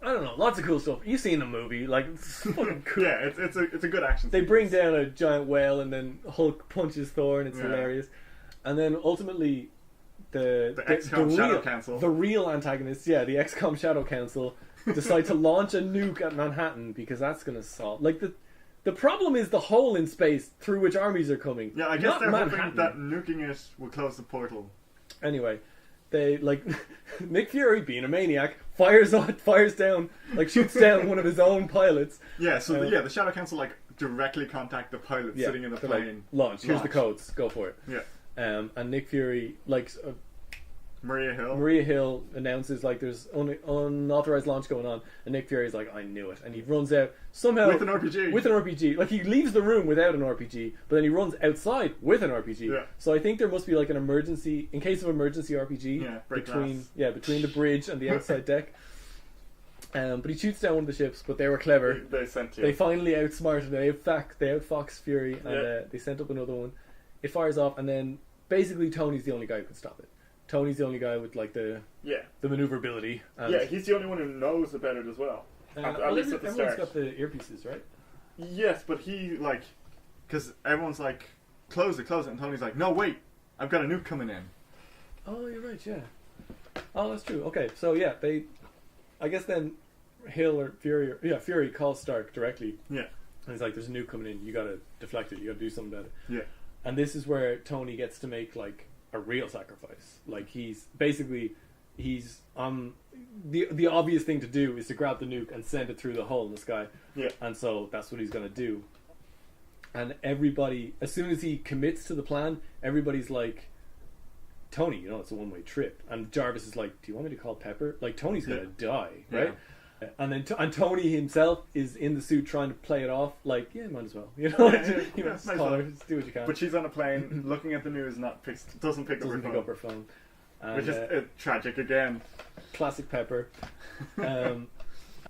I don't know, lots of cool stuff. You've seen the movie, like, it's fucking cool. Yeah, it's a good action. They sequence. bring down a giant whale, and then Hulk punches Thor, and it's Yeah. hilarious. And then ultimately, the XCOM Shadow Council. the real antagonists, yeah, the XCOM Shadow Council, decide to launch a nuke at Manhattan because that's going to solve. Like, the problem is the hole in space through which armies are coming. Yeah, I guess not they're Manhattan. hoping that nuking it will close the portal. Anyway, they like Nick Fury, being a maniac, fires down, like shoots down one of his own pilots. Yeah, so the Shadow Council like directly contact the pilot Yeah, sitting in the they're like, plane. launch. Here's the Launch. codes. Go for it. Yeah. And Nick Fury, like Maria Hill. Maria Hill announces like there's unauthorized launch going on, and Nick Fury's like, I knew it, and he runs out somehow With an RPG. With an RPG, like he leaves the room without an RPG, but then he runs outside with an RPG. Yeah. So I think there must be like an emergency, in case of emergency RPG, Yeah, break between glass. between the bridge and the outside deck. But he shoots down one of the ships, but they were clever. They sent you. They finally outsmarted. They outfoxed Fury, and Yeah. they sent up another one. It fires off, and then basically Tony's the only guy who can stop it. Tony's the only guy with like the Yeah. maneuverability. And, Yeah, he's the only one who knows about it as well. At least at the everyone's start. got the earpieces, right? Yes, but he like, because everyone's like, close it, and Tony's like, no, wait, I've got a nuke coming in. Oh, you're right. Yeah. Oh, that's true. Okay, so yeah, I guess then Hill or Fury calls Stark directly. Yeah. And he's like, "There's a nuke coming in. You gotta deflect it. You gotta do something about it." Yeah. And this is where Tony gets to make like a real sacrifice. Like he's basically the obvious thing to do is to grab the nuke and send it through the hole in the sky. Yeah. And so that's what he's gonna do. And everybody, as soon as he commits to the plan, everybody's like, Tony, you know, it's a one-way trip. And Jarvis is like, do you want me to call Pepper? Like, Tony's gonna die, right? And then and Tony himself is in the suit trying to play it off, like, yeah, might as well, you know, you know, just might as call well. her, just do what you can. But she's on a plane, looking at the news, doesn't pick doesn't pick up up her phone. And, which is tragic again. classic Pepper.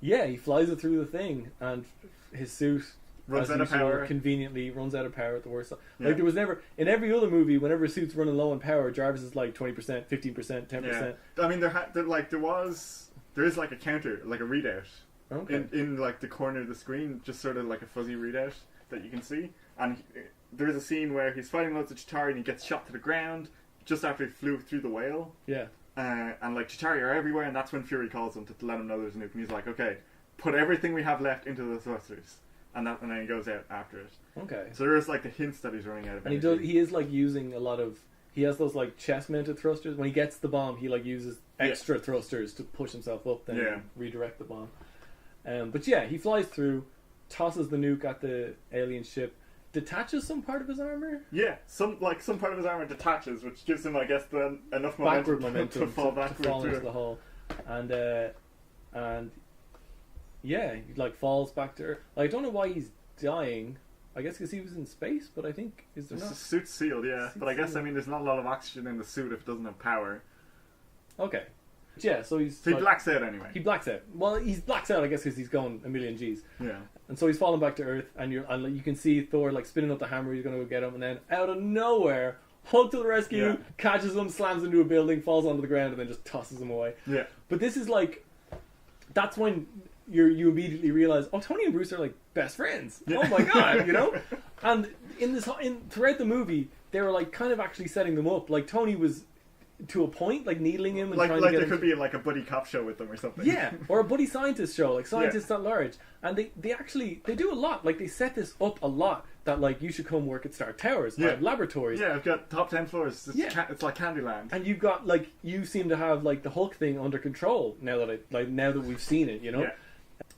Yeah, he flies it through the thing, and his suit Runs as out of usual, power. conveniently runs out of power at the worst time. Yeah. Like there was never in every other movie, whenever a suit's running low on power, Jarvis is like 20%, 15%, 10%. Yeah. I mean, there is like a counter, like a readout. Okay. In like the corner of the screen, just sort of like a fuzzy readout that you can see. And there's a scene where he's fighting loads of Chitauri and he gets shot to the ground just after he flew through the whale. Yeah. And like Chitauri are everywhere, and that's when Fury calls him to let him know there's a nuke. And he's like, okay, put everything we have left into the thrusters. And then he goes out after it. Okay. So there's like the hints that he's running out of And energy. he is like using a lot of. he has those like chest mounted thrusters. When he gets the bomb, he like uses extra thrusters to push himself up, then redirect the bomb. But yeah, he flies through, tosses the nuke at the alien ship, detaches some part of his armor. Yeah, some part of his armor detaches, which gives him, I guess, enough momentum to fall backward into the hull, and yeah, he like falls back to Earth. Like, I don't know why he's dying. I guess because he was in space, but I think is there not? The suit's sealed, yeah. But I guess there's not a lot of oxygen in the suit if it doesn't have power. Okay. Yeah, so he blacks out anyway. He blacks out. Well, he's blacks out, I guess, because he's going a million G's. Yeah. And so he's falling back to Earth, and you can see Thor like spinning up the hammer. He's going to go get him, and then out of nowhere, Hulk to the rescue, catches him, slams into a building, falls onto the ground, and then just tosses him away. Yeah. But this is like, that's when you immediately realize, oh, Tony and Bruce are like best friends. Yeah. Oh my god, you know. And throughout the movie, they were like kind of actually setting them up. Like Tony was, to a point, like needling him and trying to get there could be like a buddy cop show with them or something. Yeah, or a buddy scientist show, like Scientists at Large. And they do a lot. Like they set this up a lot, that like you should come work at Stark Towers. I have laboratories. Yeah, I've got top 10 floors. It's like Candyland. And you've got like, you seem to have like the Hulk thing under control now that we've seen it, you know. Yeah.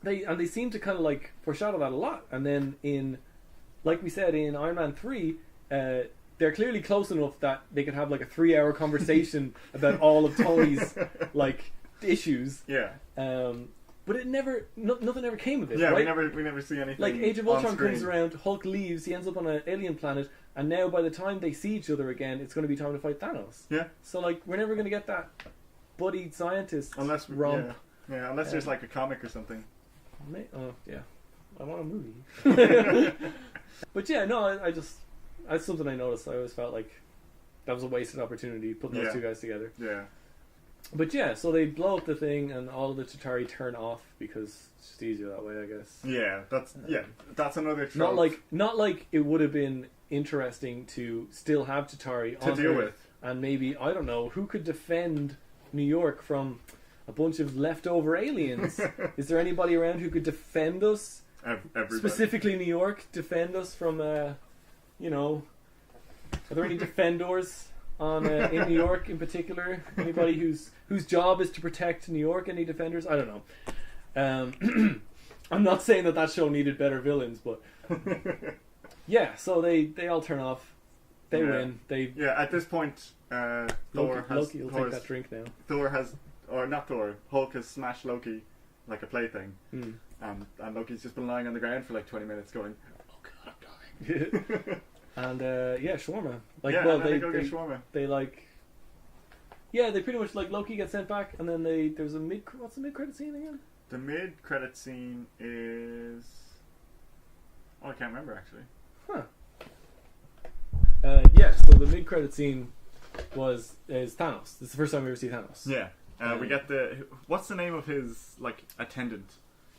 They seem to kind of like foreshadow that a lot. And then in, like we said, in Iron Man 3, they're clearly close enough that they could have like a 3-hour conversation about all of Tony's like issues. Yeah. But it nothing ever came of it. Yeah, right? we never see anything. Like Age of Ultron comes around, Hulk leaves, he ends up on an alien planet, and now by the time they see each other again, it's going to be time to fight Thanos. Yeah. So like, we're never going to get that buddy scientist romp. Yeah, unless there's like a comic or something. Yeah. I want a movie. But yeah, no, I just, that's something I noticed. I always felt like that was a wasted opportunity putting those two guys together. Yeah. But yeah, so they blow up the thing and all of the Chitauri turn off because it's just easier that way, I guess. Yeah, that's another trope. Not like it would have been interesting to still have Chitauri to deal with. And maybe, I don't know, who could defend New York from a bunch of leftover aliens? Is there anybody around who could defend us? Everybody. Specifically New York, defend us from, you know, are there any defenders in New York in particular? Anybody whose job is to protect New York? Any defenders? I don't know. I'm not saying that show needed better villains, but yeah. So they all turn off. They win. At this point, Loki will take that drink now. Hulk has smashed Loki like a plaything, and Loki's just been lying on the ground for like 20 minutes going, "Oh God, I'm dying." And shawarma. Like, they go get shawarma. They like, they pretty much like Loki gets sent back, and then there's a what's the mid-credit scene again? The mid-credit scene is, I can't remember actually. Huh. So the mid-credit scene is Thanos. This is the first time we ever see Thanos. Yeah. We get what's the name of his like attendant?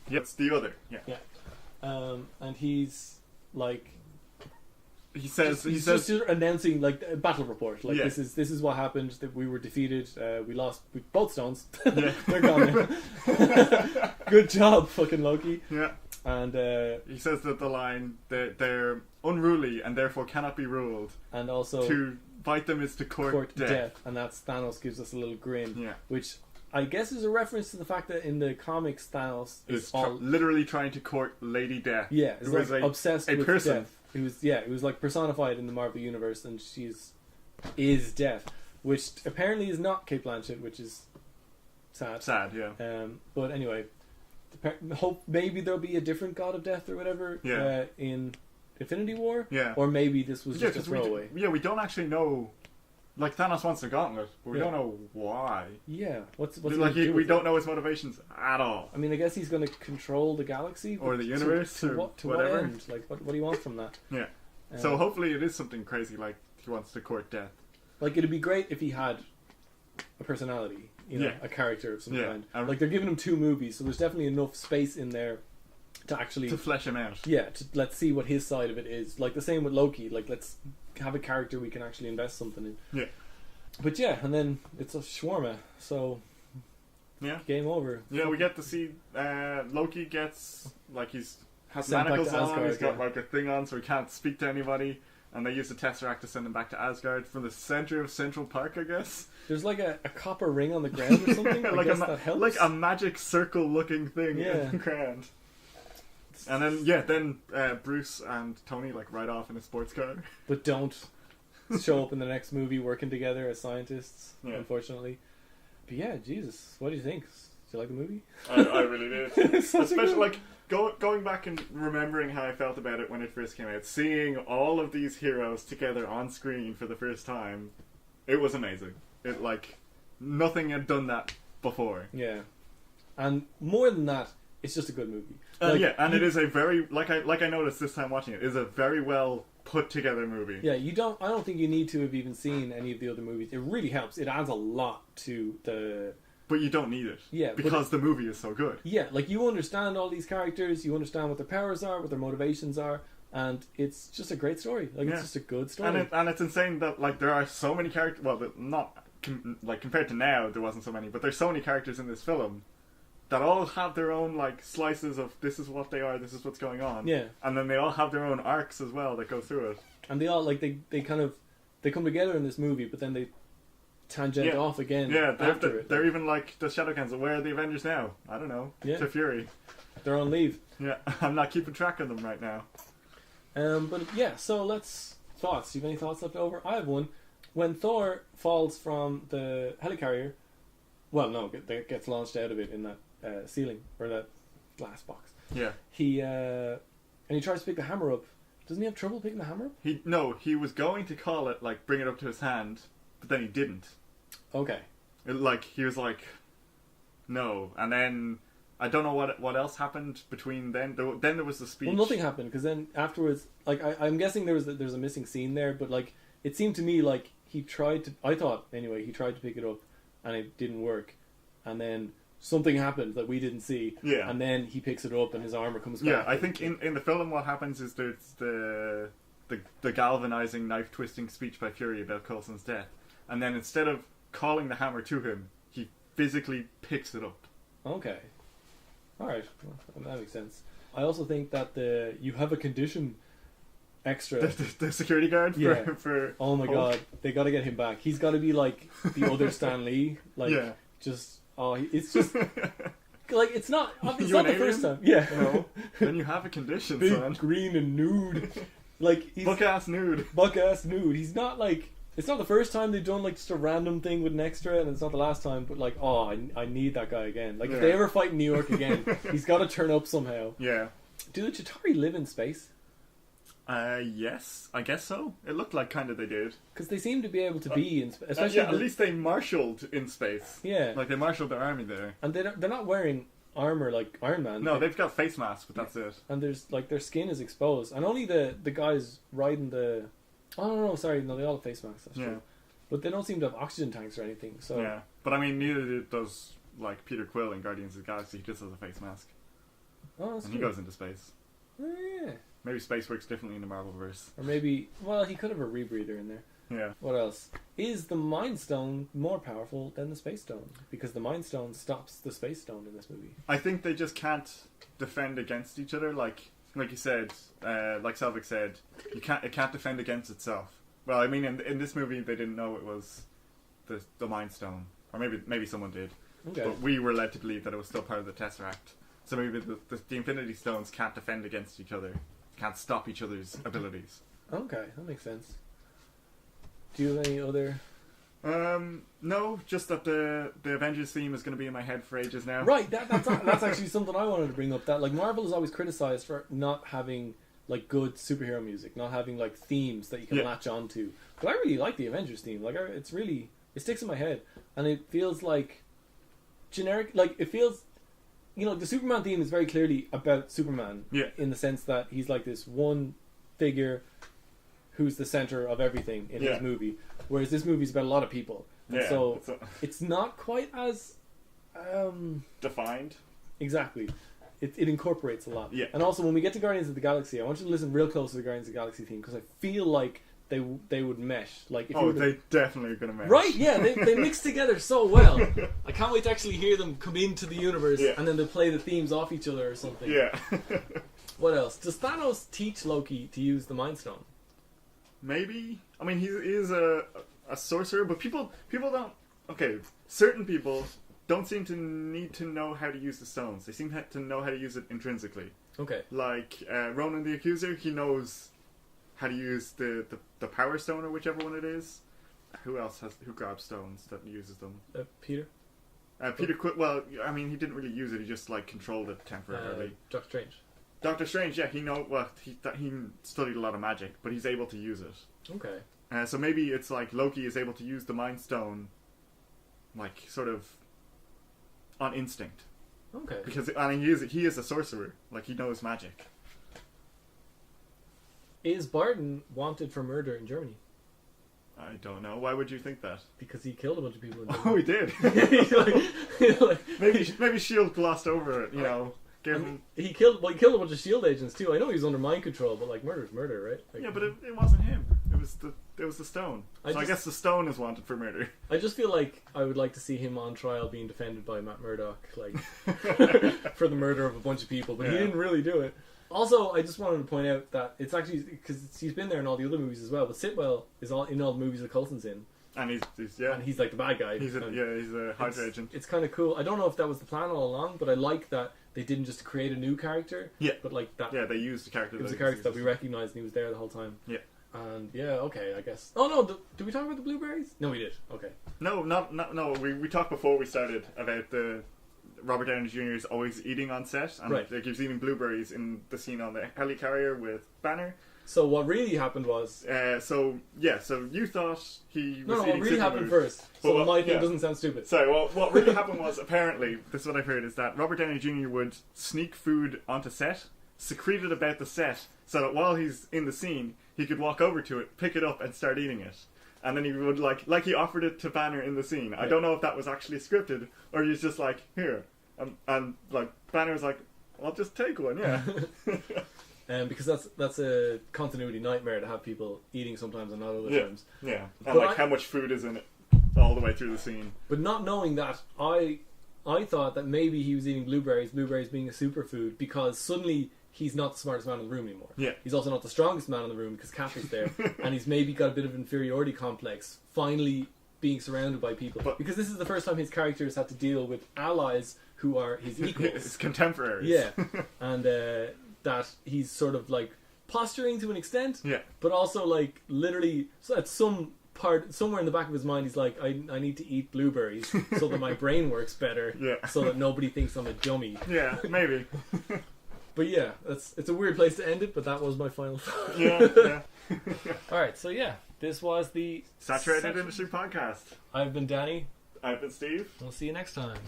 Yep, it's the other. Yeah. Yeah. And he's like, he's just announcing like a battle report. Like this is what happened. That we were defeated. We lost both stones. Yeah. They're gone now. Good job, fucking Loki. Yeah. And he says that the line they're unruly and therefore cannot be ruled. And also to fight them is to court death. And that's Thanos gives us a little grin. Yeah. Which I guess is a reference to the fact that in the comics Thanos is literally trying to court Lady Death. Yeah, is like obsessed with person. death. It was like personified in the Marvel universe, and is Death, which apparently is not Cate Blanchett, which is sad. Sad, yeah. But anyway, hope maybe there'll be a different God of Death or whatever. Yeah. In Infinity War. Yeah. Or maybe this was just a throwaway. We don't actually know. Like Thanos wants the gauntlet, but we don't know why. Yeah, what's like we don't know his motivations at all. I mean, I guess he's going to control the galaxy or the universe, to what end? Like, what do you want from that? Yeah. So hopefully it is something crazy, like he wants to court death. Like, it'd be great if he had a personality, a character of some kind. Like, they're giving him 2 movies, so there's definitely enough space in there to actually flesh him out. Yeah, let's see what his side of it is. Like the same with Loki. Like, let's have a character we can actually invest something in. Yeah. But yeah, and then it's a shawarma, so game over. Yeah, we get to see Loki gets like has sent manacles on. Asgard, He's got like a thing on, so he can't speak to anybody. and they use the Tesseract to send him back to Asgard from the center of Central Park, I guess. There's like a copper ring on the ground or something. I guess that helps. Like a magic circle-looking thing in the ground. And then Bruce and Tony like ride off in a sports car, but don't show up in the next movie working together as scientists. Yeah. Unfortunately. But yeah, Jesus, what do you think? Did you like the movie? I really did. Especially like going back and remembering how I felt about it when it first came out, seeing all of these heroes together on screen for the first time, it was amazing. It like nothing had done that before. Yeah, and more than that, it's just a good movie. It is a very like I noticed this time watching it is a very well put together movie. Yeah, I don't think you need to have even seen any of the other movies. It really helps. It adds a lot to the. But you don't need it. Yeah, because the movie is so good. Yeah, like you understand all these characters, you understand what their powers are, what their motivations are, and it's just a great story. Like it's just a good story. And it's insane that like there are so many characters. Well, not like compared to now, there wasn't so many, but there's so many characters in this film that all have their own like slices of this is what they are, this is what's going on. Yeah. And then they all have their own arcs as well that go through it. And they all like they come together in this movie, but then they tangent off again. Yeah, after it. They're even like the Shadowcans. Where are the Avengers now? I don't know. Yeah. To Fury. They're on leave. Yeah, I'm not keeping track of them right now. But yeah, so thoughts. Do you have any thoughts left over? I have one. When Thor falls from the helicarrier, well, no, gets launched out of it in that ceiling or that glass box. Yeah. He tries to pick the hammer up. Doesn't he have trouble picking the hammer up? He was going to call it like bring it up to his hand, but then he didn't. Okay. He was like, no, and then I don't know what else happened between then. Then there was the speech. Well, nothing happened because then afterwards, like I'm guessing there's a missing scene there, but like it seemed to me like he tried to. I thought anyway he tried to pick it up, and it didn't work, and then something happened that we didn't see. Yeah. And then he picks it up and his armor comes back. Yeah, I think in the film what happens is there's the galvanizing knife twisting speech by Fury about Coulson's death, and then instead of calling the hammer to him, he physically picks it up. Okay. Alright, well, that makes sense. I also think that you have a condition extra. The security guard for oh my Hulk. God, they got to get him back. He's got to be like the other Stan Lee. Like, it's just like it's not the first time. Yeah. No. Then you have a condition, big, son. Green and nude. Like he's buck ass nude. He's not like. It's not the first time they've done like just a random thing with an extra, and it's not the last time. But like, I need that guy again. Like if they ever fight in New York again, he's got to turn up somehow. Yeah. Do the Chitauri live in space? Yes, I guess so. It looked like kind of they did. Because they seem to be able to be in space. Especially at least they marshalled in space. Yeah. Like they marshalled their army there. And they're not wearing armor like Iron Man. No, they've got face masks, but that's it. And there's like their skin is exposed. And only the guys riding the... Oh, no, sorry. No, they all have face masks. That's true. But they don't seem to have oxygen tanks or anything. So yeah. But I mean, neither does like Peter Quill in Guardians of the Galaxy. He just has a face mask. Oh, that's and true. he goes into space. Oh, yeah. Maybe space works differently in the Marvelverse. Or maybe... Well, he could have a rebreather in there. Yeah. What else? Is the Mind Stone more powerful than the Space Stone? Because the Mind Stone stops the Space Stone in this movie. I think they just can't defend against each other. Like you said, like Selvig said, it can't defend against itself. Well, I mean, in this movie, they didn't know it was the Mind Stone, or maybe someone did. Okay. But we were led to believe that it was still part of the Tesseract. So maybe the Infinity Stones can't defend against each other, can't stop each other's abilities. Okay, that makes sense. Do you have any other? No, just that the Avengers theme is going to be in my head for ages now. Right, that's actually something I wanted to bring up. That like Marvel is always criticized for not having like good superhero music, not having like themes that you can latch onto. But I really like the Avengers theme. Like it sticks in my head, and it feels like generic. Like it feels, the Superman theme is very clearly about Superman. Yeah. In the sense that he's like this one figure who's the center of everything in his movie, whereas this movie's about a lot of people, and so it's not quite as defined. Exactly. It incorporates a lot. Yeah. And also, when we get to Guardians of the Galaxy, I want you to listen real close to the Guardians of the Galaxy theme, because I feel like they would mesh. Like if they definitely are going to mesh. Right? Yeah, they mix together so well. I can't wait to actually hear them come into the universe, and then they play the themes off each other or something. Yeah. What else? Does Thanos teach Loki to use the Mind Stone? maybe. I mean, he is a sorcerer, but people don't. Okay, certain people don't seem to need to know how to use the stones. They seem to know how to use it intrinsically. Okay. Like Ronan the Accuser, he knows how to use the Power Stone or whichever one it is. Who grabs stones that uses them? Peter. Peter quit. Well, I mean, he didn't really use it. He just like controlled it temporarily. Doctor Strange. Doctor Strange, yeah, he studied a lot of magic, but he's able to use it. Okay. So maybe it's like Loki is able to use the Mind Stone, like sort of on instinct. Okay. Because he is a sorcerer. Like he knows magic. Is Barton wanted for murder in Germany? I don't know. Why would you think that? Because he killed a bunch of people. Oh, he did. Maybe Shield glossed over it. You know, he killed a bunch of Shield agents too. I know he was under mind control, but like murder is murder, right? Like, yeah, but it wasn't him. It was the stone. I guess the stone is wanted for murder. I just feel like I would like to see him on trial being defended by Matt Murdock, like for the murder of a bunch of people, but he didn't really do it. Also, I just wanted to point out that it's actually because he's been there in all the other movies as well. But Sitwell is in all the movies that Coulson's in, and he's like the bad guy. He's a Hydra agent. It's kind of cool. I don't know if that was the plan all along, but I like that they didn't just create a new character. Yeah, but like that. Yeah, they used the character. It was a character that we recognised, and he was there the whole time. Yeah. And okay, I guess. Oh no, did we talk about the blueberries? No, we did. Okay. No. We talked before we started about the Robert Downey Jr. is always eating on set, and right. Like, he was eating blueberries in the scene on the helicarrier with Banner. So what really happened was... So you thought he was No, eating what really happened food. first. So my thing doesn't sound stupid. Sorry, well, what really happened was, apparently, this is what I've heard, is that Robert Downey Jr. would sneak food onto set, secrete it about the set, so that while he's in the scene, he could walk over to it, pick it up, and start eating it. And then he would, like he offered it to Banner in the scene. I don't know if that was actually scripted, or he's just like, here. And like, Banner was like, I'll just take one, yeah. Because that's a continuity nightmare to have people eating sometimes and not other times. Yeah, and how much food is in it all the way through the scene. But not knowing that, I thought that maybe he was eating blueberries being a superfood, because suddenly he's not the smartest man in the room anymore. Yeah. He's also not the strongest man in the room because Cap is there, and he's maybe got a bit of inferiority complex, finally being surrounded by people. Because this is the first time his characters had to deal with allies who are his equals. His contemporaries. Yeah. And that he's sort of like posturing to an extent, but also like literally at some part somewhere in the back of his mind he's like, I need to eat blueberries so that my brain works better, so that nobody thinks I'm a dummy. Yeah, maybe. But yeah, it's a weird place to end it, but that was my final thought. Yeah. Alright, so yeah, this was the Saturated Industry Podcast. I've been Danny. I've been Steve. We'll see you next time.